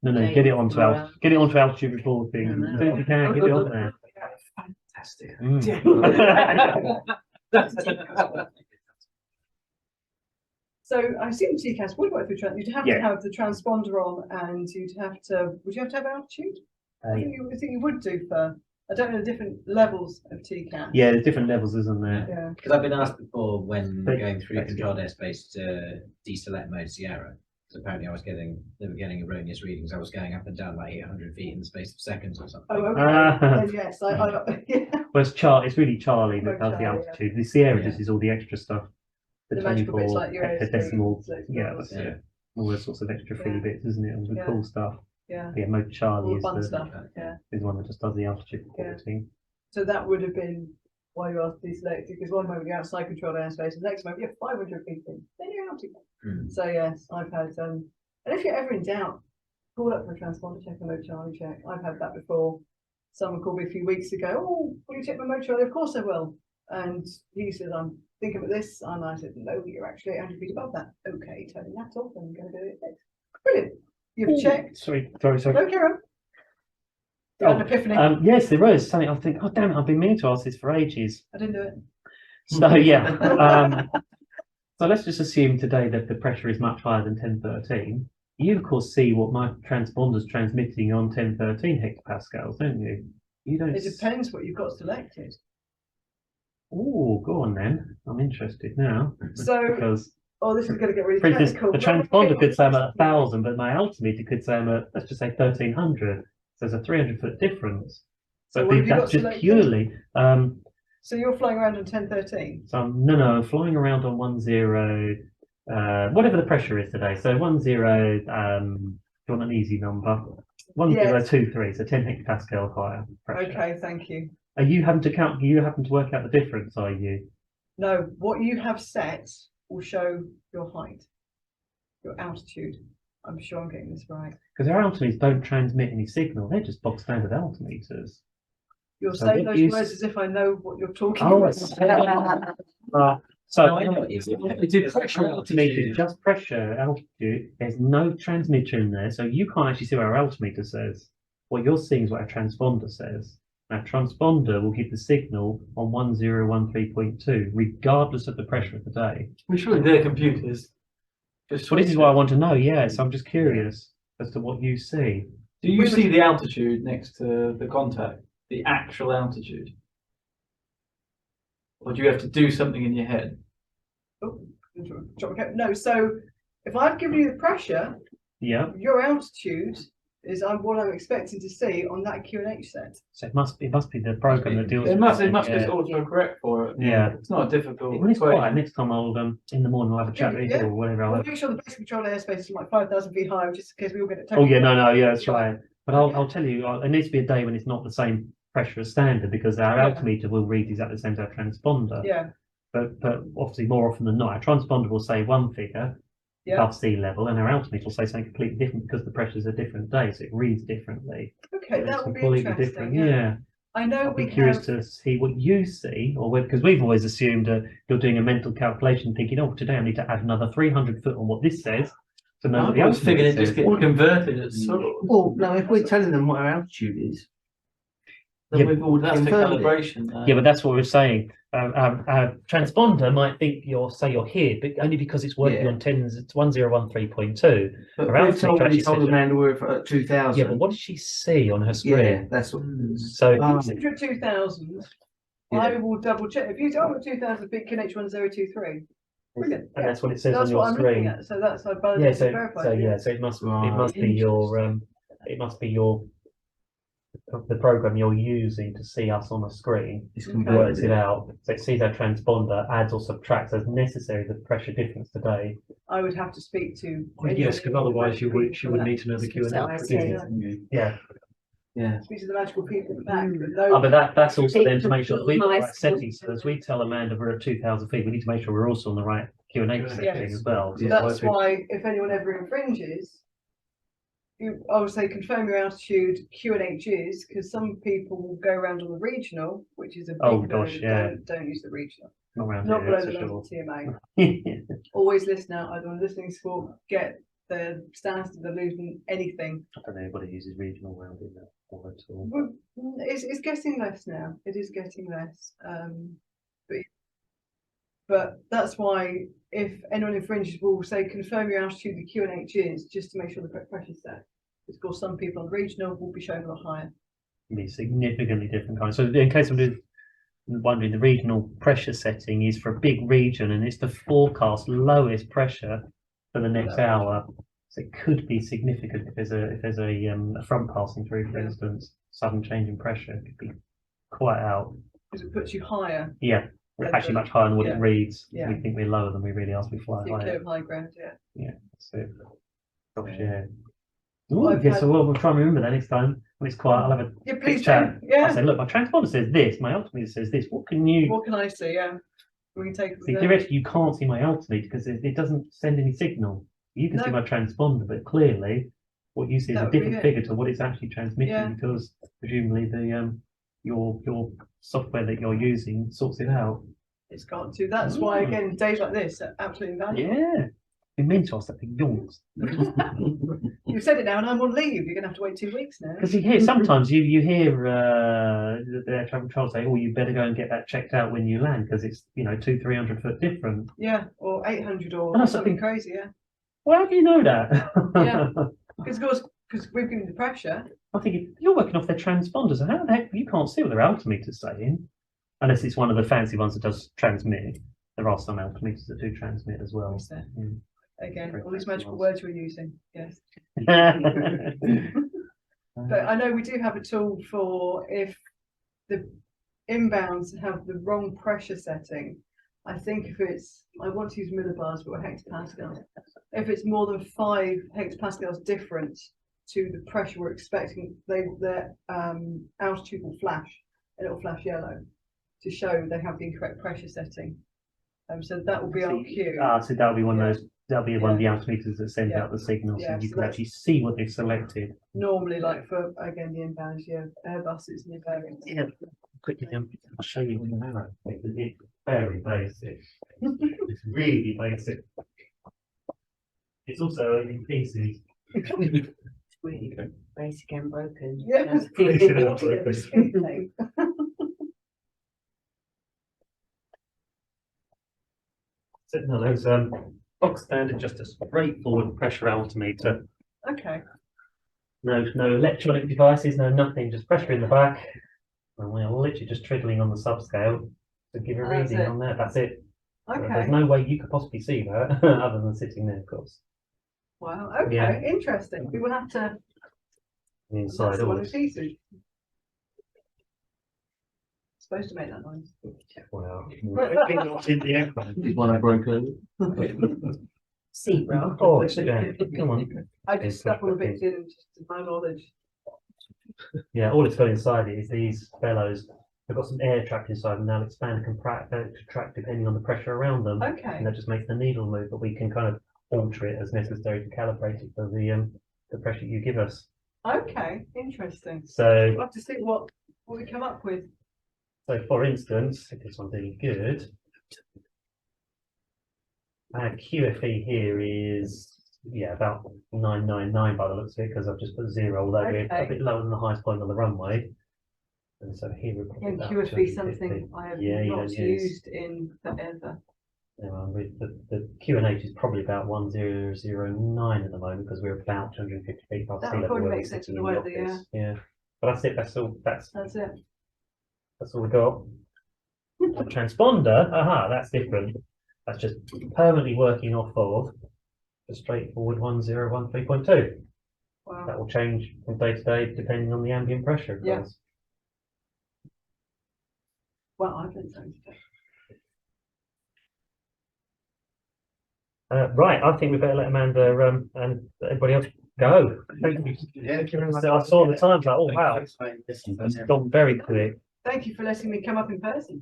Get it onto altitude reporting. As soon as you can, get it on there. Fantastic. So I assume TCAS would work for you'd have to have the transponder on, and would you have to have altitude? I think you would do for. I don't know the different levels of TCAS. Yeah, there's different levels, isn't there? Yeah. Because I've been asked before when going through controlled airspace to deselect mode Sierra. So apparently they were getting erroneous readings. I was going up and down like 800 feet in the space of seconds or something. Oh, okay. Yes, Well, it's really Charlie that does the altitude. The Sierra just is all the extra stuff. The 24 hectodecimal, that's it. All those sorts of extra free bits, isn't it? All the cool stuff. Yeah. Mode Charlie is fun stuff. Is the one that just does the altitude reporting. So that would have been why you asked deselected, because one moment you're outside controlled airspace, and the next moment you're 500 feet in, then you're out again. So yes, I've had and if you're ever in doubt, call up for a transponder check, a mode Charlie check. I've had that before. Someone called me a few weeks ago. Oh, will you check my mode Charlie? Of course I will. And he said, I'm thinking about this, and I said, no, you're actually 800 feet above that. Okay, turning that off and going to do it next. Brilliant. You've checked. Sorry. No, Karen. An epiphany. Yes, there was something. I think, oh damn it, I've been meaning to ask this for ages. I didn't do it. So yeah. So let's just assume today that the pressure is much higher than 1013. You of course see what my transponder's transmitting on 1013 hectopascals, don't you? You don't. It depends what you've got selected. Oh, go on then. I'm interested now. So because this is going to get really for instance, technical. the transponder could say I'm at 1,000, but my altimeter could say I'm at, let's just say 1,300. So there's a 300-foot difference. So that's just purely. So you're flying around on 1013? So I'm flying around on 10, whatever the pressure is today. So 10, do you want an easy number? 1023, so 10 hectopascal higher pressure. Okay, thank you. Are you having to count? You having to work out the difference? Are you? No, what you have set will show your height, your altitude. I'm sure I'm getting this right. Because our altimeters don't transmit any signal; they're just box standard altimeters. You're saying those words as if I know what you're talking about. It's pressure altimeter, just pressure altitude. There's no transmitter in there, so you can't actually see what our altimeter says. What you're seeing is what our transponder says. Our transponder will give the signal on 1013.2, regardless of the pressure of the day. Well, surely they're computers. This is what I want to know. Yes, I'm just curious as to what you see. Do you see the altitude next to the contact? The actual altitude? Or do you have to do something in your head? No, so if I've given you the pressure, your altitude is what I'm expecting to see on that QNH set. So it must be the program that deals with it. It must just autocorrect for it. Yeah. It's not difficult. It's quite. Next time I'll in the morning I'll have a chat with you or whatever. We'll make sure the basic control airspace is like 5,000 feet high, just in case we all get it. Oh yeah, that's right. But I'll tell you, it needs to be a day when it's not the same pressure as standard, because our altimeter will read exactly the same as our transponder. Yeah. But obviously more often than not, our transponder will say one figure above sea level, and our altimeter will say something completely different because the pressures are different days, so it reads differently. Okay, that would be completely interesting. Different. Yeah. I know. I'd be curious to see what you see, or because we've always assumed you're doing a mental calculation, thinking, oh, today I need to add another 300 foot on what this says. To know what the altitude figuring it just gets converted at sort of. Well, no, if we're telling them what our altitude is, then we've all that's the calibration. Yeah, but that's what we're saying. Transponder might think you're here, but only because it's working on 1013.2. But we told Amanda we're at 2,000. Yeah, but what did she see on her screen? Yeah, that's what. So if you're at 2,000, I will double check. If you go at 2,000 feet, QNH 1023. Brilliant. And that's what it says on your screen. So that's I verified. So it must be your the program you're using to see us on a screen. This works it out. So it sees our transponder, adds or subtracts as necessary the pressure difference today. I would have to speak to. Yes, because otherwise she would need to know the QNH. Yeah. Yeah. speak to the magical people in the back. But that's also then to make sure that we've got the right settings. So as we tell Amanda we're at 2,000 feet, we need to make sure we're also on the right Q&A setting as well. So that's why if anyone ever infringes, I would say confirm your altitude, QNHs, because some people will go around on the regional, which is a big don't use the regional. Not below the level of TMA. Always listen out, either on listening support, get the stance to the losing anything. I don't know anybody uses regional around in that or at all. Well, it's getting less now. It is getting less. But that's why if anyone infringes, we'll say confirm your altitude, the QNH is, just to make sure the correct pressure is set. Of course, some people on regional will be shown a lot higher. Be significantly different kinds. So in case I'm wondering, the regional pressure setting is for a big region and it's the forecast lowest pressure for the next hour. So it could be significant if there's a front passing through, for instance, sudden change in pressure. It could be quite out. Because it puts you higher. Yeah. We're actually much higher than what it reads. Yeah. We think we're lower than we really are, so we fly higher. Clear of high ground, Yeah, that's it. Gosh, yeah. Ooh, yeah, so we'll try and remember that next time when it's quiet. I'll have a quick chat. I say, look, my transponder says this, my altimeter says this. What can I see? Yeah. We can take see, theoretically, you can't see my altimeter because it doesn't send any signal. You can see my transponder, but clearly what you see is a different figure to what it's actually transmitting because presumably the your software that you're using sorts it out. It's got to. That's why again days like this are absolutely valuable. Yeah. It means to us that it yawns. You've said it now, and I'm on leave. You're gonna have to wait 2 weeks now. Because you hear sometimes you hear the air traffic control say, "Oh, you better go and get that checked out when you land because it's 200-300 foot different." Yeah, or 800 or something crazy. Yeah. Well, how do you know that? Yeah, because we've given the pressure. I think you're working off their transponders, and how the heck you can't see what their altimeter's saying, unless it's one of the fancy ones that does transmit. There are some altimeters that do transmit as well. Again, all these magical words we're using, yes. But I know we do have a tool for if the inbounds have the wrong pressure setting. I think if it's, I want to use millibars, but we're hectopascals. If it's more than 5 hectopascals different to the pressure we're expecting, their altitude will flash, and it will flash yellow to show they have the incorrect pressure setting. So that will be our cue. So that'll be one of those. That'll be one of the altimeters that sends out the signal, so you can actually see what they've selected. Normally, like for again the inbounds, Airbuses and your variants. Yeah, quickly, I'll show you in an arrow. It's very basic. It's really basic. It's also in pieces. Really basic and broken. Yeah, So no, there's box standard, just a straightforward pressure altimeter. Okay. No electronic devices, no nothing, just pressure in the back. And we're literally just triggering on the subscale to give a reading on that. That's it. Okay. There's no way you could possibly see that other than sitting there, of course. Wow. Okay. Interesting. We will have to. Inside all this. Supposed to make that noise. Well, not in the aircraft. Is one I broke earlier. Seat row. Oh, sit down. Come on. I just stuck all the bits in, just to my knowledge. Yeah, all it's got inside it is these bellows. They've got some air trapped inside, and they'll expand and contract depending on the pressure around them. Okay. And that just makes the needle move, but we can kind of alter it as necessary to calibrate it for the pressure you give us. Okay, interesting. So we'll have to see what we come up with. So, for instance, if this one's any good, our QFE here is about 999 by the looks of it, because I've just put 0, although we're a bit lower than the highest point on the runway. And so here we're probably about QFE something I have not used in forever. The QNH is probably about 1009 at the moment because we're about 250 feet above sea level. That probably makes sense in the way yeah. But that's it. That's all. That's it. That's all we got. The transponder, that's different. That's just permanently working off of the straightforward 1013.2. Wow. That will change from day to day depending on the ambient pressure, of course. Well, I've been saying today. Right, I think we better let Amanda and everybody else go. Yeah, I saw the time, like, oh wow, it's gone very quick. Thank you for letting me come up in person.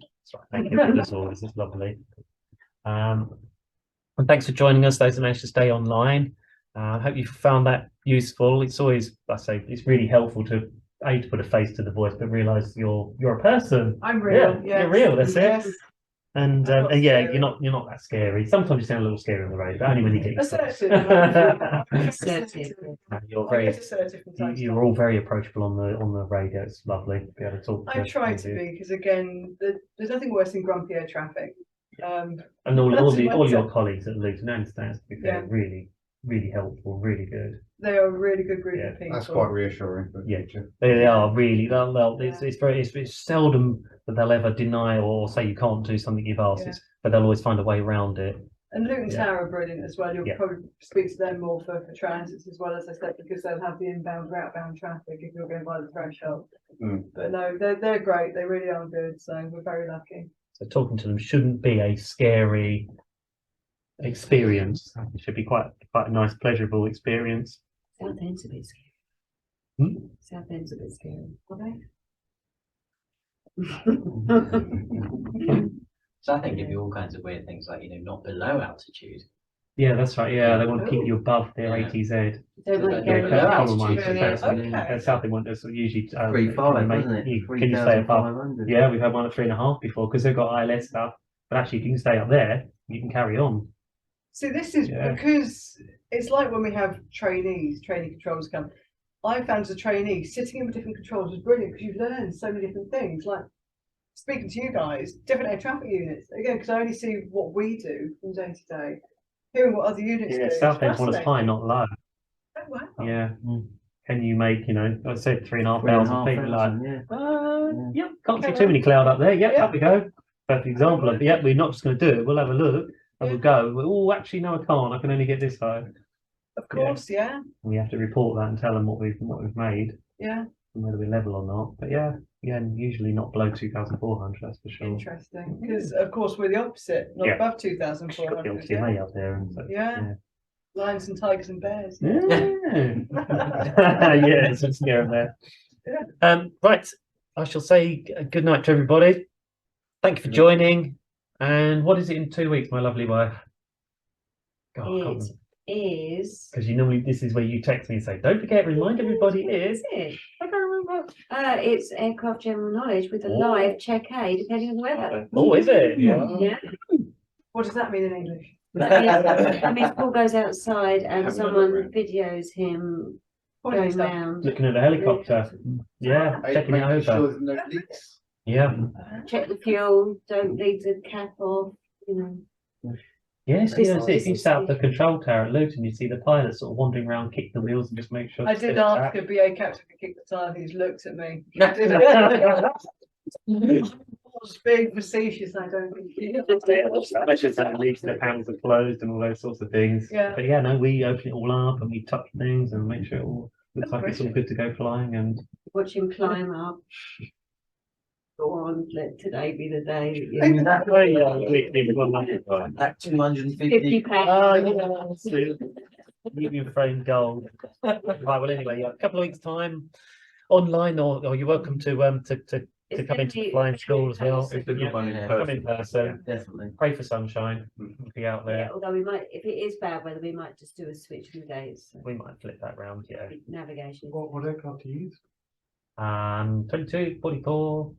Thank you for this all. This is lovely. And thanks for joining us, those that managed to stay online. I hope you found that useful. It's always, I say, it's really helpful to put a face to the voice, but realise you're a person. I'm real. Yeah, you're real. That's it. And yeah, you're not that scary. Sometimes you sound a little scary on the radio, but only when you get assertive. You're very assertive. You're all very approachable on the radio. It's lovely to be able to talk. I try to be, because again, there's nothing worse than grumpy air traffic. And all your colleagues at Luton and Stans, to be fair, really helpful, really good. They are a really good group of people. That's quite reassuring. Yeah, they are really. It's seldom that they'll ever deny or say you can't do something you've asked, but they'll always find a way around it. And Luton Tower are brilliant as well. You'll probably speak to them more for transits as well, as I said, because they'll have the inbound or outbound traffic if you're going by the threshold. But no, they're great. They really are good. So we're very lucky. So talking to them shouldn't be a scary experience. It should be quite a nice, pleasurable experience. Southend's a bit scary. Southend's a bit scary. Are they? So I think give you all kinds of weird things like, not below altitude. Yeah, that's right. Yeah, they want to keep you above their ATZ. That's how they want us usually. 3.5, wasn't it? Can you stay above? Yeah, we've had one at 3.5 before, because they've got ILS stuff. But actually, if you can stay up there, you can carry on. See, this is because it's like when we have trainee controllers come. I found as a trainee, sitting in with different controls was brilliant, because you learn so many different things. Like speaking to you guys, different air traffic units. Again, because I only see what we do from day to day. Hearing what other units do. Yeah, Southend's one is high, not low. Oh, wow. Yeah. Can you make, I said 3,500 feet? Like, can't see too many cloud up there. Up we go. Perfect example of, we're not just going to do it. We'll have a look and we'll go. Oh, actually, no, I can't. I can only get this high. Of course, We have to report that and tell them what we've made. Yeah. And whether we level or not. But usually not below 2,400. That's for sure. Interesting, because of course we're the opposite, not above 2,400. Yeah. Up there. And Lions and tigers and bears. Some scare them there. Right, I shall say good night to everybody. Thank you for joining. And what is it in 2 weeks, my lovely wife? God, is because this is where you text me and say, don't forget, remind everybody it is. I can't remember. It's aircraft general knowledge with a live check A depending on the weather. Oh, is it? Yeah. What does that mean in English? That means Paul goes outside and someone videos him going around, looking at the helicopter. Checking it over. Check the fuel, don't leave the cap off, Yes, if you sat up the control tower at Luton, you see the pilot sort of wandering around, kick the wheels and just make sure. I did ask a BA captain to kick the tire, he's looked at me. Was being facetious, I don't think he measures that at least the panels are closed and all those sorts of things. But we open it all up and we touch things and make sure it all looks like it's all good to go flying and watch him climb up. Go on, let today be the day. That 250 pounds. Medium frame gold. Right, well anyway, a couple of weeks time online, or you're welcome to come into the flying school as well. Come in person. Definitely. Pray for sunshine. Be out there. Although we might, if it is bad weather, we might just do a switch in days. So. We might flip that round, Navigation. What aircraft do you use? 22, 44.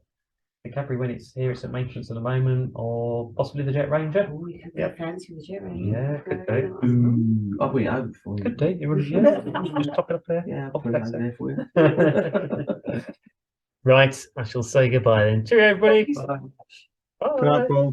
The Cadbury when it's here, it's at maintenance at the moment, or possibly the Jet Ranger. Oh, you could go fancy the Jet Ranger. Yeah, could do. I've been over before. Could do. You really, just top it up there. Yeah, I'll put it over there for you. Right, I shall say goodbye then. Cheerio, everybody. Bye. Bye.